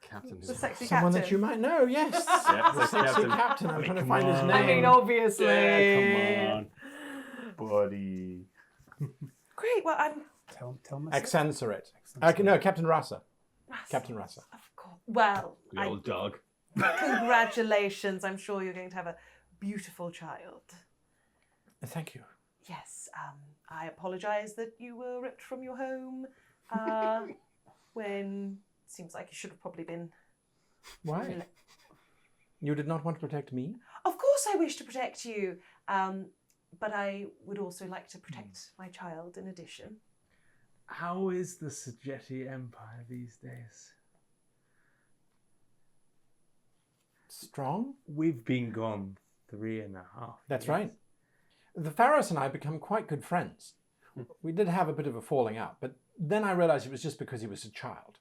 Captain. The sexy someone captain. that you might know, yes. Yeah, The sexy captain. I'm trying to find his on. name. I mean, obviously. Yeah, come on. Buddy. Great, well, I'm... Tell me. Accensor. No, Captain Rasa. Captain Rasa. Of course. Well, The old dog. congratulations. I'm sure you're going to have a beautiful child. Thank you. Yes, I apologise that you were ripped from your home when it seems like you should have probably been... Why? You did not want to protect me? Of course I wish to protect you, but I would also like to protect my child in addition. How is the Sajeti Empire these days? Strong? We've been gone 3.5 That's years. right. The Pharos and I become quite good friends. We did have a bit of a falling out, but then I realised it was just because he was a child.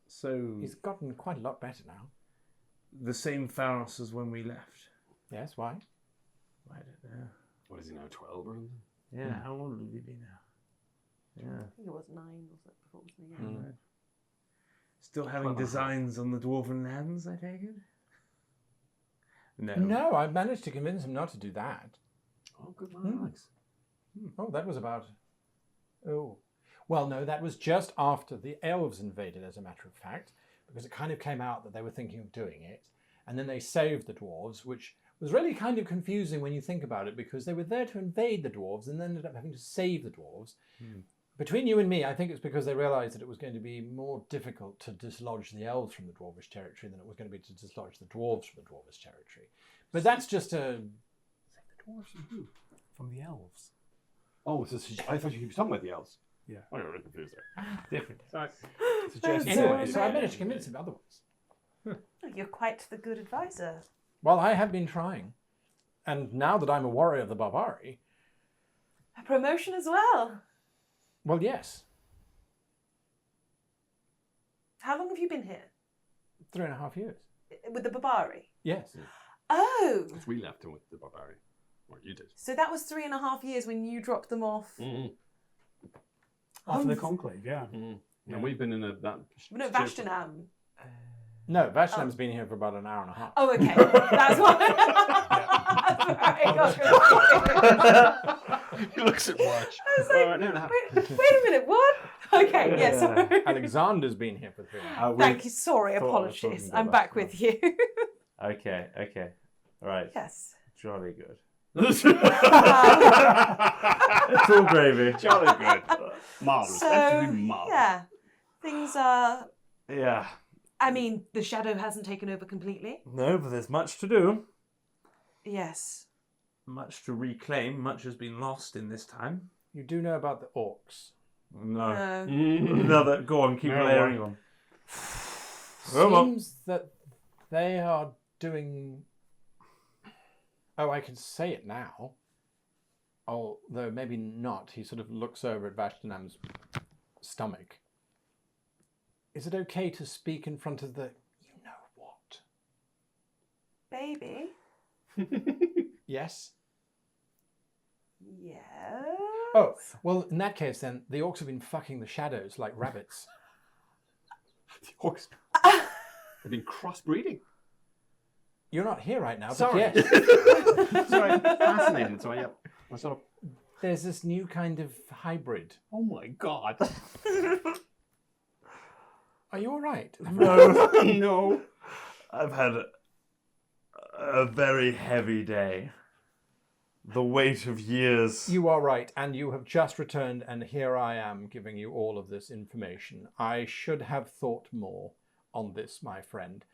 So He's gotten quite a lot better now. the same Pharos as when we left. Yes, why? I don't know. What is he now, 12 or something? Yeah, how old would he be now? Yeah. I think it was 9 or so before, wasn't it? Yeah. Still having designs on the dwarven lands, I take it? No. No, I managed to convince him not to do that. Oh, good man, Alex. Oh, that was about... Oh. Well, no, that was just after the elves invaded, as a matter of fact, because it kind of came out that they were thinking of doing it. And then they saved the dwarves, which was really kind of confusing when you think about it, because they were there to invade the dwarves and then ended up having to save the dwarves. Between you and me, I think it's because they realised that it was going to be more difficult to dislodge the elves from the dwarvish territory than it was going to be to dislodge the dwarves from the dwarvish territory. But that's just a... The dwarves from who? From the elves. Oh, I thought you were talking about the elves. Yeah. Oh, you're really confused there. Different. Sorry. Anyway, so I managed to convince him otherwise. You're quite the good advisor. Well, I have been trying. And now that I'm a warrior of the Barbari, A promotion as well. well, yes, How long have you been here? 3.5 years. With the Barbari? Yes. Oh! Because we left him with the barbarian. Or you did. So that was 3.5 years when you dropped them off. After the conclave, yeah. And we've been in that... No, Vashtinam. No, Vashnam's been here for about an hour and a half. Oh, okay. That's why. He looks at watch. I was like, wait a minute, what? Okay, yes. Sorry. Alexander's been here for 3.5 years. Thank you. Sorry, thought I was talking apologies. about I'm back Vashtinam. with you. Okay. Right. Yes. Jolly good. It's all gravy. Jolly good. Marvellous. So, Absolutely marvellous. yeah, things are. Yeah. I mean, the shadow hasn't taken over completely. No, but there's much to do. Yes. Much to reclaim. Much has been lost in this time. You do know about the orcs. No. No. Another. Go on, keep No, layering on. Come on. Seems that they are doing. Oh, I can say it now. Although maybe not. He sort of looks over at Vashtanam's stomach. Is it okay to speak in front of the you know what? Baby? Yes? Yes. Oh, well, in that case then, the orcs have been fucking the shadows like rabbits. The orcs have been crossbreeding. You're not here right now, but Sorry. yes. Sorry, fascinated. So, yeah. I sort of, There's this new kind of hybrid. oh my god. Are you all right? No. No. I've had a very heavy day. The weight of years. You are right, and you have just returned, and here I am giving you all of this information. I should have thought more on this, my friend.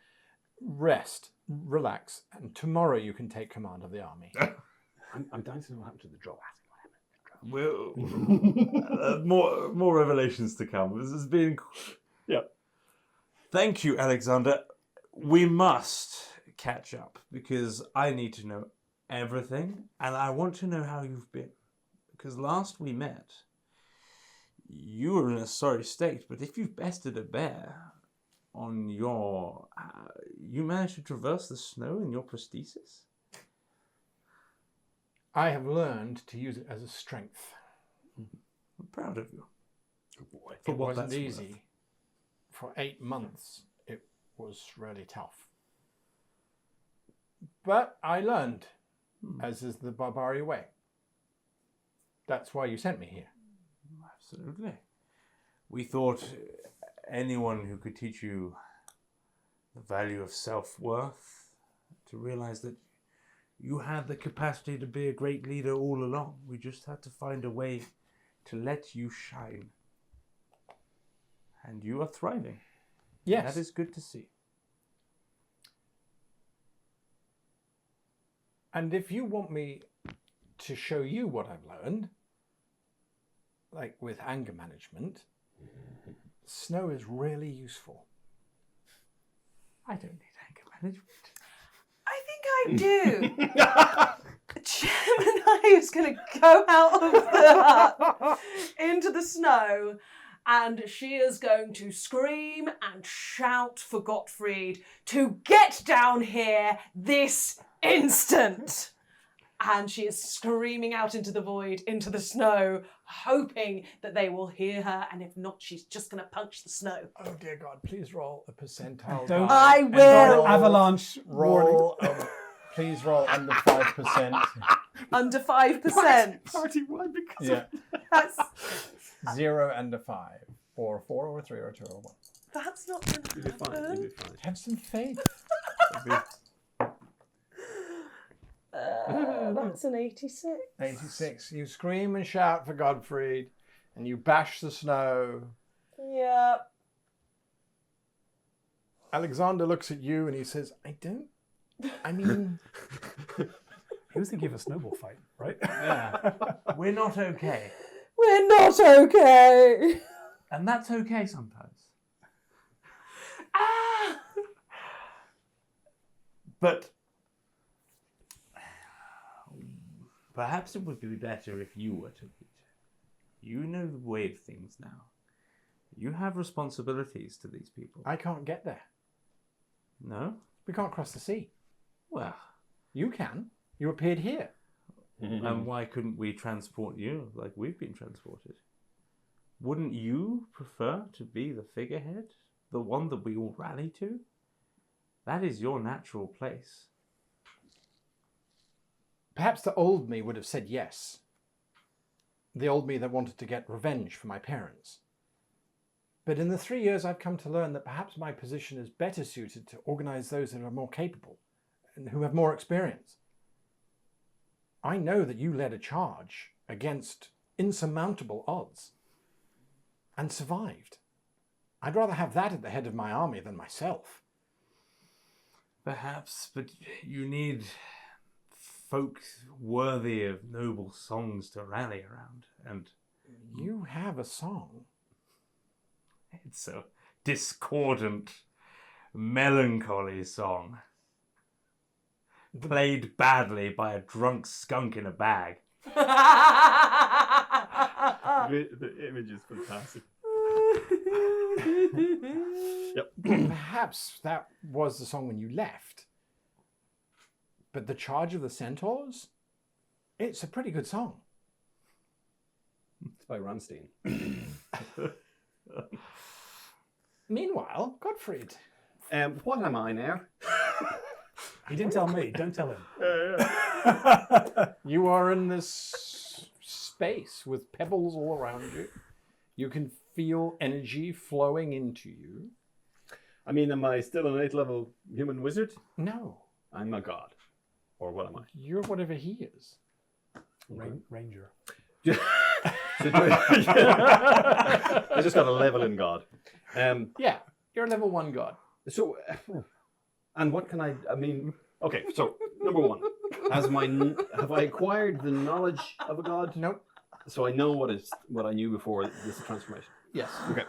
Rest, relax, and tomorrow you can take command of the army. I'm dying to know what happened to the drop. Well, more revelations to come. This has been. Yeah. Thank you, Alexander. We must catch up because I need to know everything, and I want to know how you've been. Because last we met, you were in a sorry state, but if you've bested a bear on your, you managed to traverse the snow in your prosthesis. I have learned to use it as a strength. I'm proud of you. Good boy. For It what wasn't that's easy. worth. For 8 months, it was really tough. But I learned, as is the Barbari way. That's why you sent me here. Absolutely. We thought anyone who could teach you the value of self-worth, to realize that you had the capacity to be a great leader all along. We just had to find a way to let you shine. And you are thriving. Yes. That is good to see. And if you want me to show you what I've learned, like with anger management, snow is really useful. I don't need anger management. I think I do. Gemini is going to go out of the hut into the snow, and she is going to scream and shout for Gottfried to get down here this instant. And she is screaming out into the void, into the snow, hoping that they will hear her, and if not, she's just going to punch the snow. Oh dear God, please roll a percentile. Don't- I die. will. And Avalanche warning. Roll. Please roll under 5%. Under 5%. Party one because Yeah. That's 0 and a 5. Or a 4 or a 3 or a 2 or a 1. that's not going You'll to be fine. You'll happen. be fine. Have some faith. That's an 86. 86. You scream and shout for Gottfried, and you bash the snow. Yeah. Alexander looks at you and he says, I mean, He was thinking of a snowball fight, right? Yeah. We're not okay. We're not okay. And that's okay sometimes. Ah! But perhaps it would be better if you were to lead. You know the way of things now. You have responsibilities to these people. I can't get there. No? We can't cross the sea. Well, You can. You appeared here. and why couldn't we transport you like we've been transported? Wouldn't you prefer to be the figurehead? The one that we all rally to? That is your natural place. Perhaps the old me would have said yes. The old me that wanted to get revenge for my parents. But in the 3 years I've come to learn that perhaps my position is better suited to organize those that are more capable. and who have more experience. I know that you led a charge against insurmountable odds and survived. I'd rather have that at the head of my army than myself. Perhaps, but you need folk worthy of noble songs to rally around, and You have a song. it's a discordant, melancholy song. Played badly by a drunk skunk in a bag. The image is fantastic. Yep. Perhaps that was the song when you left. But the Charge of the Centaurs? It's a pretty good song. It's by Rammstein. Meanwhile, Gottfried. What am I now? He didn't tell me. Don't tell him. You are in this space with pebbles all around you. You can feel energy flowing into you. I mean, am I still an 8th level human wizard? No, I'm a god. Or what am I? you're whatever he is. Ranger. I just got a level in god. Yeah, you're a level 1 god. So, and what can I mean, okay, so, number 1. Have I acquired the knowledge of a god? Nope. So I know what I knew before this transformation. Yes. Okay.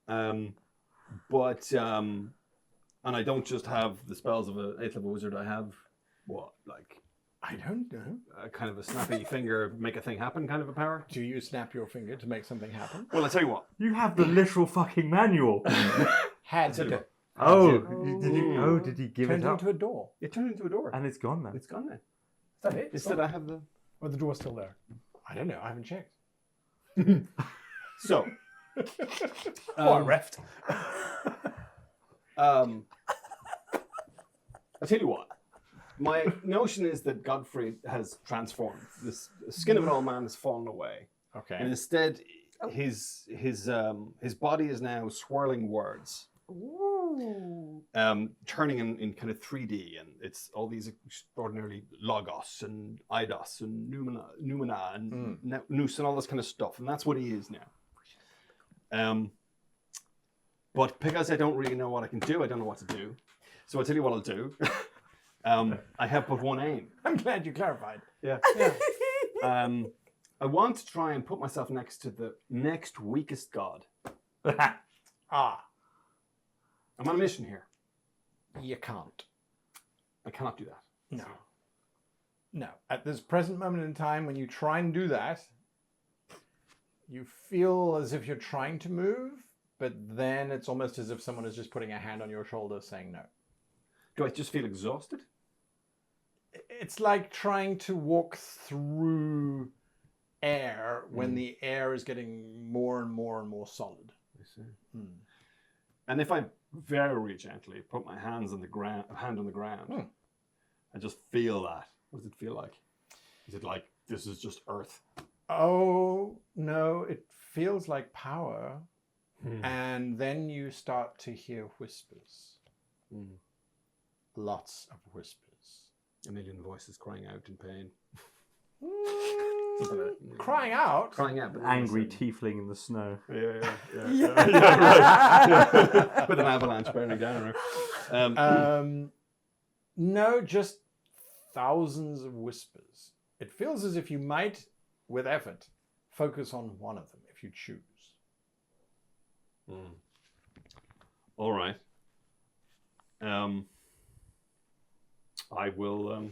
And I don't just have the spells of an 8th level wizard. I have what, like I don't know. a kind of a snappy finger, make a thing happen kind of a power. Do you snap your finger to make something happen? Well, I tell you what. You have the literal fucking manual. Had Tell you to. what. Did he give Turned it up? into a door. It turned into a door. And it's gone now. It's gone now. Is that it? Instead, I have the. Or the door's still there? I don't know. I haven't checked. So. Oh, I reft. I tell you what. My notion is that Godfrey has transformed. The skin of an old man has fallen away, Okay. and instead, his body is now swirling words, Ooh. turning in kind of 3D, and it's all these extraordinarily logos and eidos and noumena and nous and all this kind of stuff, and that's what he is now. But because I don't really know what I can do, I don't know what to do. So I'll tell you what I'll do. I have but one aim. I'm glad you clarified. Yeah. I want to try and put myself next to the next weakest god. Ah, I'm on a mission here. you can't. I cannot do that. No. No. At this present moment in time, when you try and do that, you feel as if you're trying to move, but then it's almost as if someone is just putting a hand on your shoulder saying no. Do I just feel exhausted? It's like trying to walk through air when the air is getting more and more and more solid. I see. And if I very gently put my hand on the ground, and just feel that, what does it feel like? Is it like this is just earth? Oh, no, it feels like power. And then you start to hear whispers. Lots of whispers. A million voices crying out in pain. Crying out? Crying out. But Angry tiefling in the snow. Yeah, right. With an avalanche burning down. Right? No, just thousands of whispers. It feels as if you might, with effort, focus on one of them if you choose. All right. I will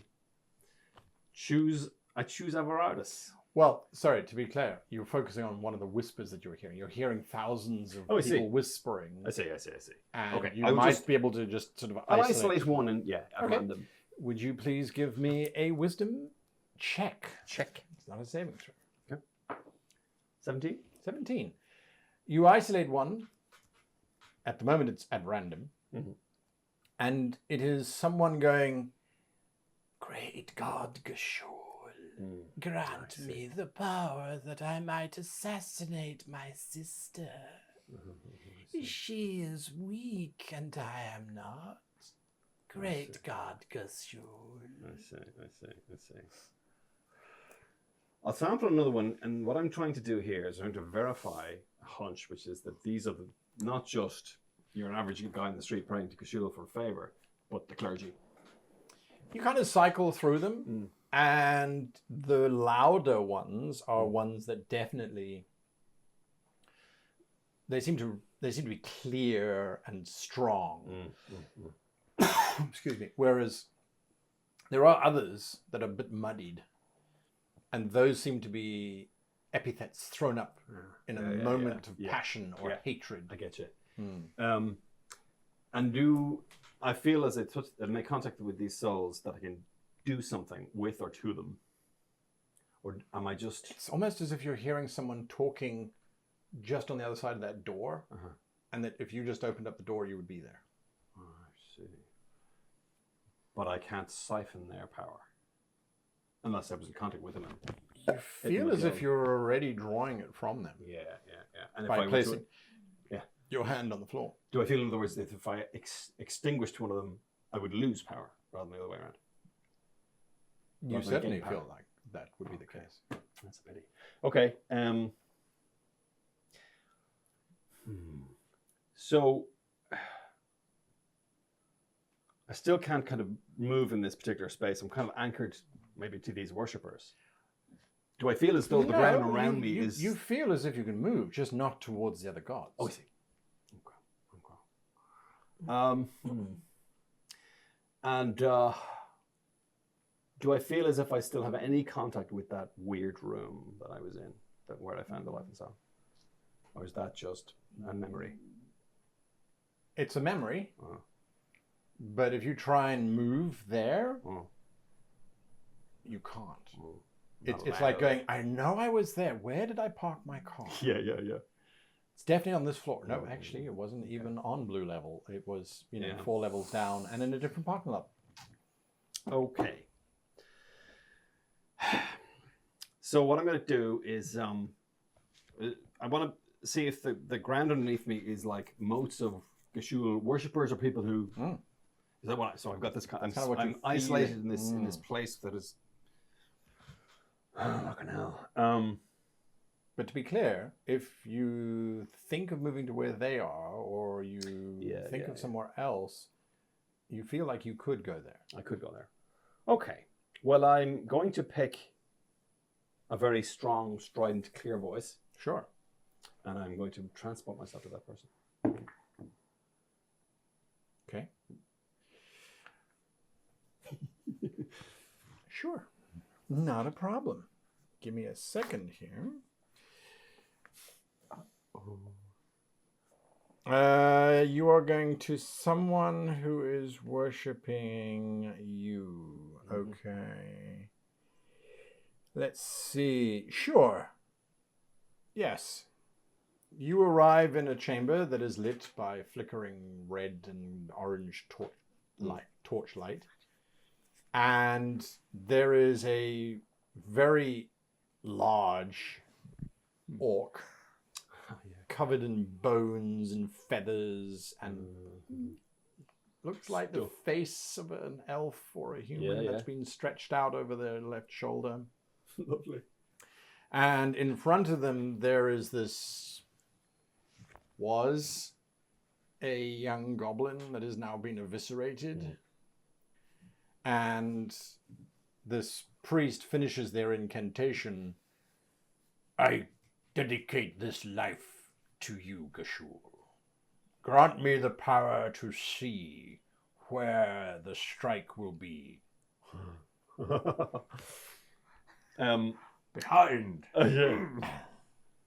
choose. I choose Avaratus. Well, sorry, to be clear, you're focusing on one of the whispers that you're hearing. You're hearing thousands of Oh, I see. people whispering. I see. And Okay, you I would might just- be able to just sort of I'll isolate one and at Okay. random. Would you please give me a wisdom check? Check. It's not a saving throw. 17. 17. You isolate one. At the moment, it's at random. And it is someone going, "Great God Gashol, grant me the power that I might assassinate my sister. She is weak and I am not. Great God, Gashul. I see. I'll sample another one, and what I'm trying to do here is I'm trying to verify a hunch, which is that these are not just your average guy in the street praying to Cthulhu for a favor, but the clergy. You kind of cycle through them, and the louder ones are ones that definitely they seem to be clear and strong. Excuse me. Whereas there are others that are a bit muddied, and those seem to be epithets thrown up in a moment of passion or hatred. I get you. And do I feel as I make contact with these souls that I can do something with or to them? Or am I just... It's almost as if you're hearing someone talking just on the other side of that door, and that if you just opened up the door, you would be there. Oh, I see. But I can't siphon their power. Unless I was in contact with them. You feel as if you're already drawing it from them. Yeah. And By if placing yeah. your hand on the floor. Do I feel, in other words, that if I extinguished one of them, I would lose power rather than the other way around? You Rather than certainly gain feel power. like that would be the case. That's a pity. Okay. So I still can't kind of move in this particular space. I'm kind of anchored maybe to these worshippers. Do I feel as though the ground around me is... You feel as if you can move, just not towards the other gods. Oh, I see. Okay. And do I feel as if I still have any contact with that weird room that I was in, where I found the life and soul? Or is that just a memory? It's a memory, but if you try and move there, you can't. It's like going, I know I was there. Where did I park my car? Yeah. It's definitely on this floor. No, actually, it wasn't even on blue level. It was, 4 levels down and in a different parking lot. Okay. So what I'm going to do is I want to see if the ground underneath me is like moats of Gashul worshippers or people who... Is that what? So I've got this... I'm isolated in this place that is... Fucking hell. But to be clear, if you think of moving to where they are, or you think of somewhere else, you feel like you could go there. I could go there. Okay. Well, I'm going to pick a very strong, strident, clear voice. Sure. And I'm going to transport myself to that person. Okay. Sure. Not a problem. Give me a second here. You are going to someone who is worshipping you. Okay. Let's see. Sure. Yes. You arrive in a chamber that is lit by flickering red and orange torchlight. And there is a very large orc covered in bones and feathers and looks like the face of an elf or a human that's been stretched out over their left shoulder. Lovely. And in front of them there is was a young goblin that has now been eviscerated. And this priest finishes their incantation. I dedicate this life to you, Gashul. Grant me the power to see where the strike will be. Behind.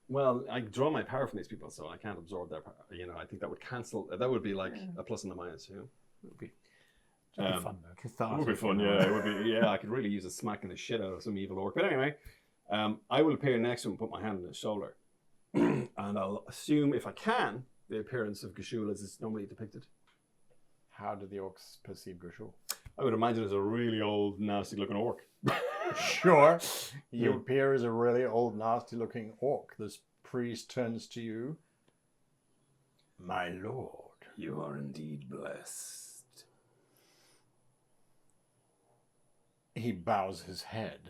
Well, I draw my power from these people, so I can't absorb their power. I think that would cancel. That would be like a plus and a minus. It would be fun, though. It would be fun, yeah. It would be, yeah. I could really use a smacking the shit out of some evil orc. But anyway, I will appear next to him and put my hand on his shoulder, and I'll assume, if I can, the appearance of Gashul as is normally depicted. How do the orcs perceive Gashul? I would imagine as a really old, nasty-looking orc. Sure. You appear as a really old, nasty-looking orc. This priest turns to you. My lord. You are indeed blessed. He bows his head.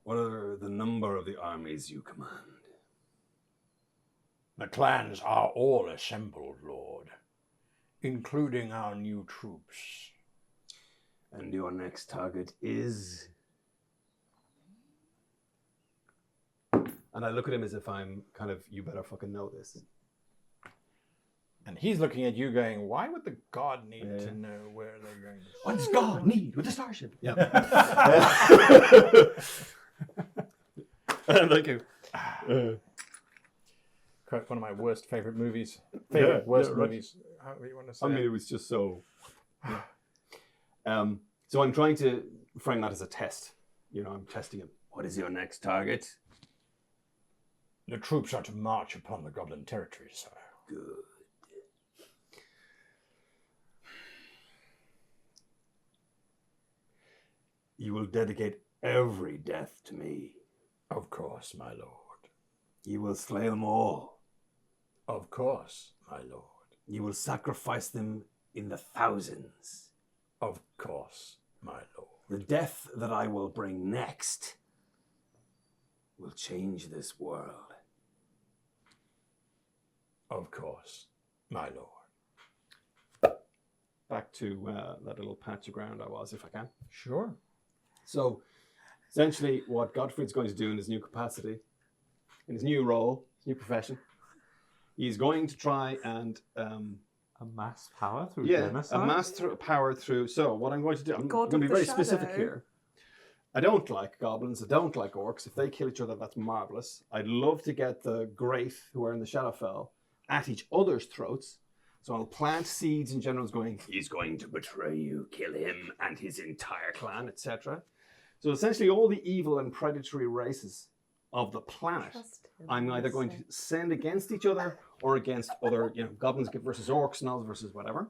What are the number of the armies you command? The clans are all assembled, Lord, including our new troops. And your next target is? And I look at him as if I'm kind of, you better fucking know this. And he's looking at you going, why would the god need to know where they're going? What does God need with the starship? Yeah. Thank you. Quite one of my worst favorite movies. Right. Movies. How do you want to say? I mean, it was just so. So I'm trying to frame that as a test. You know, I'm testing him. What is your next target? The troops are to march upon the goblin territory, sir. Good. You will dedicate every death to me. Of course, my lord. You will slay them all. Of course, my lord. You will sacrifice them in the thousands. Of course, my lord. The death that I will bring next will change this world. Of course, my lord. Back to that little patch of ground I was, if I can. Sure. So, essentially, what Godfrey's going to do in his new capacity, in his new role, his new profession, he's going to try and amass power through genocide? amass power through. So, what I'm going to do, I'm going to be very specific here. I don't like goblins. I don't like orcs. If they kill each other, that's marvelous. I'd love to get the Graith, who are in the Shadowfell, at each other's throats. So I'll plant seeds in general, going, he's going to betray you, kill him and his entire clan, etc. So essentially all the evil and predatory races of the planet, I'm either going to send against each other or against other, goblins versus orcs, gnolls versus whatever.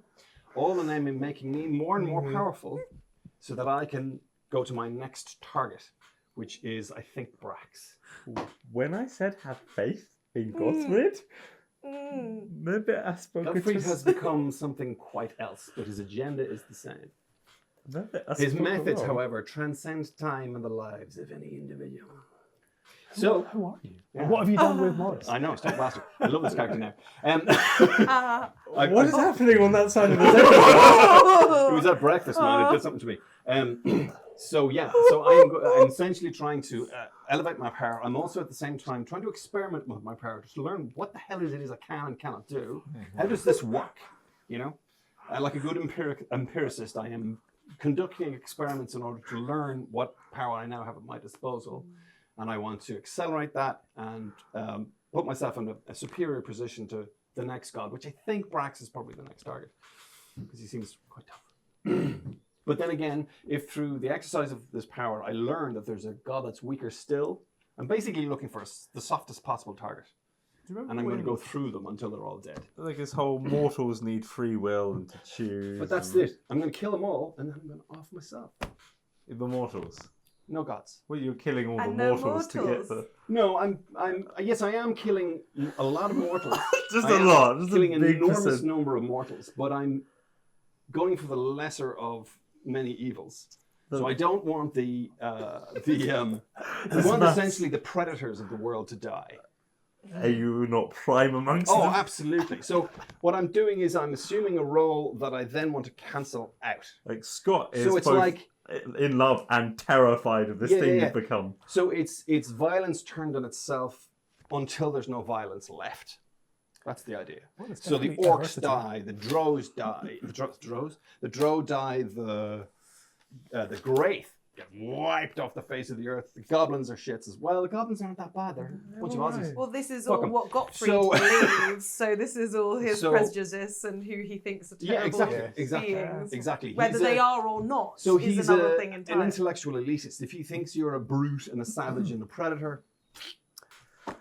All of them in making me more and more powerful so that I can go to my next target, which is, I think, Brax. When I said have faith in Gottfried, maybe I spoke Gottfried has become something quite else, but his agenda is the same. His methods, however, transcend time and the lives of any individual. So, who are you? Yeah. What have you done with Maurice? I know, stop bastard. I love this character now. What is happening on that side of the table? It was at breakfast, man. It did something to me. So I'm essentially trying to elevate my power. I'm also at the same time trying to experiment with my power to learn what the hell it is I can and cannot do. How does this work? Like a good empiricist, I am conducting experiments in order to learn what power I now have at my disposal. And I want to accelerate that and put myself in a superior position to the next god, which I think Brax is probably the next target, because he seems quite tough. But then again, if through the exercise of this power I learn that there's a god that's weaker still, I'm basically looking for the softest possible target. And I'm going to go through them until they're all dead. Like this whole mortals need free will and to choose. But that's it. I'm going to kill them all, and then I'm going to off myself. The mortals. No gods. Well, you're killing all the And no mortals to get the. No, yes, I am killing a lot of mortals. Just a lot. Just killing a an big enormous percent. number of mortals, but I'm going for the lesser of many evils. So I don't want I want essentially the predators of the world to die. Are you not prime amongst Oh, them? absolutely. So what I'm doing is I'm assuming a role that I then want to cancel out. Like Scott is So it's both like in love and terrified of this thing you've become. So it's violence turned on itself until there's no violence left. That's the idea. Well, it's So the definitely orcs diversity. die, the drows die, the drow die, the Graith get wiped off the face of the earth. The goblins are shits as well. The goblins aren't that bad. They're a bunch of Aussies. Well, this is Fuck all 'em. what Gottfried So- believes. So this is all his So- prejudice and who he thinks are terrible beings. Exactly. Whether He's they a- are or not So is he's another thing an entirely. intellectual elitist. If he thinks you're a brute and a savage and a predator,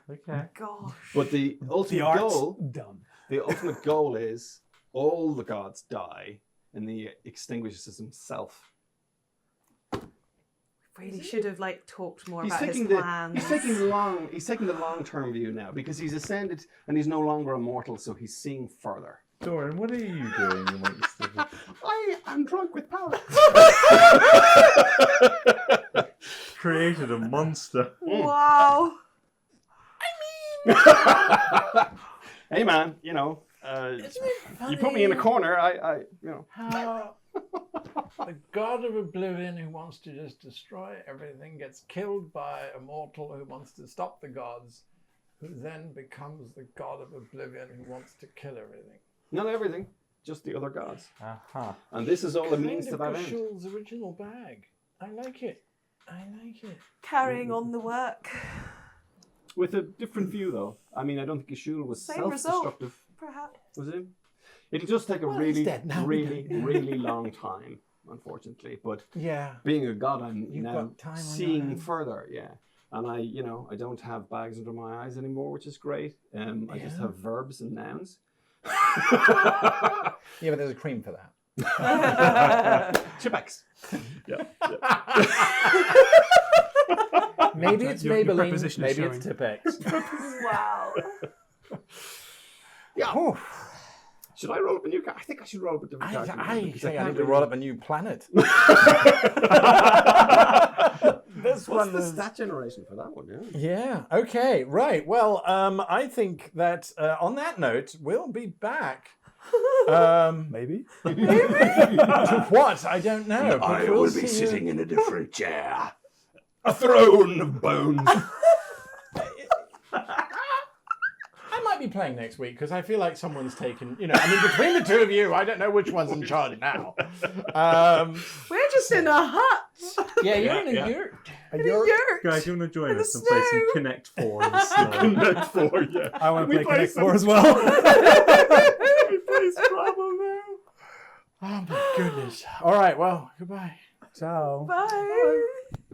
Okay. Gosh. but the The ultimate art's goal, done. the ultimate goal is all the gods die and he extinguishes himself. Really should have talked more He's about his taking plans. he's taking the long-term view now because he's ascended and he's no longer immortal, so he's seeing further. Doran, what are you doing amongst the... I am drunk with power. Created a monster. Wow. Hey man, you put me in a corner. I How the god of oblivion who wants to just destroy everything gets killed by a mortal who wants to stop the gods, who then becomes the god of oblivion who wants to kill everything. not everything, just the other gods. Aha. And this is all it means to Kind that of end. Kushul's original bag. I like it. Carrying on the work. With a different view, though. I mean, I don't think Ishul was Same result. self-destructive. Perhaps. Was it? It'll just take a Well, he's really, dead now. really, really long time, unfortunately. But Yeah. being a god, I'm You've now got time on your seeing hands. further. Yeah, and I don't have bags under my eyes anymore, which is great. I just have verbs and nouns. Yeah, but there's a cream for that. Chipex. Yeah. Maybe it's Your Maybelline, preposition is maybe it's Tipex. Wow. Yeah. Should I roll up a new character? I think I should roll up a different character. I because think I can't need to really- roll up a new planet. This What's one the is... stat generation for that one? Yeah. Yeah, okay, right. Well, I think that on that note, we'll be back. Maybe. To what? I don't know. but we'll see you- in a different chair. A throne of bones. I might be playing next week because I feel like someone's taken, between the two of you, I don't know which one's in charge now. We're just in a hut. Yeah, you're Yeah, in a yeah. yurt. In a yurt. Guys, you want to join In the us and play some snow. Connect 4 in the snow? Connect 4, yeah. I want to We play play Connect some- 4 as well. We play Scrabble now. Oh my goodness. All right, well, goodbye. Ciao. Bye.